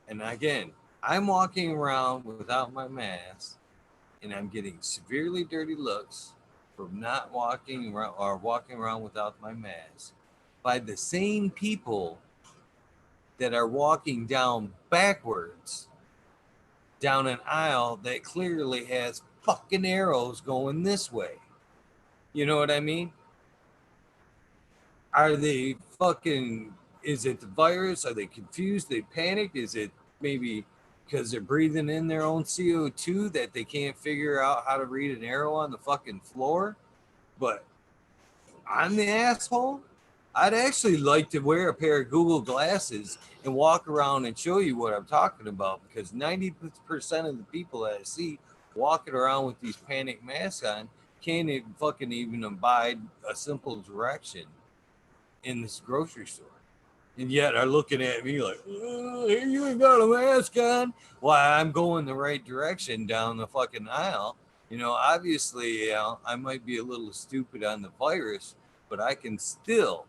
And again, I'm walking around without my mask and I'm getting severely dirty looks from not walking around or walking around without my mask by the same people that are walking down backwards down an aisle that clearly has fucking arrows going this way. You know what I mean? Are they fucking, is it the virus? Are they confused? They panicked? Is it maybe because they're breathing in their own CO2 that they can't figure out how to read an arrow on the fucking floor? But I'm the asshole. I'd actually like to wear a pair of Google glasses and walk around and show you what I'm talking about, because 90% of the people that I see walking around with these panic masks on can't even fucking even abide a simple direction in this grocery store. And yet are looking at me like, oh, here you ain't got a mask on. Why, I'm going the right direction down the fucking aisle. Obviously, I might be a little stupid on the virus, but I can still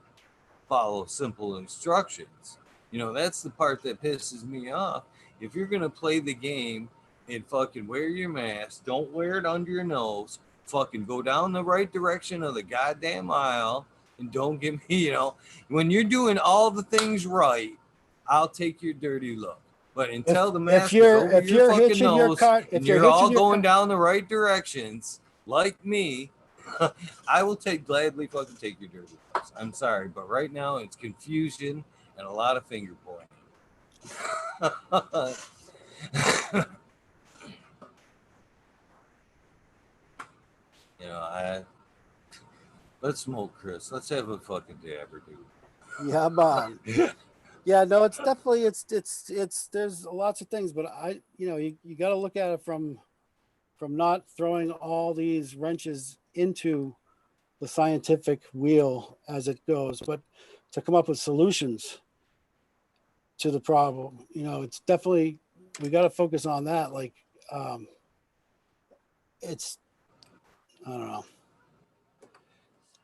follow simple instructions. That's the part that pisses me off. If you're going to play the game and fucking wear your mask, don't wear it under your nose, fucking go down the right direction of the goddamn aisle, and don't give me, when you're doing all the things right, I'll take your dirty look. But If until the if mask is you're over if your you're fucking hitching your nose cart, and if you're you're all hitching your going car, down the right directions, like me, I will gladly fucking take your dirty looks. I'm sorry, but right now it's confusion and a lot of finger pointing. I let's smoke, Chris. Let's have a fucking dabber, yeah, man. dude. Yeah, no, it's definitely there's lots of things, but you got to look at it from not throwing all these wrenches into the scientific wheel as it goes, but to come up with solutions to the problem. It's definitely, we got to focus on that. Like, um, it's, I don't know.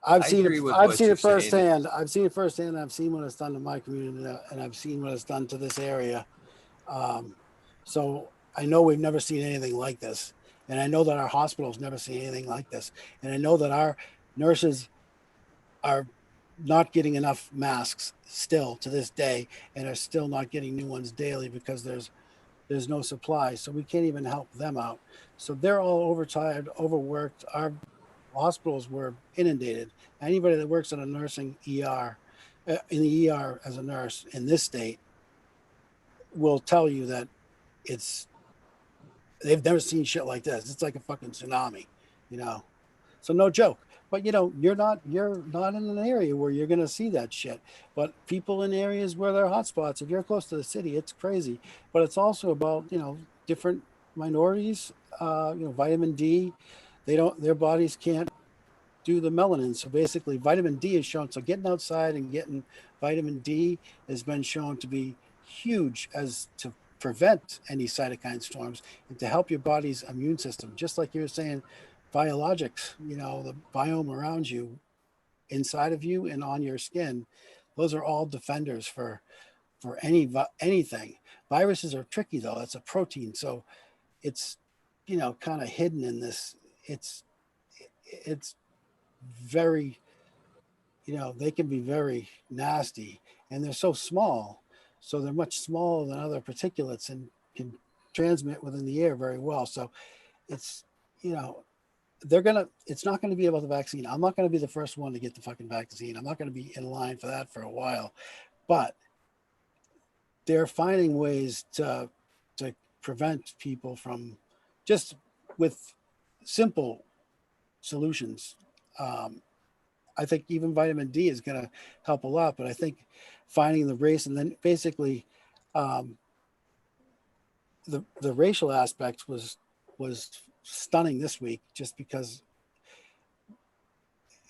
I agree with I've what seen you're it saying. firsthand. I've seen it firsthand. I've seen what it's done to my community, and I've seen what it's done to this area. Um, so I know we've never seen anything like this, and I know that our hospitals never seen anything like this, and I know that our nurses are not getting enough masks still to this day, and are still not getting new ones daily because there's no supply, so we can't even help them out. So they're all overtired, overworked. Our hospitals were inundated. Anybody that works in a nursing ER, in the ER as a nurse in this state, will tell you that it's they've never seen shit like this. It's like a fucking tsunami, you know. So no joke. But you're not in an area where you're gonna see that shit. But people in areas where there are hotspots, if you're close to the city, it's crazy. But it's also about, different minorities, vitamin D. Their bodies can't do the melanin. So basically vitamin D is shown. So getting outside and getting vitamin D has been shown to be huge as to prevent any cytokine storms and to help your body's immune system. Just like you were saying, biologics, the biome around you, inside of you and on your skin, those are all defenders for anything. Viruses are tricky though. That's a protein. So it's, kind of hidden in this. It's very, they can be very nasty, and they're so small. So they're much smaller than other particulates and can transmit within the air very well. So it's, you know, it's not going to be about the vaccine. I'm not going to be the first one to get the fucking vaccine. I'm not going to be in line for that for a while. But they're finding ways to prevent people from just with simple solutions. Um, I think even vitamin D is going to help a lot, but I think finding the race and then basically um, the racial aspect was stunning this week, just because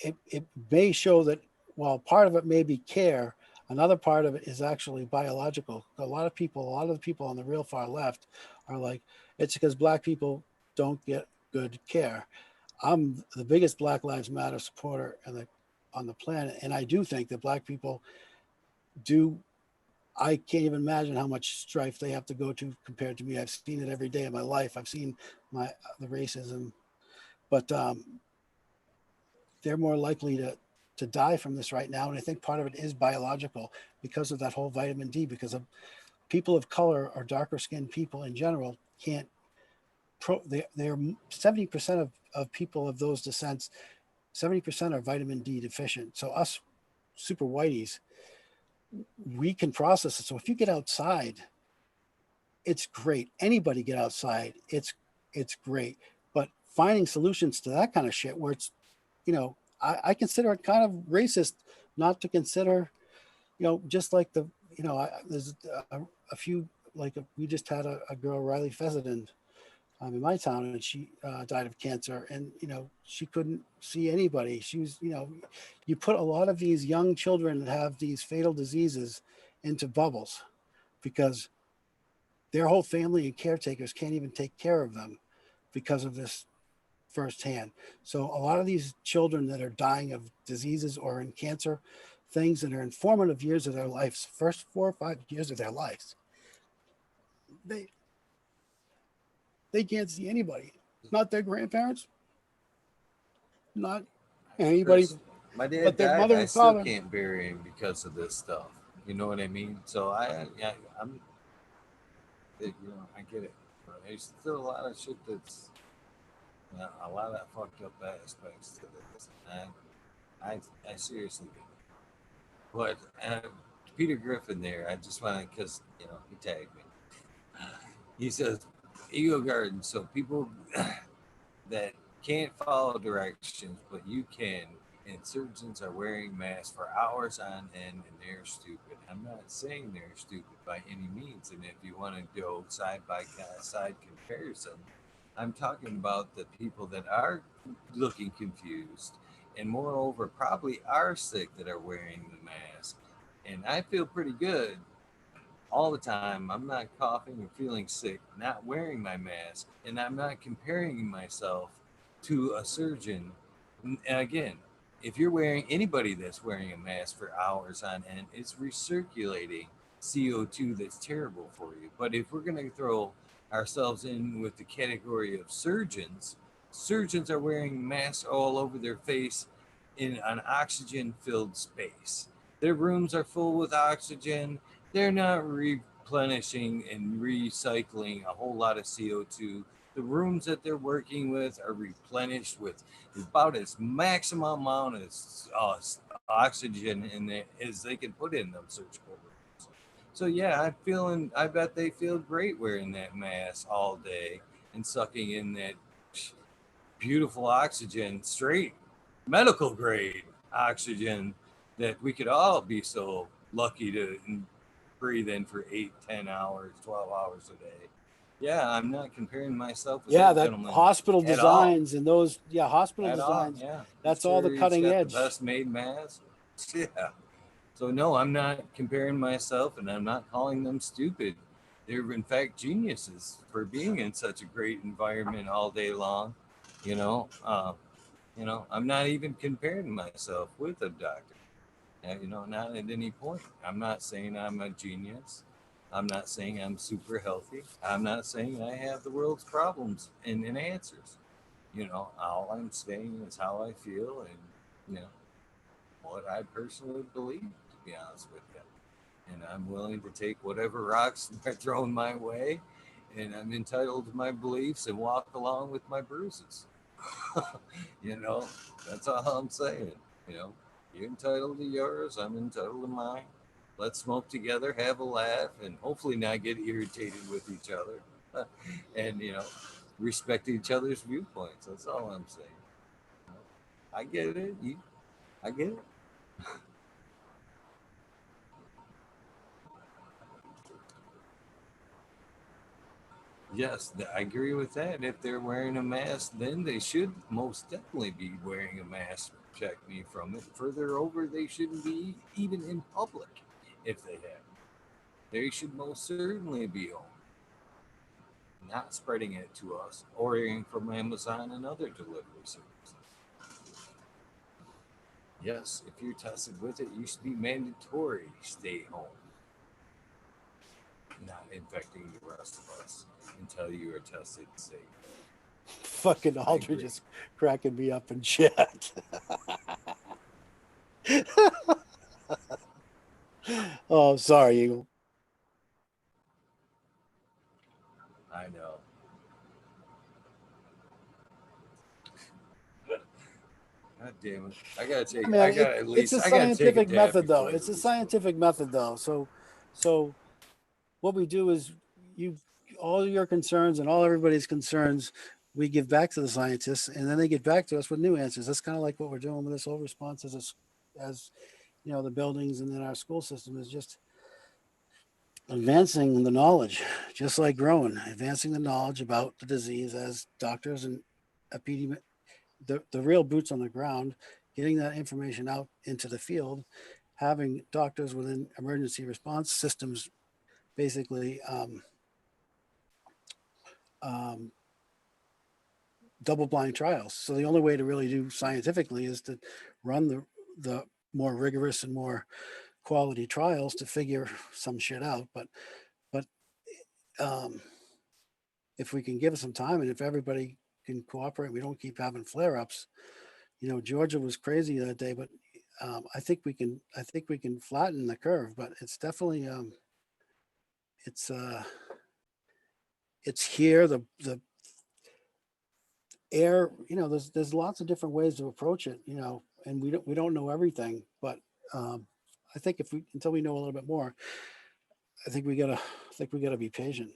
it may show that while part of it may be care, another part of it is actually biological. A lot of the people on the real far left are like, it's because black people don't get good care. I'm the biggest Black Lives Matter supporter on the planet, and I do think that black people do. I can't even imagine how much strife they have to go to compared to me. I've seen it every day of my life. I've seen the racism, but they're more likely to die from this right now. And I think part of it is biological because of that whole vitamin D, because of people of color or darker skinned people in general can't they're 70% of people of those descents, 70% are vitamin D deficient. So us super whiteys, we can process it. So if you get outside, it's great. Anybody get outside, it's great. But finding solutions to that kind of shit where it's, I consider it kind of racist not to consider, just like there's a few, like we just had a girl, Riley Fessenden, in my town, and she died of cancer, and she couldn't see anybody. She was, you put a lot of these young children that have these fatal diseases into bubbles because their whole family and caretakers can't even take care of them because of this firsthand. So a lot of these children that are dying of diseases or in cancer, things that are in formative years of their lives, first 4 or 5 years of their lives, they they can't see anybody, not their grandparents, not anybody Chris, my but dad their died. mother I and still father. can't bury him because of this stuff. You know what I mean? So I'm, I get it. But there's still a lot of shit that's, a lot of fucked up aspects to this. And I seriously get it. But Peter Griffin there, I just want to, because, he tagged me. He says, Ego Garden. So people that can't follow directions, but you can. And surgeons are wearing masks for hours on end, and they're stupid. I'm not saying they're stupid by any means. And if you want to go side by side comparison, I'm talking about the people that are looking confused, and moreover, probably are sick that are wearing the mask. And I feel pretty good all the time. I'm not coughing or feeling sick, not wearing my mask, and I'm not comparing myself to a surgeon. And again, if you're wearing anybody that's wearing a mask for hours on end, it's recirculating CO2 that's terrible for you. But if we're going to throw ourselves in with the category of surgeons, surgeons are wearing masks all over their face in an oxygen filled space. Their rooms are full with oxygen. They're not replenishing and recycling a whole lot of CO2. The rooms that they're working with are replenished with about as maximum amount of oxygen in there as they can put in them surgical rooms. So yeah, I bet they feel great wearing that mask all day and sucking in that beautiful oxygen, straight medical grade oxygen that we could all be so lucky to breathe in for 8, 10 hours, 12 hours a day. Yeah, I'm not comparing myself with Yeah, that that gentleman hospital at all. designs and those, yeah, hospital At all, designs, yeah. I'm that's all the sure he's cutting got the edge. best made mask. Yeah. So no, I'm not comparing myself, and I'm not calling them stupid. They're in fact geniuses for being in such a great environment all day long. You know, uh, I'm not even comparing myself with a doctor. Not at any point. I'm not saying I'm a genius. I'm not saying I'm super healthy. I'm not saying I have the world's problems and answers. All I'm saying is how I feel and, you know, what I personally believe, to be honest with you. And I'm willing to take whatever rocks are thrown my way, and I'm entitled to my beliefs and walk along with my bruises. you know, that's all I'm saying. You know, you're entitled to yours, I'm entitled to mine. Let's smoke together, have a laugh, and hopefully not get irritated with each other, and respect each other's viewpoints. That's all I'm saying. I get it. I get it. Yes, I agree with that. If they're wearing a mask, then they should most definitely be wearing a mask. Check me from it. Further over, they shouldn't be even in public if they have. They should most certainly be home, not spreading it to us, ordering from Amazon and other delivery services. Yes, if you're tested with it, you should be mandatory stay home, not infecting the rest of us until you are tested safe. Fucking I Aldridge agree. is cracking me up in chat. Oh, sorry, Eagle. I know. God damn it! Yeah, man, it's a I gotta take a scientific dab method, though. before I It's a lose focus. scientific method, though. So what we do is you all your concerns and all everybody's concerns we give back to the scientists, and then they get back to us with new answers. That's kind of like what we're doing with this whole response as the buildings and then our school system is just advancing the knowledge, just like growing, advancing the knowledge about the disease as doctors and epidemi- the real boots on the ground, getting that information out into the field, having doctors within emergency response systems basically um, double blind trials. So the only way to really do scientifically is to run the more rigorous and more quality trials to figure some shit out. But um, if we can give it some time and if everybody can cooperate, we don't keep having flare ups. Georgia was crazy that day, but I think we can. I think we can flatten the curve. But it's definitely it's uh, it's here. The air. There's lots of different ways to approach it. And we don't know everything, but um, I think if we until we know a little bit more, I think we gotta be patient.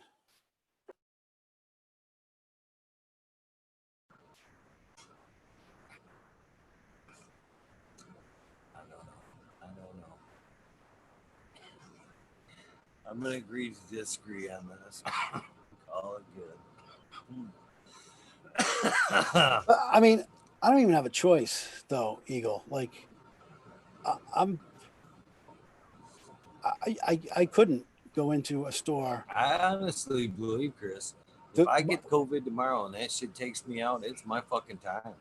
I don't know. I don't know. I'm gonna agree to disagree on this. Call it good. I mean, I don't even have a choice though, Eagle. Like I'm I couldn't go into a store. I honestly believe, Chris, if The, I get COVID tomorrow and that shit takes me out, it's my fucking time.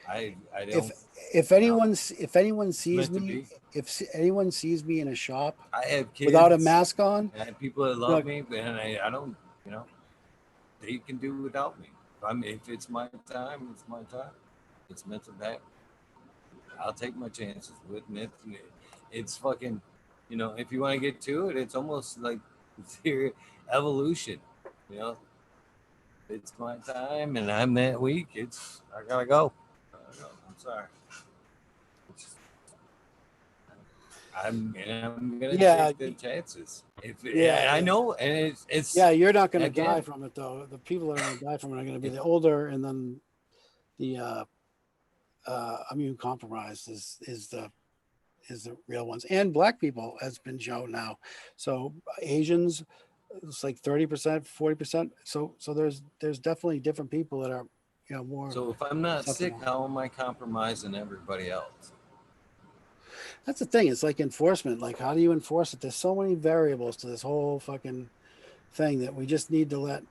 I don't, if if you know, anyone it's sees meant to me be. anyone sees me in a shop I have without a kids mask on, and I have people that love like me, and I don't, you know, they can do without me. If it's my time, it's my time. It's meant to happen. I'll take my chances with it. It's fucking, if you want to get to it, it's almost like it's your evolution. You know, it's my time and I'm that weak. I gotta go. I'm sorry. It's, I'm gonna take yeah, the chances. And yeah, I yeah. know, and it's Yeah, you're not going to die again. from it though. The people that are going to die from it are going to be It, the older, and then the immune compromised is the real ones, and black people has been shown now. So Asians, it's like 30%, 40%. So there's definitely different people that are more so if I'm not sick, susceptible. how am I compromising everybody else? That's the thing. It's like enforcement. Like, how do you enforce it? There's so many variables to this whole fucking thing that we just need to let.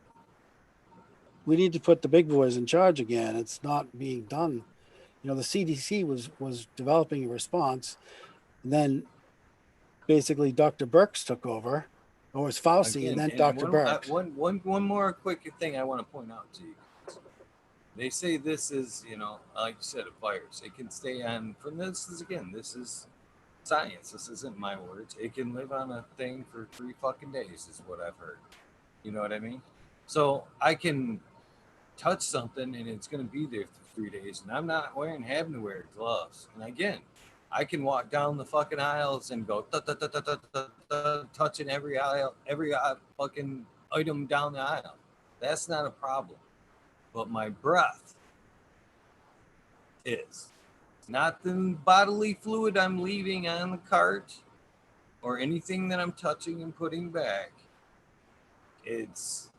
We need to put the big boys in charge again. It's not being done. The CDC was developing a response, and then basically Dr. Birx took over, or it was Fauci, and Again, then and Dr. Birx. one more quick thing I want to point out to you. They say this is, like you said, a virus. It can stay on from this is again, this is science. This isn't my words. It can live on a thing for 3 fucking days, is what I've heard. You know what I mean? So I can touch something and it's gonna be there for 3 days, and I'm not having to wear gloves. And again, I can walk down the fucking aisles and go touching every aisle, every fucking item down the aisle. That's not a problem. But my breath is not the bodily fluid I'm leaving on the cart or anything that I'm touching and putting back. It's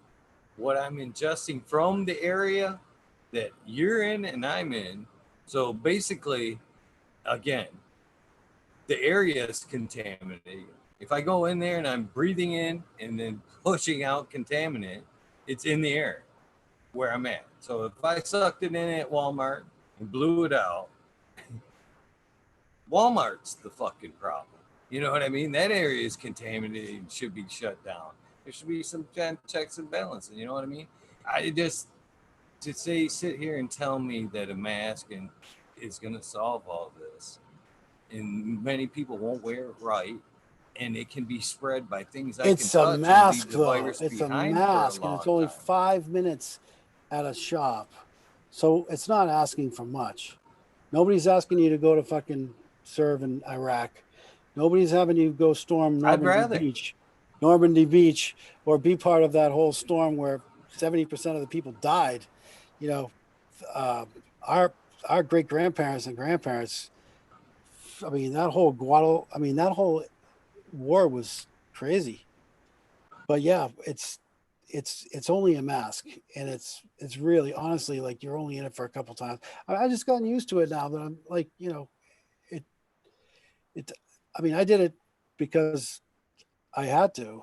what I'm ingesting from the area that you're in and I'm in. So basically, again, the area is contaminated. If I go in there and I'm breathing in and then pushing out contaminant, it's in the air where I'm at. So if I sucked it in at Walmart and blew it out, Walmart's the fucking problem. You know what I mean? That area is contaminated and should be shut down. There should be some checks and balances. You know what I mean? I just to sit here and tell me that a mask is going to solve all this, and many people won't wear it right, and it can be spread by things I can It's a touch and mask, leave the though. virus It's a behind for a mask, and long it's only time. 5 minutes at a shop. So it's not asking for much. Nobody's asking you to go to fucking serve in Iraq. Nobody's having you go storm I'd Normandy rather. Beach, Normandy Beach, or be part of that whole storm where 70% of the people died. You know, uh, our our great grandparents and grandparents. I mean, that whole war was crazy. But yeah, it's only a mask, and it's really honestly like you're only in it for a couple times. I just gotten used to it now that I'm like, it it. I mean, I did it because I had to,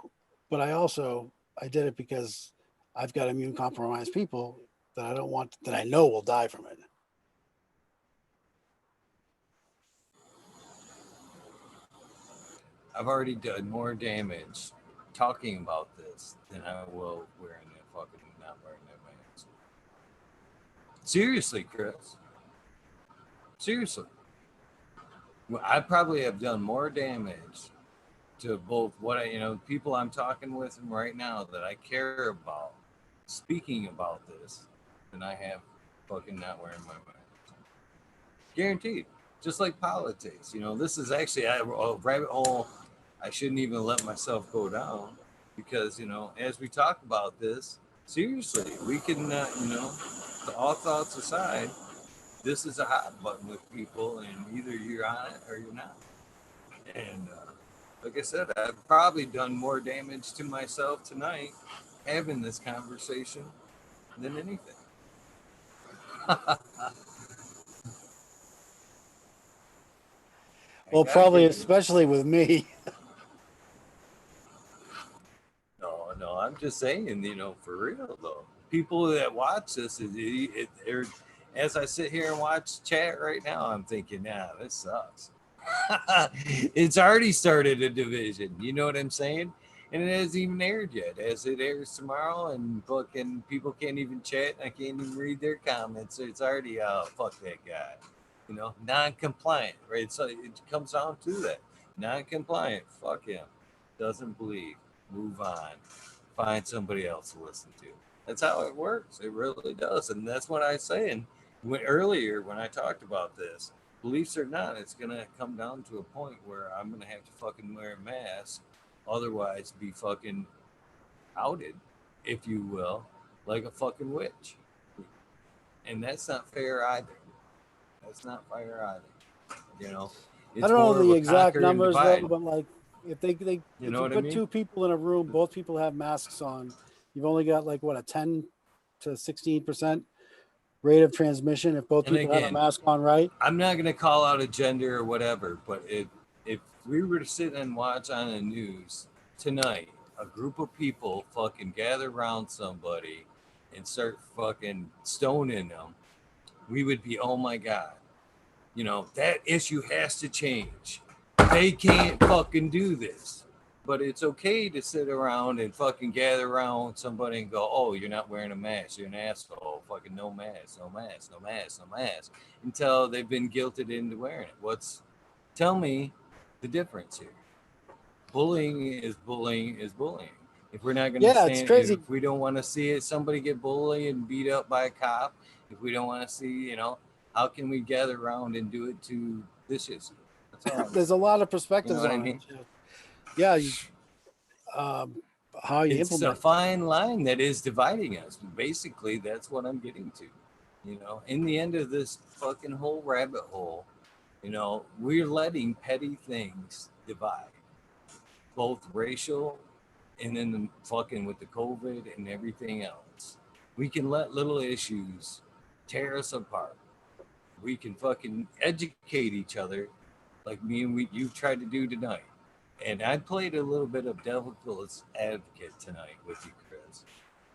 but I did it because I've got immune compromised people that I don't want that I know will die from it. I've already done more damage talking about this than I will wearing that fucking not wearing that mask. Seriously, Chris. Seriously. I probably have done more damage to both what people I'm talking with right now that I care about speaking about this than I have fucking not wearing my mask. Guaranteed. Just like politics. This is actually a rabbit hole I shouldn't even let myself go down because, as we talk about this, seriously, we can, all thoughts aside, this is a hot button with people, and either you're on it or you're not. And like I said, I've probably done more damage to myself tonight having this conversation than anything. I Well, gotta probably give you. especially with me. No, I'm just saying, for real though. People that watch this, as I sit here and watch chat right now, I'm thinking, nah, this sucks. It's already started a division. You know what I'm saying? And it hasn't even aired yet. As it airs tomorrow, and fucking people can't even chat. I can't even read their comments. So it's already, fuck that guy. Non-compliant, right? So it comes down to that. Non-compliant. Fuck him. Doesn't believe. Move on. Find somebody else to listen to. That's how it works. It really does, and that's what I was saying earlier when I talked about this. Beliefs or not, it's gonna come down to a point where I'm gonna have to fucking wear a mask, otherwise be fucking outed, if you will, like a fucking witch. And that's not fair either. That's not fair either. You know, I it's don't know more of the a exact conquer and numbers though, divide. but like You if know you what I put mean? two people in a room, both people have masks on, you've only got like what, a 10 to 16% rate of transmission if both And people have a again, mask on, right? I'm not going to call out a gender or whatever, but if we were to sit and watch on the news tonight, a group of people fucking gather around somebody and start fucking stoning them, we would be, oh my God, that issue has to change. They can't fucking do this. But it's okay to sit around and fucking gather around somebody and go, oh, you're not wearing a mask. You're an asshole. Fucking no mask, no mask, no mask, no mask. Until they've been guilted into wearing it. Tell me the difference here. Bullying is bullying. If we're not going to Yeah, it's stand, crazy. if we don't want to see it, somebody get bullied and beat up by a cop, if we don't want to see, how can we gather around and do it to this issue? That's all I'm There's a saying. lot of You know perspectives what I on it. mean? Yeah, um, how you It's a implement. fine line that is dividing us. Basically, that's what I'm getting to. You know, in the end of this fucking whole rabbit hole, you know, we're letting petty things divide, both racial and then the fucking with the COVID and everything else. We can let little issues tear us apart. We can fucking educate each other like me and you've tried to do tonight. And I played a little bit of devil's advocate tonight with you, Chris.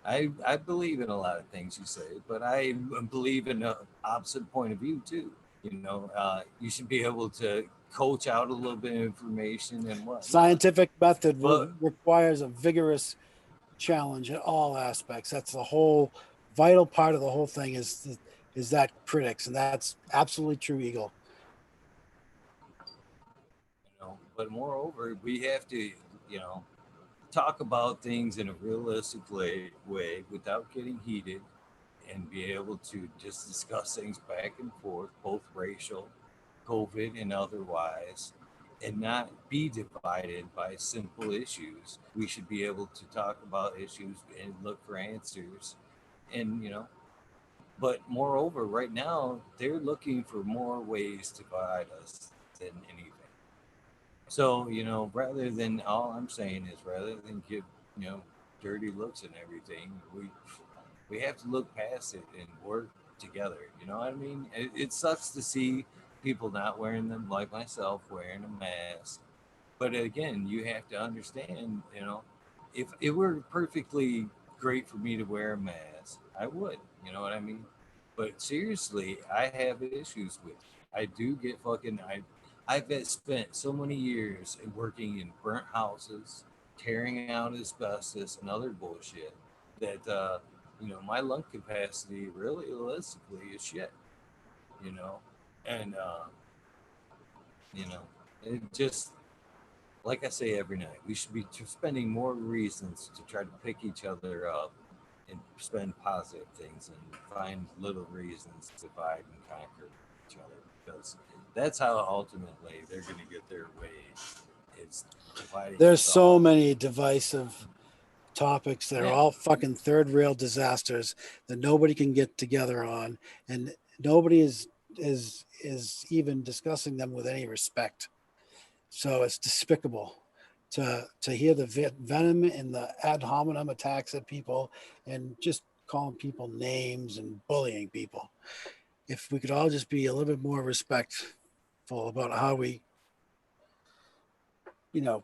I believe in a lot of things you say, but I believe in the opposite point of view too. You know, you should be able to coach out a little bit of information and whatnot. Scientific method But requires a vigorous challenge in all aspects. That's the whole vital part of the whole thing is that critics, and that's absolutely true, Eagle. you know, but moreover, we have to, you know, talk about things in a realistic way without getting heated and be able to just discuss things back and forth, both racial, COVID, and otherwise, and not be divided by simple issues. We should be able to talk about issues and look for answers. And, you know, but moreover, right now, they're looking for more ways to divide us than anything. So, you know, rather than all I'm saying is rather than give, you know, dirty looks and everything, we have to look past it and work together. You know what I mean? It sucks to see people not wearing them, like myself, wearing a mask. But again, you have to understand, you know, if it were perfectly great for me to wear a mask, I would. You know what I mean? But seriously, I have issues with it. I do get fucking. I've spent so many years working in burnt houses, tearing out asbestos and other bullshit that you know my lung capacity really realistically is shit. You know, and you know it just like I say every night, we should be spending more reasons to try to pick each other up and spend positive things and find little reasons to divide and conquer each other because that's how ultimately they're going to get their way. It's dividing There's us so all. many divisive topics that are Yeah, all fucking third rail disasters that nobody can get together on, and nobody is even discussing them with any respect. So it's despicable to hear the venom and the ad hominem attacks at people and just calling people names and bullying people. If we could all just be a little bit more respectful about how we, you know,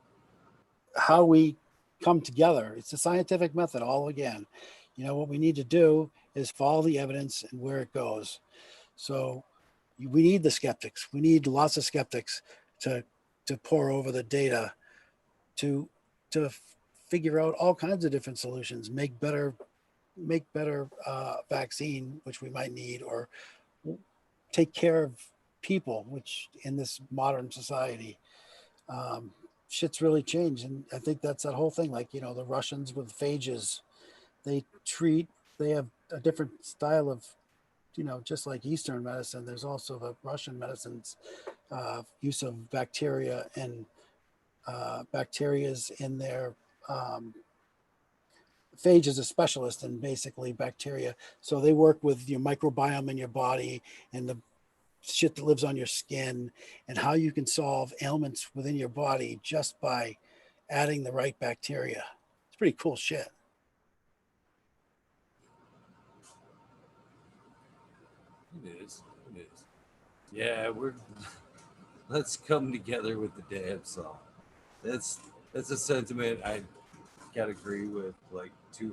how we come together. It's a scientific method all again. You know, what we need to do is follow the evidence and where it goes. So we need the skeptics. We need lots of skeptics to pour over the data to to figure out all kinds of different solutions, make better vaccine, which we might need, or take care of people, which in this modern society, um, shit's really changed. And I think that's that whole thing. Like, you know, the Russians with phages, they treat, they have a different style of, you know, just like Eastern medicine, there's also the Russian medicines, use of bacteria and bacterias in their um, phage is a specialist in basically bacteria. So they work with your microbiome in your body and the shit that lives on your skin and how you can solve ailments within your body just by adding the right bacteria. It's pretty cool shit. it is. It is. Yeah, we're let's come together with the damn song. That's that's a sentiment I gotta agree with like 200%.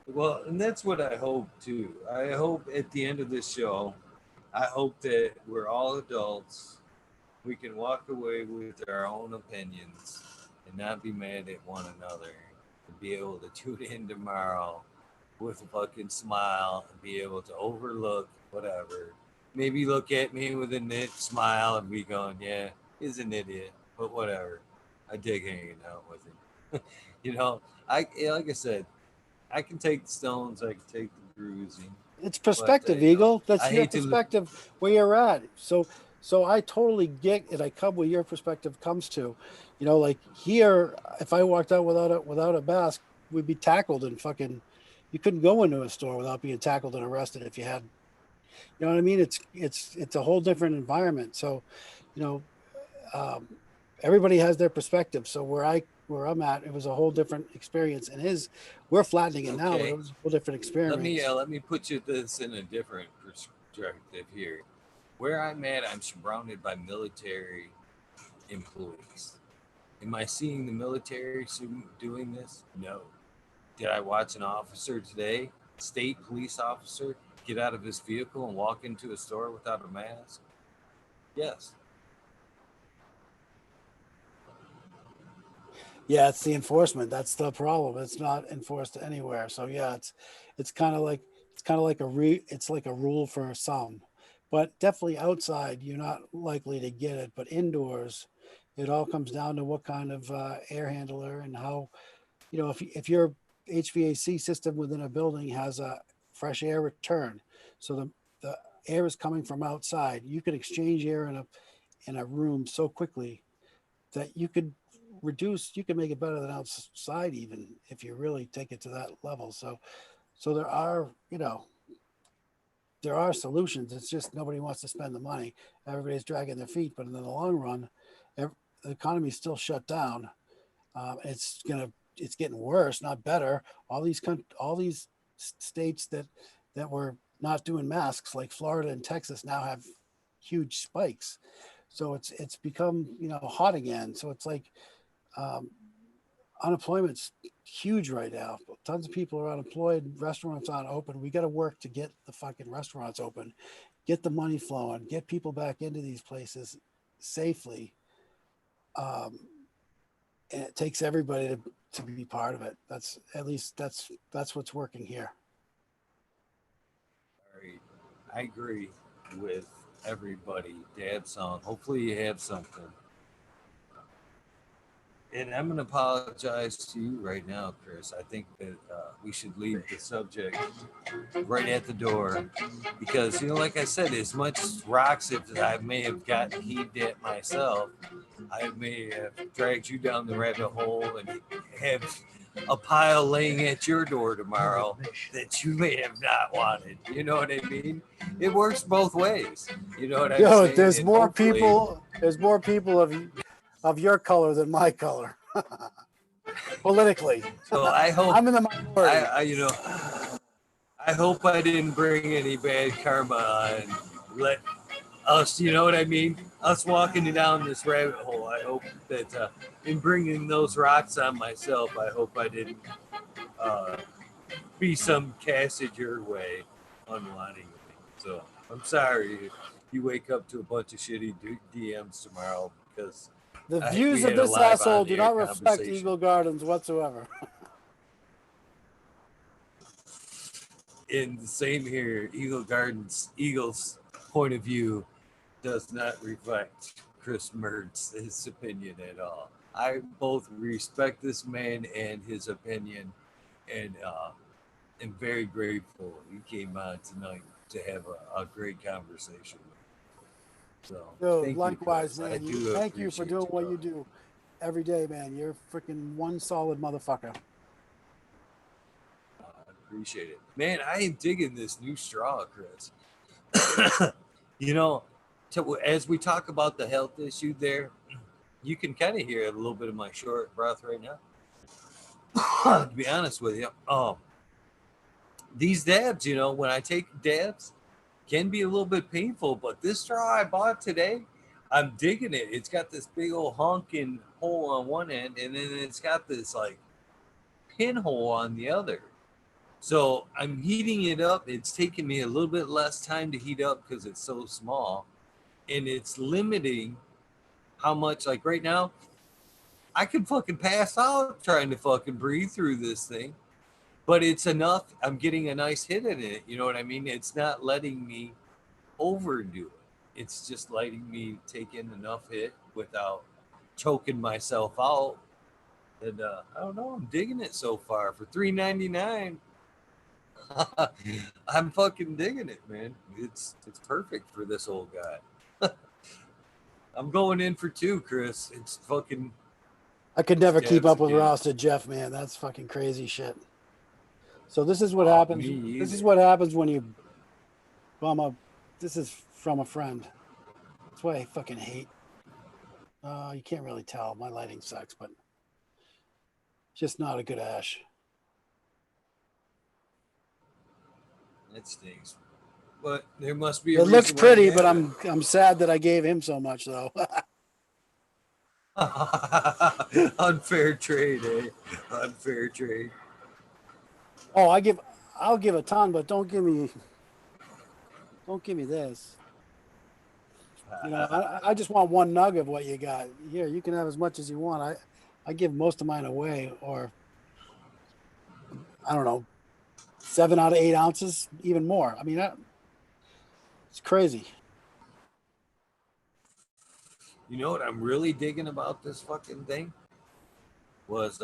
Well, and that's what I hope too. I hope at the end of this show, I hope that we're all adults. We can walk away with our own opinions and not be mad at one another and be able to tune in tomorrow with a fucking smile and be able to overlook whatever. Maybe look at me with a knit smile and be going, yeah, he's an idiot, but whatever. I dig hanging out with him. You know, like I said, I can take the stones, I can take the bruising, It's But perspective, Eagle. I That's your hate to. perspective where you're at. So I totally get it. I come where your perspective comes to. Like here, if I walked out without a mask, we'd be tackled and fucking. You couldn't go into a store without being tackled and arrested if you had. You know what I mean? It's a whole different environment. So, you know, um, everybody has their perspective. So where I'm at, it was a whole different experience. And we're flattening it now, but it Okay, was a whole different experience. let me put you this in a different perspective here. Where I'm at, I'm surrounded by military employees. Am I seeing the military doing this? No. Did I watch an officer today, state police officer, get out of his vehicle and walk into a store without a mask? Yes. Yeah, it's the enforcement. That's the problem. It's not enforced anywhere. So yeah, it's kind of like it's like a rule for some, but definitely outside you're not likely to get it. But indoors, it all comes down to what kind of air handler and how if your HVAC system within a building has a fresh air return, so the air is coming from outside, you can exchange air in a room so quickly that you can make it better than outside even if you really take it to that level. So there are solutions. It's just nobody wants to spend the money. Everybody's dragging their feet, but in the long run, the economy's still shut down. It's getting worse, not better. All these states that were not doing masks, like Florida and Texas, now have huge spikes. So it's become hot again. So it's like um, unemployment's huge right now. Tons of people are unemployed. Restaurants aren't open. We got to work to get the fucking restaurants open, get the money flowing, get people back into these places safely. Um, and it takes everybody to be part of it. That's at least that's what's working here. All right. I agree with everybody. Dad song. Hopefully you have something. And I'm going to apologize to you right now, Chris. I think that we should leave the subject right at the door because, like I said, as much rocks as I may have gotten heaved at myself, I may have dragged you down the rabbit hole and have a pile laying at your door tomorrow that you may have not wanted. You know what I mean? It works both ways. You know what I'm Yo, saying? And there's more people of your color than my color. Politically, so I hope I'm in the minority. I hope I didn't bring any bad karma on let us, you know what I mean? Us walking down this rabbit hole. I hope that in bringing those rocks on myself, I hope I didn't uh, be some casted your way unwantingly. So I'm sorry if you wake up to a bunch of shitty DMs tomorrow because The we views of had a this live asshole on do air not reflect conversation. Eagle Gardens whatsoever. In the same here, Eagles point of view does not reflect Chris Mertz's opinion at all. I both respect this man and his opinion, and am very grateful he came on tonight to have a great conversation. So Dude, thank you, likewise, Chris. I man. do Thank you for appreciate doing you, what you brother. do every day, man. You're freaking one solid motherfucker. I appreciate it, man. I am digging this new straw, Chris. you know, as we talk about the health issue there, you can kind of hear a little bit of my short breath right now. To be honest with you, these dabs, when I take dabs, can be a little bit painful. But this straw I bought today, I'm digging it. It's got this big old honking hole on one end, and then it's got this like pinhole on the other. So I'm heating it up. It's taking me a little bit less time to heat up because it's so small, and it's limiting how much. Like right now, I could fucking pass out trying to fucking breathe through this thing, but it's enough. I'm getting a nice hit in it. You know what I mean? It's not letting me overdo it. It's just letting me take in enough hit without choking myself out. And I don't know. I'm digging it so far for $3.99. I'm fucking digging it, man. It's perfect for this old guy. I'm going in for two, Chris. It's fucking I could never keep stabs up with again. Ross and Jeff, man. That's fucking crazy shit. So this is what Oh, happens. me This is either. what happens when you bum a. This is from a friend. That's why I fucking hate. You can't really tell. My lighting sucks, but just not a good ash. It stinks. But there must be a It looks reason why you pretty, but have I'm sad that I gave him so much though. it. Unfair trade, eh? Unfair trade. Oh, I'll give a ton, but don't give me this. I just want one nug of what you got. Here, you can have as much as you want. I give most of mine away, or I don't know, 7 out of 8 ounces, even more. I mean, it's crazy. You know what I'm really digging about this fucking thing was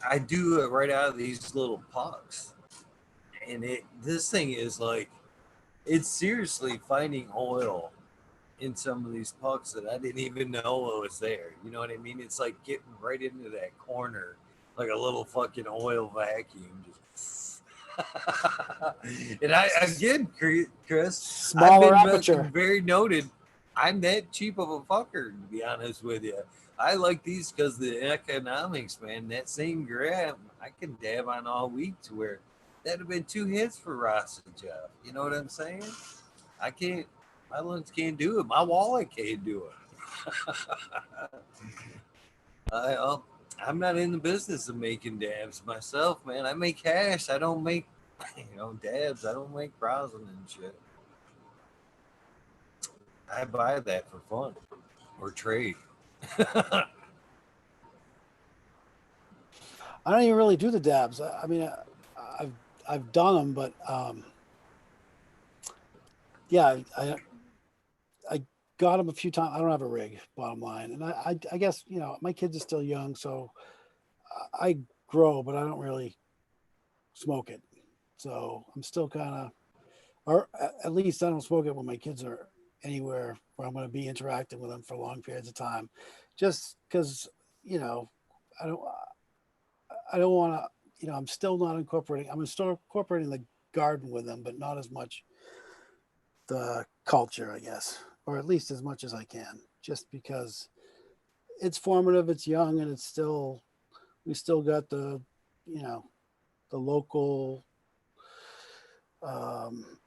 I do it right out of these little pucks, and this thing is like it's seriously finding oil in some of these pucks that I didn't even know it was there. You know what I mean? It's like getting right into that corner, like a little fucking oil vacuum. Just and I again, Chris, I've Smaller been aperture. fucking very noted. I'm that cheap of a fucker, to be honest with you. I like these because the economics, man. That same gram, I can dab on all week to where that'd have been 2 hits for Ross and Jeff. You know what I'm saying? I can't. My lungs can't do it. My wallet can't do it. I, um, I'm not in the business of making dabs myself, man. I make cash. I don't make, dabs. I don't make rosin and shit. I buy that for fun or trade. I don't even really do the dabs. I mean, I've I've done them, but yeah, I got them a few times. I don't have a rig, bottom line, and I guess my kids are still young, so I grow, but I don't really smoke it. So I'm still kind of, or at least I don't smoke it when my kids are anywhere where I'm going to be interacting with them for long periods of time, just because you know I don't I don't want to. I'm still not incorporating. I'm still incorporating the garden with them, but not as much the culture, I guess, or at least as much as I can, just because it's formative, it's young, and we still got you know, the local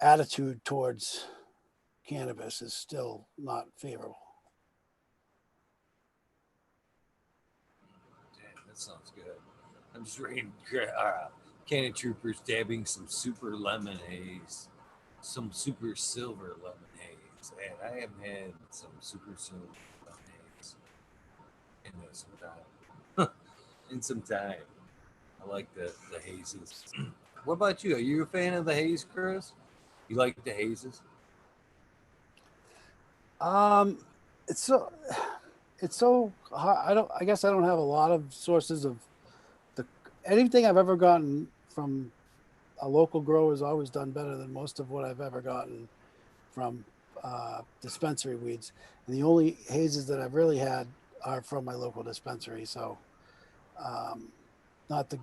attitude towards cannabis is still not favorable. Damn, that sounds good. I'm just reading Cannon Troopers dabbing some super lemon haze, some super silver lemon haze, and I haven't had some super silver lemon haze in some time. In some time. I like the hazes. What about you? Are you a fan of the haze, Chris? You like the hazes? Um, it's so hard. I guess I don't have a lot of sources of the anything I've ever gotten from a local grower has always done better than most of what I've ever gotten from dispensary weeds. And the only hazes that I've really had are from my local dispensary. So um, not the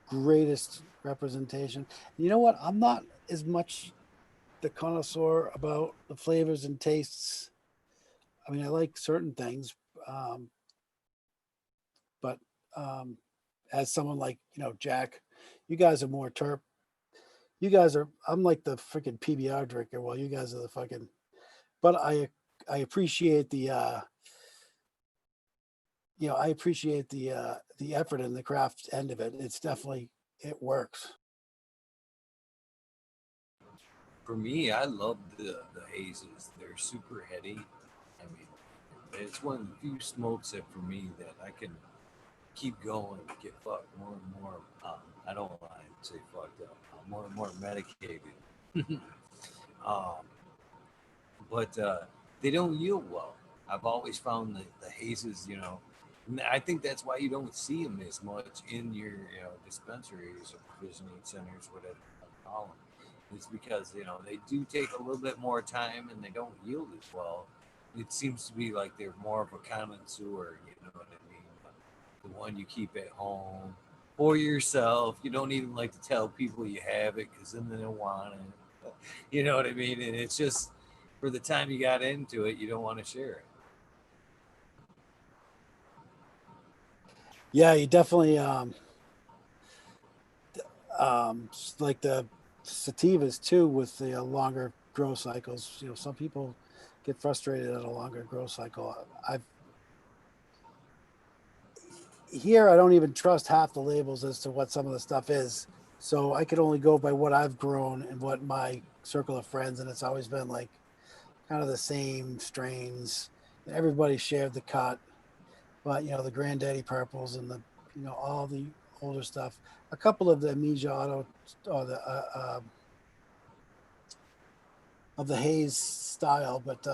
greatest representation. You know what? I'm not as much the connoisseur about the flavors and tastes. I mean, I like certain things, um, but um, as someone like Jack, you guys are more terp. You guys are. I'm like the freaking PBR drinker, while you guys are the fucking. But I appreciate I appreciate the effort and the craft end of it. It's definitely it works. For me, I love the hazes. They're super heady. I mean, it's one of the few smokes that for me that I can keep going, get fucked more and more. I don't lie and say fucked up. More and more medicated. um, but they don't yield well. I've always found that the hazes, And I think that's why you don't see them as much in your dispensaries or provisioning centers, whatever you call them. It's because they do take a little bit more time and they don't yield as well. It seems to be like they're more of a connoisseur. You know what I mean? The one you keep at home for yourself. You don't even like to tell people you have it because then they don't want it. You know what I mean? And it's just for the time you got into it, you don't want to share it. Yeah, you definitely like the sativas too with the longer grow cycles. Some people get frustrated at a longer grow cycle. I've Here I don't even trust half the labels as to what some of the stuff is. So I could only go by what I've grown and what my circle of friends, and it's always been like kind of the same strains. Everybody shared the cut, but the granddaddy purples and the all the older stuff. A couple of the Amnesia Auto or the of the haze style, but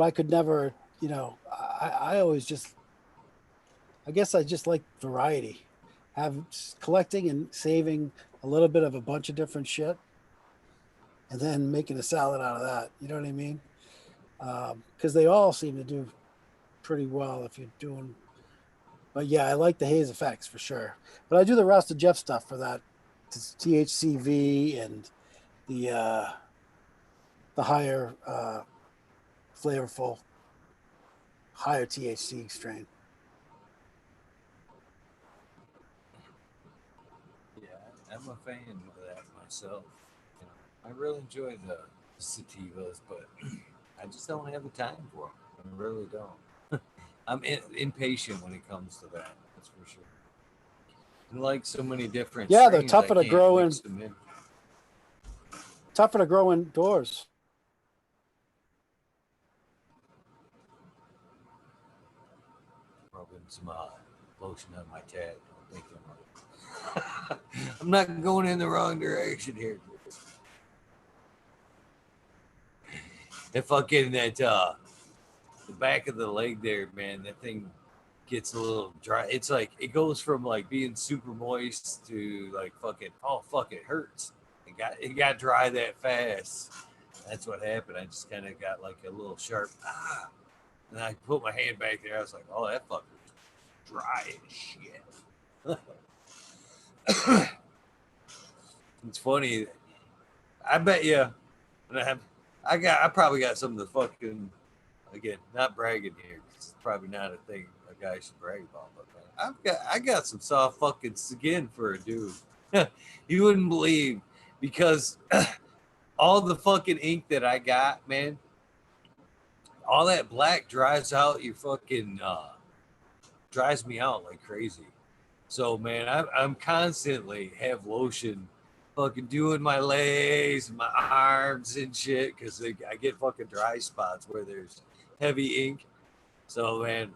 I could never, I always just, I guess I just like variety, have collecting and saving a little bit of a bunch of different shit, and then making a salad out of that. You know what I mean? Because they all seem to do pretty well if you're doing. But yeah, I like the haze effects for sure. But I do the Rasta Jeff stuff for that THCV and the uh, the higher flavorful, higher THC strain. Yeah, I'm a fan of that myself. I really enjoy the sativas, but I just don't have the time for them. I really don't. I'm impatient when it comes to that. That's for sure. And like so many different Yeah, they're strains, I tougher to can't grow mix in, them in. tougher to grow indoors. Rubbing some lotion on my tat. I think I'm not going in the wrong direction here. If I get that the back of the leg there, man, that thing gets a little dry. It's like it goes from like being super moist to like fucking oh fuck it hurts. It got dry that fast. That's what happened. I just kind of got like a little sharp and I put my hand back there. I was like, oh that fucker's dry as shit. It's funny. I bet you. I probably got some of the fucking again not bragging here. It's probably not a thing a guy should brag about. But man, I got some soft fucking skin for a dude. You wouldn't believe because all the fucking ink that I got, man, all that black dries out. You fucking dries me out like crazy. So man, I'm constantly have lotion, fucking doing my legs, my arms and shit because I get fucking dry spots where there's heavy ink. So man,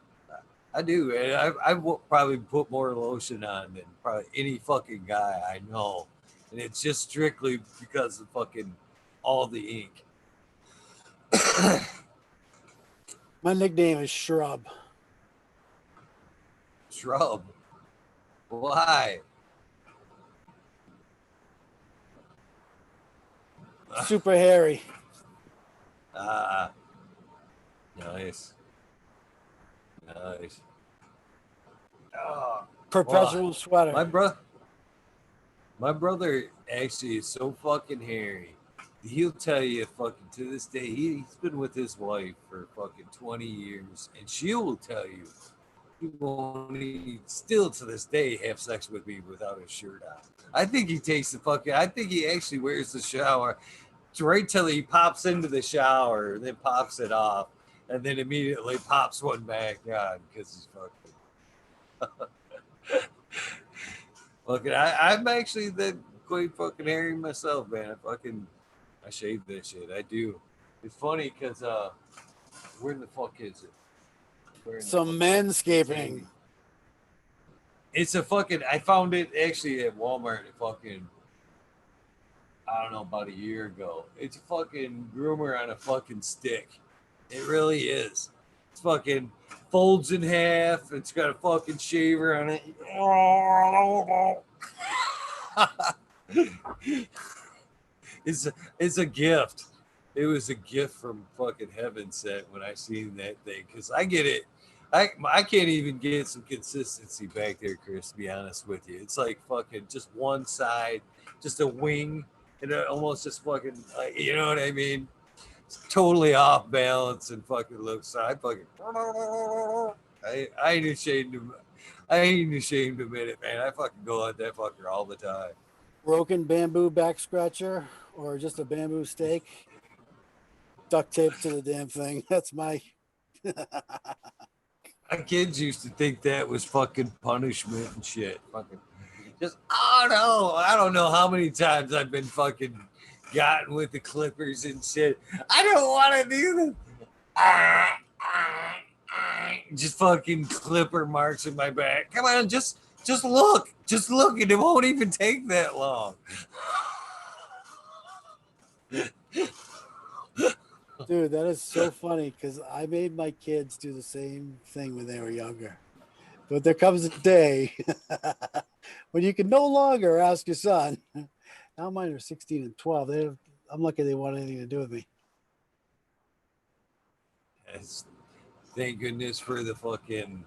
I do. Man. I will probably put more lotion on than probably any fucking guy I know, and it's just strictly because of fucking all the ink. My nickname is Shrub. Shrub. Why? Super hairy. Ah, nice, nice. Oh, well, Perpetual sweater. my bro, my brother actually is so fucking hairy. He'll tell you fucking to this day he's been with his wife for fucking 20 years, and she will tell you he won't still to this day have sex with me without his shirt on. I think he takes the fucking. I think he actually wears the shower right till he pops into the shower, then pops it off, and then immediately pops one back on because he's fucking. Fucking, I'm actually the quite fucking hairy myself, man. I shave that shit. I do. It's funny because where the fuck is it? Where in the fuck Some is it? It's manscaping. hanging. It's a fucking. I found it actually at Walmart. At fucking. I don't know about a year ago. It's a fucking groomer on a fucking stick. It really is. It's fucking folds in half. It's got a fucking shaver on it. It's a gift. It was a gift from fucking heaven sent when I seen that thing because I get it. I can't even get some consistency back there, Chris. To be honest with you, it's like fucking just one side, just a wing, and almost just fucking, you know what I mean? It's totally off balance and fucking looks. So I fucking, I ain't ashamed of, I ain't ashamed to admit it, man. I fucking go at that fucker all the time. Broken bamboo back scratcher or just a bamboo stake, duct tape to the damn thing. That's my. My kids used to think that was fucking punishment and shit. Fucking just, oh no, I don't know how many times I've been fucking gotten with the clippers and shit. I don't want to do this. Just fucking clipper marks in my back. Come on, just look, and it won't even take that long. Dude, that is so funny because I made my kids do the same thing when they were younger. But there comes a day when you can no longer ask your son. Now mine are 16 and 12. I'm lucky they want anything to do with me. Yes. Thank goodness for the fucking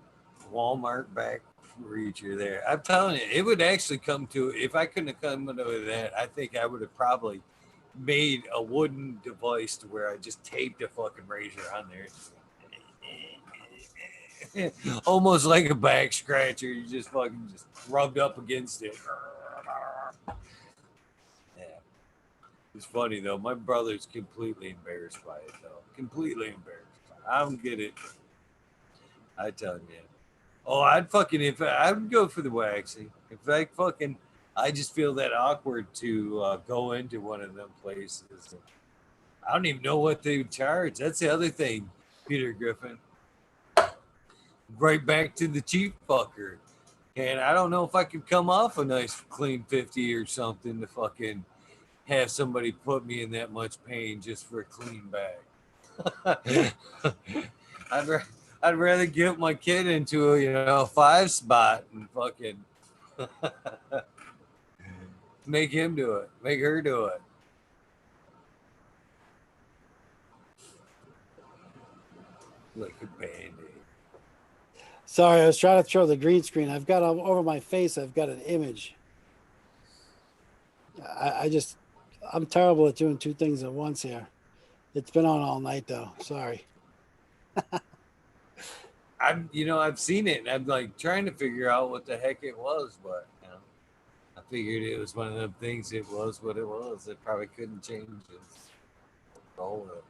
Walmart back reacher there. I'm telling you, it would actually come to, if I couldn't have come to that, I think I would have probably made a wooden device to where I just taped a fucking razor on there. Almost like a back scratcher. You just fucking just rubbed up against it. Yeah. It's funny though. My brother's completely embarrassed by it though. Completely embarrassed. I don't get it. I tell you. Oh, I'd fucking, if I would go for the waxing. If I fucking, I just feel that awkward to go into one of them places. I don't even know what they would charge. That's the other thing, Peter Griffin. Right back to the cheap fucker. And I don't know if I could come off a nice clean 50 or something to fucking have somebody put me in that much pain just for a clean bag. I'd, ra- I'd rather get my kid into a, you know, 5 spot and fucking make him do it, make her do it. Like a band-aid. Sorry, I was trying to throw the green screen. I've got over my face, I've got an image. I'm terrible at doing two things at once here. It's been on all night though. Sorry. I've seen it and I'm like trying to figure out what the heck it was, but I figured it was one of them things. It was what it was. It probably couldn't change it. Roll it.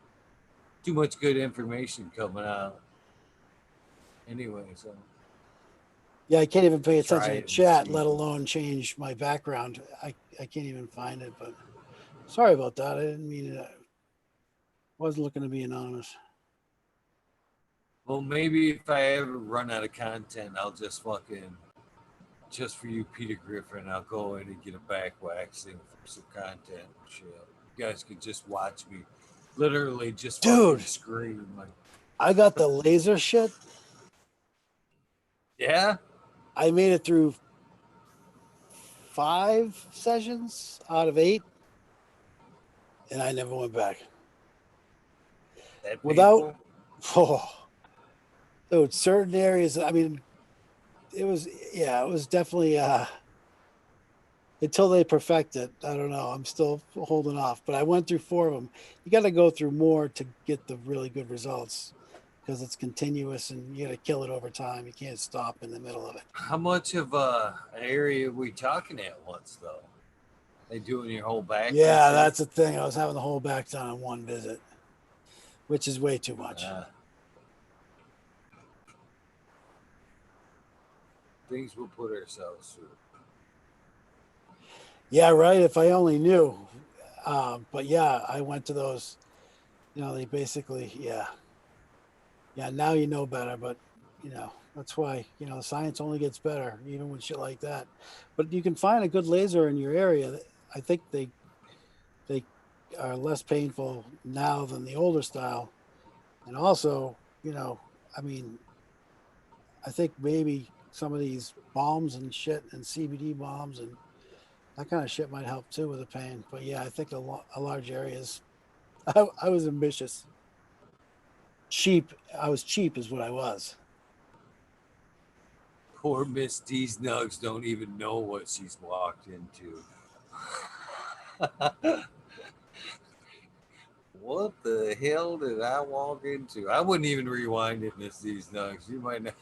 Too much good information coming out. Anyway, so Yeah, I can't even pay try attention to it and chat, see. let alone change my background. I can't even find it, but sorry about that. I didn't mean it. I wasn't looking to be anonymous. Well, maybe if I ever run out of content, I'll just fucking just for you, Peter Griffin. I'll go in and get a back waxing for some content and shit. You guys could just watch me, literally just fucking Dude, scream like, I got the laser shit. yeah. I made it through 5 sessions out of 8, and I never went back. That Without, painful. oh, dude, certain areas. I mean, it was definitely until they perfect it. I don't know. I'm still holding off, but I went through 4 of them. You got to go through more to get the really good results because it's continuous and you got to kill it over time. You can't stop in the middle of it. How much of an area are we talking at once though? They doing your whole back when you Yeah, say? that's the thing. I was having the whole back done in one visit, which is way too much. Things we'll put ourselves through. Yeah, right. If I only knew. But yeah, I went to those. They basically, yeah. Now you know better, but that's why the science only gets better, even with shit like that. But you can find a good laser in your area. I think they are less painful now than the older style, and also, I mean, I think maybe some of these balms and shit and CBD balms and that kind of shit might help too with the pain. But yeah, I think a large area is. I was ambitious, cheap. I was cheap, is what I was. Poor Miss D's Nugs don't even know what she's walked into. What the hell did I walk into? I wouldn't even rewind it, Miss D's Nugs. You might not.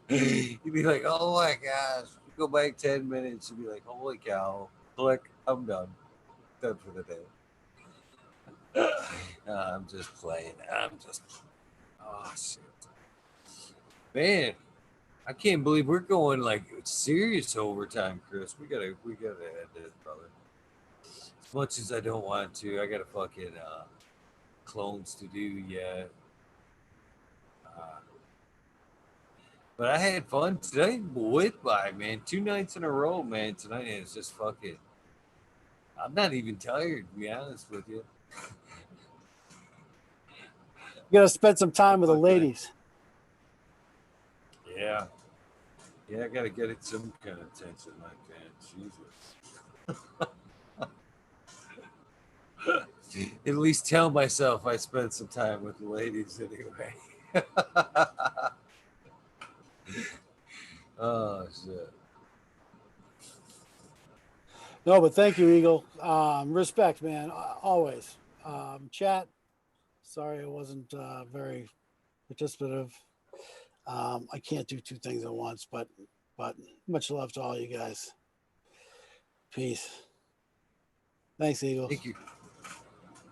You'd be like, oh my gosh. You go back 10 minutes, you'd be like, holy cow. Click, I'm done. Done for the day. I'm just playing. Oh, shit. Man, I can't believe we're going like serious overtime, Chris. We gotta end this, brother. As much as I don't want to, I got a fucking clones to do yet. Uh, but I had fun today. Went by, man. 2 nights in a row, man. Tonight is just fucking. I'm not even tired, to be honest with you. You got to spend some I time with the fucking ladies. yeah, yeah. I gotta get it some kind of attention like that. Jesus. At least tell myself I spent some time with the ladies anyway. Oh shit. No, but thank you, Eagle. Respect, man. Always. Chat. Sorry, I wasn't very participative. I can't do two things at once, but much love to all you guys. Peace. Thanks, Eagle. Thank you.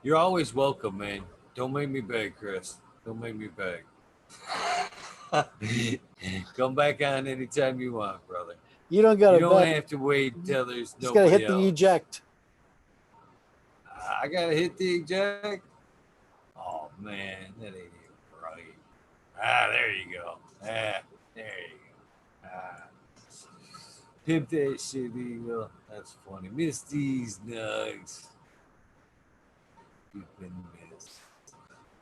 You're always welcome, man. Don't make me beg, Chris. Don't make me beg. Come back on anytime you want, brother. You don't got You to don't beg. have to wait till there's Just got to nobody hit the else. eject. I gotta hit the eject. Oh man, that ain't even right. There you go. There you go. Pimp that shit, Eagle. That's funny. Miss these nugs. You've been missed.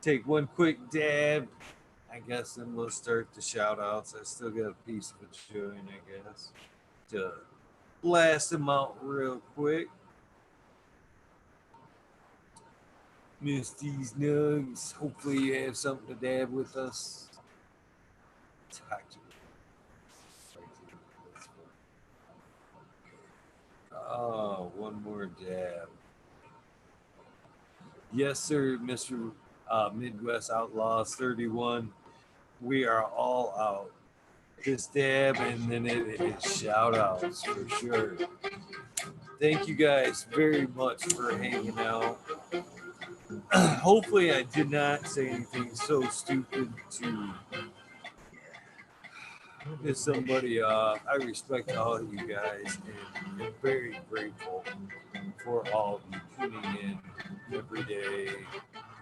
Take one quick dab. I guess then we'll start the shout outs. I still got a piece of a joint, I guess. To blast them out real quick. Miss these nugs. Hopefully you have something to dab with us. Talk to you. Oh, one more dab. Yes, sir, Mr. Midwest Outlaws 31. We are all out. This dab and then it is shout outs for sure. Thank you guys very much for hanging out. Hopefully, I did not say anything so stupid to piss somebody off. I respect all of you guys and am very grateful for all of you tuning in every day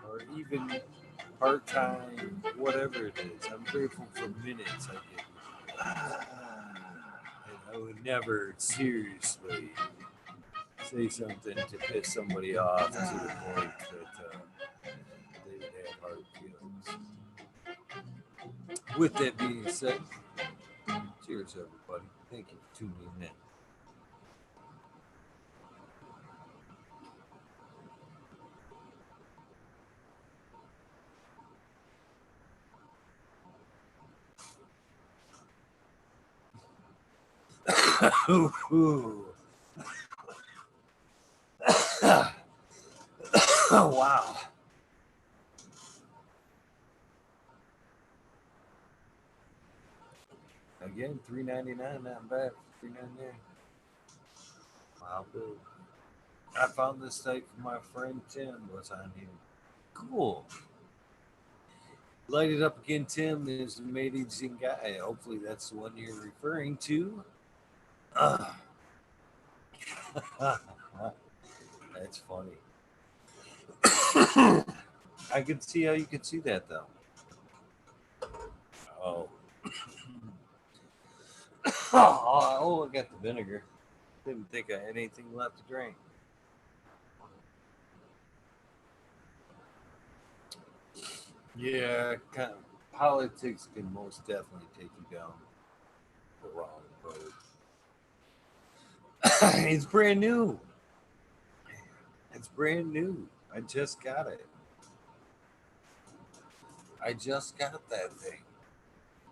or even part time, whatever it is. I'm grateful for minutes I get. And I would never seriously say something to piss somebody off to the point that they would have hard feelings. With that being said, cheers, everybody. Thank you for tuning in. Oh, wow. Again, $3.99, not bad. $3.99. Wow, good. I found this site from my friend Tim was on here. Cool. Light it up again, Tim is an amazing guy. Hopefully that's the one you're referring to. That's funny. I can see how you could see that though. Oh. Oh, I got the vinegar. Didn't think I had anything left to drink. Yeah, kind of politics can most definitely take you down the wrong road. It's brand new. It's brand new. I just got it. I just got that thing.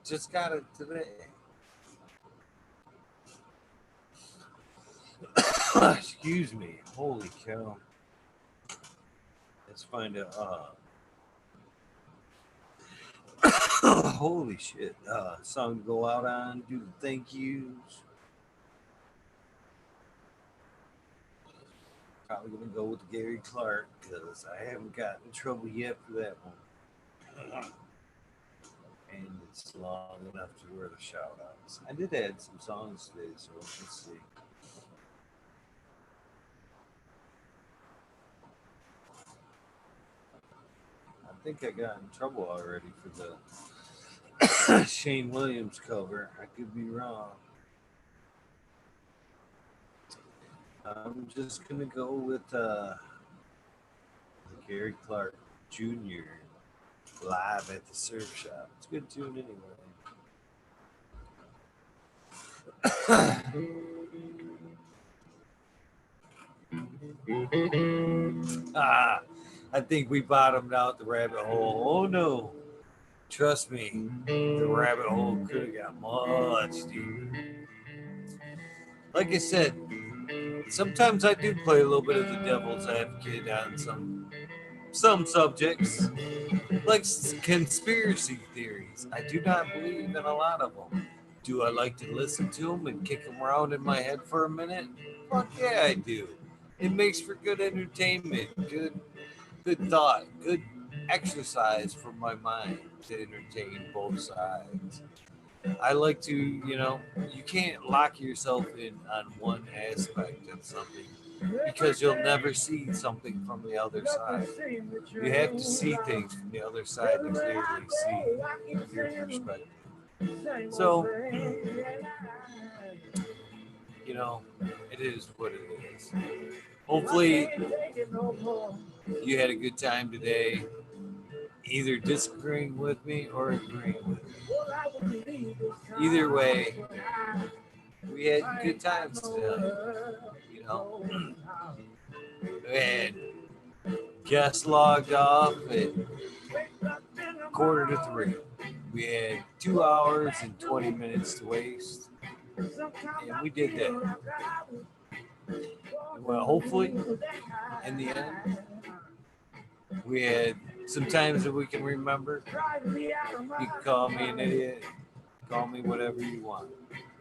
Just got it today. Excuse me. Holy cow. Let's find a holy shit. Song to go out on, do the thank yous. Probably gonna go with Gary Clark because I haven't gotten in trouble yet for that one. And it's long enough to wear the shout outs. I did add some songs today, so let's see. I think I got in trouble already for the Shane Williams cover. I could be wrong. I'm just gonna go with Gary Clark Jr. live at the surf shop. It's a good tune anyway. I think we bottomed out the rabbit hole. Oh no. Trust me, the rabbit hole could have got much deeper. Like I said, sometimes I do play a little bit of the devil's advocate on some subjects, like conspiracy theories. I do not believe in a lot of them. Do I like to listen to them and kick them around in my head for a minute? Fuck yeah, I do. It makes for good entertainment, good thought, good exercise for my mind to entertain both sides. I like to, you can't lock yourself in on one aspect of something because you'll never see something from the other side. You have to see things from the other side to clearly see your perspective. So, it is what it is. Hopefully, you had a good time today, either disagreeing with me or agreeing with me. Either way, we had good times today. We had guests logged off at 2:45. We had 2 hours and 20 minutes to waste, and we did that. Well, hopefully, in the end, we had some times that we can remember. You can call me an idiot, call me whatever you want.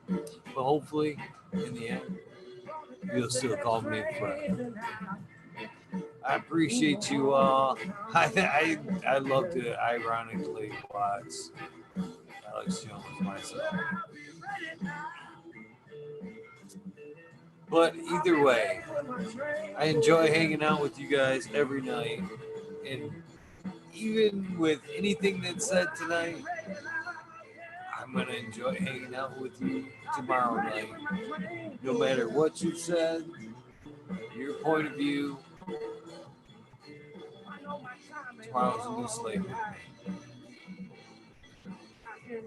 But hopefully, in the end, you'll still call me a friend. I appreciate you all. I love to ironically watch Alex Jones myself. But either way, I enjoy hanging out with you guys every night. And even with anything that's said tonight, I'm going to enjoy hanging out with you tomorrow night. No matter what you said, your point of view, tomorrow's a new slate with me.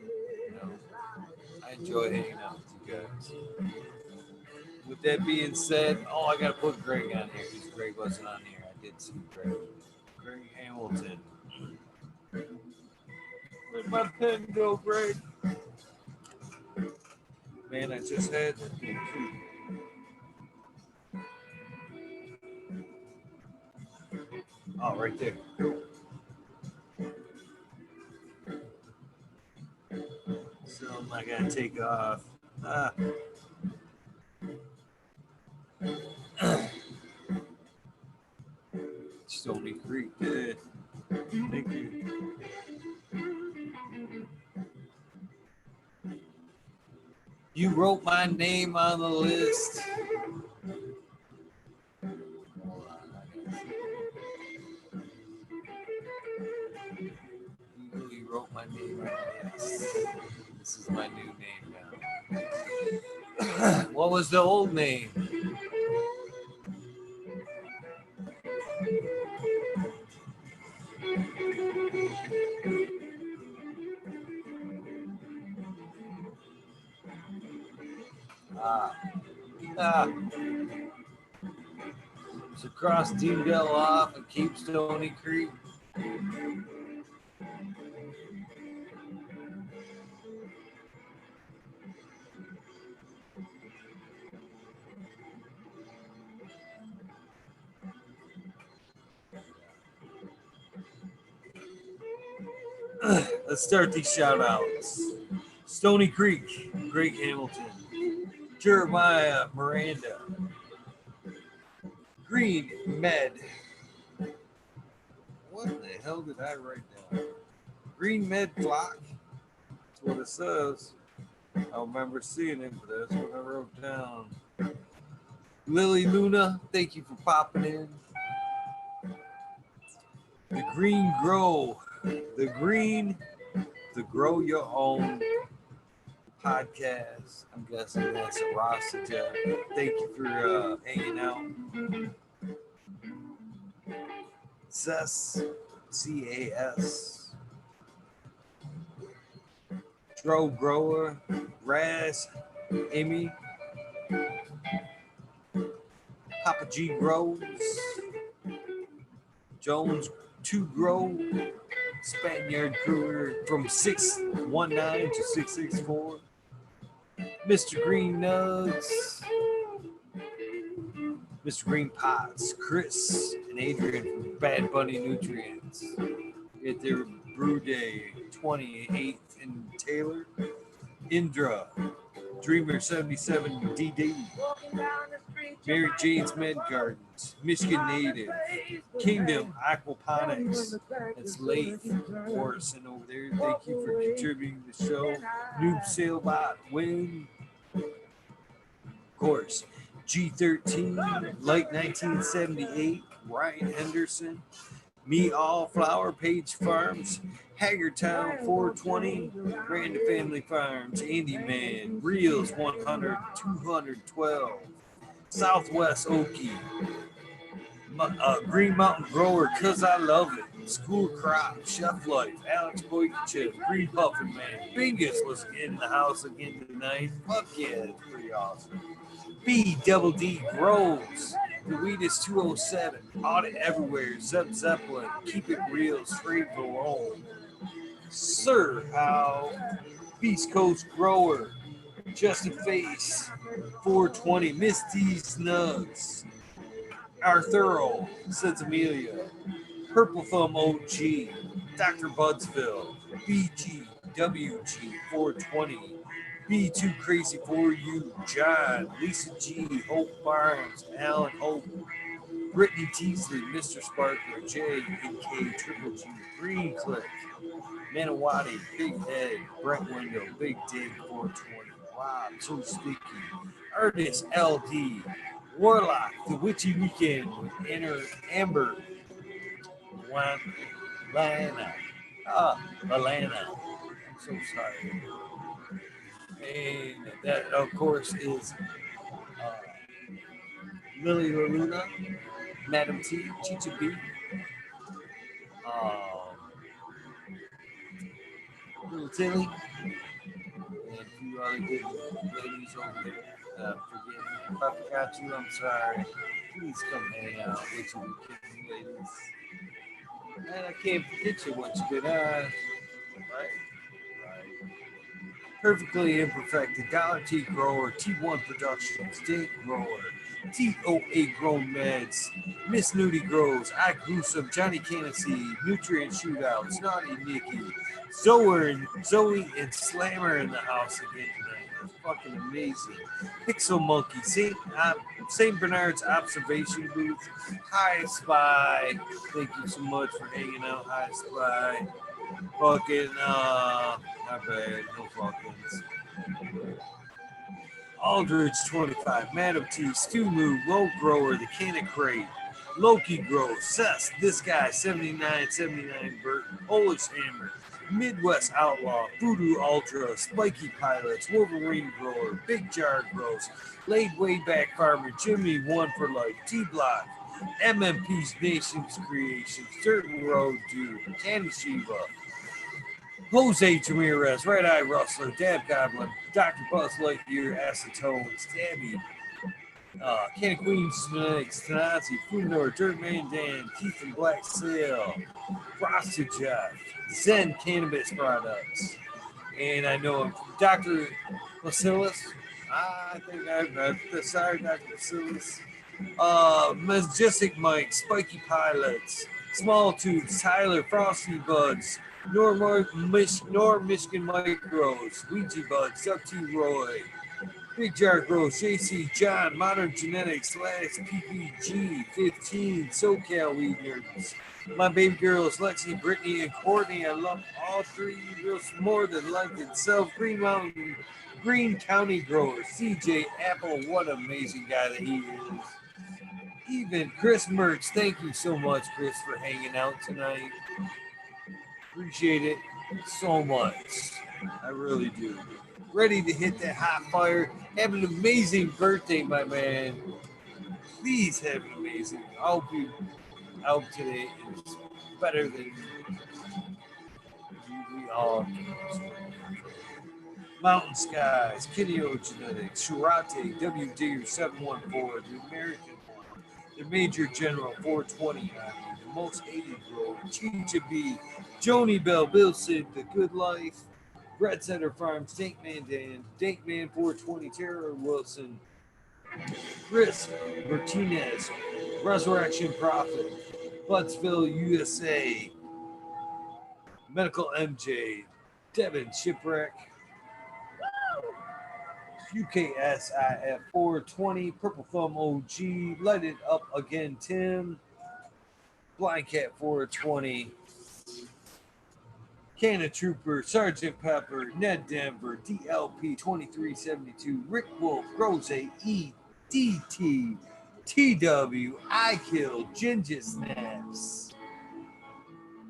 I enjoy hanging out with you guys. With that being said, I got to put Greg on here because Greg wasn't on here. I did see Greg. Greg Hamilton. Where'd my pen go, Greg? Man, I just had that thing too. Oh, right there. So I gotta take off. Stony Creek did. Thank you. You wrote my name on the list. You wrote my name on the list. This is my new name now. What was the old name? It's across Deendale off and Cape Stony Creek. Let's start these shout outs. Stony Creek, Greg Hamilton, Jeremiah Miranda, Green Med. What the hell did I write down? Green Med Flock. That's what it says. I remember seeing it, but that's what I wrote down. Lily Luna, thank you for popping in. The Green Grow. The Grow Your Own podcast. I'm guessing that's Rasta. Thank you for hanging out. CAS, CAS. Dro Grower, Raz, Amy, Papa G Grows, Jones 2 Grow, Spaniard Brewer from 619 to 664, Mr. Green Nugs, Mr. Green Pots, Chris, and Adrian from Bad Bunny Nutrients. At their brew day, 28th in Taylor, Indra, Dreamer 77 DD, Mary Jane's Med Gardens, Michigan Native, Kingdom Aquaponics, that's Leith Morrison over there. Thank you for contributing to the show. Noob Sailbot, Win, of course, G13, Light 1978, Ryan Henderson, Me All Flower Page Farms, Hagertown 420, Grand Family Farms, Andy Man, Reels 100, 212, Southwest Okie, Green Mountain Grower, Cause I Love It, School Crop, Chef Life, Alex Boykin, Green Puffin Man, Bingus was in the house again tonight. Fuck yeah, it's pretty awesome. B Double D Grows, The Weed is 207, Audit Everywhere, Zeb Zeppelin, Keep It Real, Straight Barone, Sir How, Beast Coast Grower, Justin Face, 420, Miss D's Nugs, Arthuro, Says Amelia, Purple Thumb OG, Dr. Budsville, BGWG 420, B2 Crazy for You, John, Lisa G, Hope Barnes, Alan Hope, Brittany Teasley, Mr. Sparkler, J and K, Triple G, Green Click, Manawati, Big Head, Brent Window, Big Dig 420, Wow, So Sticky, Artist LD, Warlock, The Witchy Weekend with Amber, Lana. Alana. I'm so sorry. And that, of course, is Lily Luna, Madam T, Chicha B, Little Tilly, and a few other good ladies over there. Forgive me. If I forgot you, I'm sorry. Please come hang out with you ladies. And I can't forget you once you've been right? Right. Perfectly Imperfected, Dollar Tea Grower, T1 Productions, Date Grower, TOA Grown Meds, Miss Nudie Grows, I Grew Some, Johnny Cannacy, Nutrient Shootout, Snotty Nikki, Zoe and Slammer in the house again tonight. That's fucking amazing. Pixel Monkey, St. Bernard's Observation Booth, High Spy. Thank you so much for hanging out, High Spy. Fucking, not bad, no fuckings. Aldridge 25, Madam T, Stu Moo, Low Grower, The Cannon Crate, Loki Grow, Cess, This Guy, 7979 Burton, Polish Hammer, Midwest Outlaw, Voodoo Ultra, Spiky Pilots, Wolverine Grower, Big Jar Grows, Laid Way Back Farmer, Jimmy One for Life, T Block, MMP's Nations Creations, Dirt Road Dude, Candy Shiva, Jose Ramirez, Red Eye Rustler, Dab Goblin, Dr. Buzz Lightyear, Acetone, Stabby, Ken Queens Genetics, Tanazi, Fundor, Dirtman Dan, Keith and Black Sail, Roster Jeff, Zen Cannabis Products, and I know Dr. Bacillus. I think sorry, Dr. Bacillus. Majestic Mike, Spiky Pilots, Small Tubes, Tyler, Frosty Buds, Nor Michigan Micros, Ouija Buds, Up to Roy, Big Jar Gross, JC John, Modern Genetics, Last PPG, 15, SoCal Weed Nerds. My baby girls, Lexi, Brittany, and Courtney. I love all three girls more than life itself. Green Mountain, Green County Growers, CJ Apple, what an amazing guy that he is. Even Chris Mertz, thank you so much, Chris, for hanging out tonight. Appreciate it so much. I really do. Ready to hit that hot fire. Have an amazing birthday, my man. Please have an amazing. I hope you out today is better than we all can. Mountain Skies, Kineo Genetics, Shirate, WD 714, the American one, the Major General 420, the most hated grower, Chicha B, Joni Bell, Bill Sid, The Good Life, Red Center Farms, Dankman Dan, Dankman 420, Tara Wilson, Chris Martinez, Resurrection Prophet, Buttsville, USA, Medical MJ, Devin Shipwreck, UKSIF 420, Purple Thumb OG, Light It Up Again Tim, Blind Cat 420, Canna Trooper, Sergeant Pepper, Ned Denver, DLP 2372, Rick Wolf, Rose E, DT, TW, I Kill, Ginger Snaps.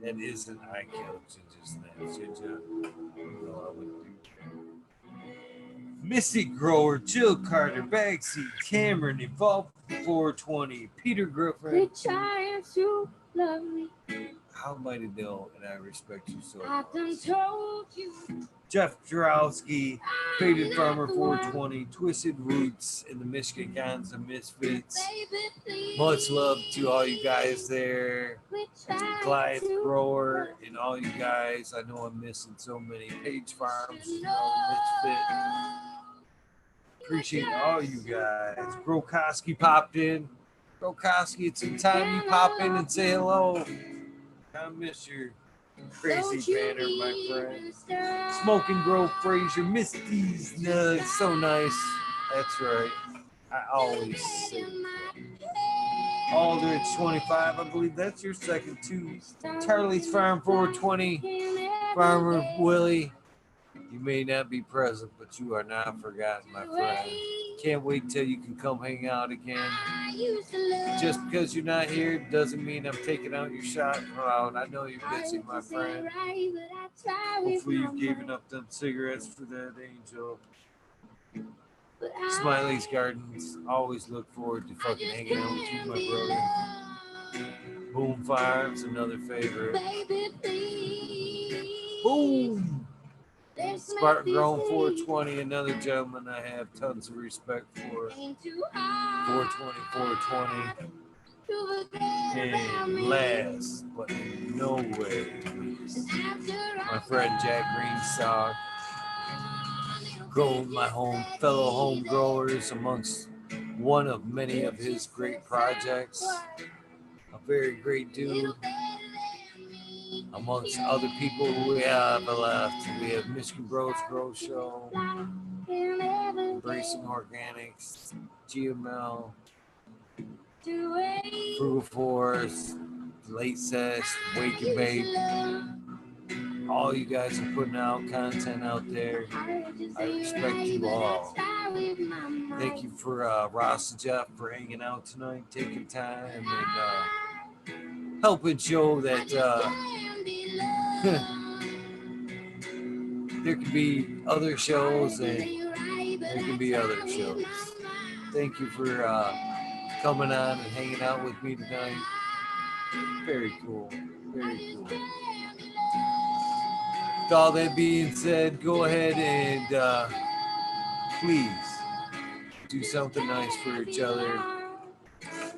That isn't I Kill, Ginger Snaps, Ginger. No, I wouldn't do that. Mystic Grower, Jill Carter, Backseat, Cameron, Evolve 420, Peter Griffin. Trying to love me. How might I know and I respect you so I've done much. told you. Jeff Jarowski, Faded Farmer 420, Twisted Roots, and the Michigan Guns and Misfits. Much love to all you guys there. Goliath Grower and all you guys. I know I'm missing so many. Page Farms and all the Misfits. Appreciate all you guys. Grokoski popped in. Grokoski, it's in time you pop in and say hello. I miss your crazy banner, my friend. Smoking Grove Fraser, Misty's Nugs, so nice. That's right. I always say that. Aldrich 25, I believe that's your second too. Charlie's Farm 420, Farmer Willie. You may not be present, but you are not forgotten, my friend. Can't wait till you can come hang out again. Just because you're not here doesn't mean I'm taking out your shot crowd. I know you're busy, my friend. Hopefully you've given up them cigarettes for that angel. Smiley's Gardens. Always look forward to fucking hanging out with you, my brother. Boom Farms, another favorite. Boom! Spartan Grown 420, another gentleman I have tons of respect for. 420, 420. And last, but in no way least, my friend Jack Greenstock. Growing my fellow home growers amongst one of many of his great projects. A very great dude. Amongst other people who we have left, we have Michigan Bros Grow Show, Embracing Organics, GML, Frugal Forest, Late Sesh, Wake and Bake. All you guys are putting out content out there. I respect you all. Thank you for Ross and Jeff for hanging out tonight, taking time and helping show that there can be other shows and there can be other shows. Thank you for coming on and hanging out with me tonight. Very cool. Very cool. With all that being said, go ahead and please Do something nice for each other,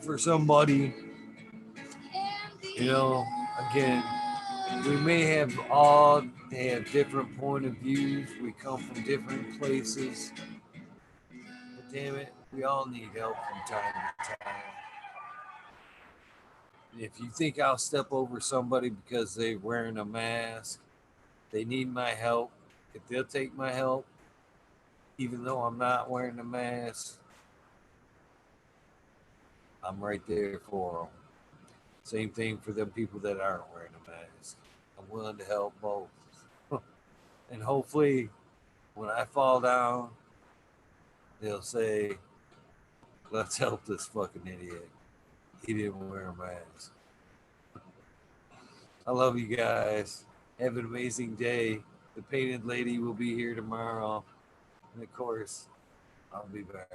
for somebody. You know, again, we may have different point of views. We come from different places. But damn it, we all need help from time to time. If you think I'll step over somebody because they're wearing a mask, they need my help. If they'll take my help, even though I'm not wearing a mask, I'm right there for them. Same thing for them people that aren't wearing a mask. I'm willing to help both. And hopefully, when I fall down, they'll say, let's help this fucking idiot. He didn't wear a mask. I love you guys. Have an amazing day. The painted lady will be here tomorrow. And of course, I'll be back.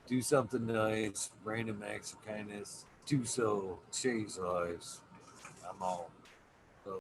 Do something nice. Random acts of kindness. Do so. Change lives. I'm all.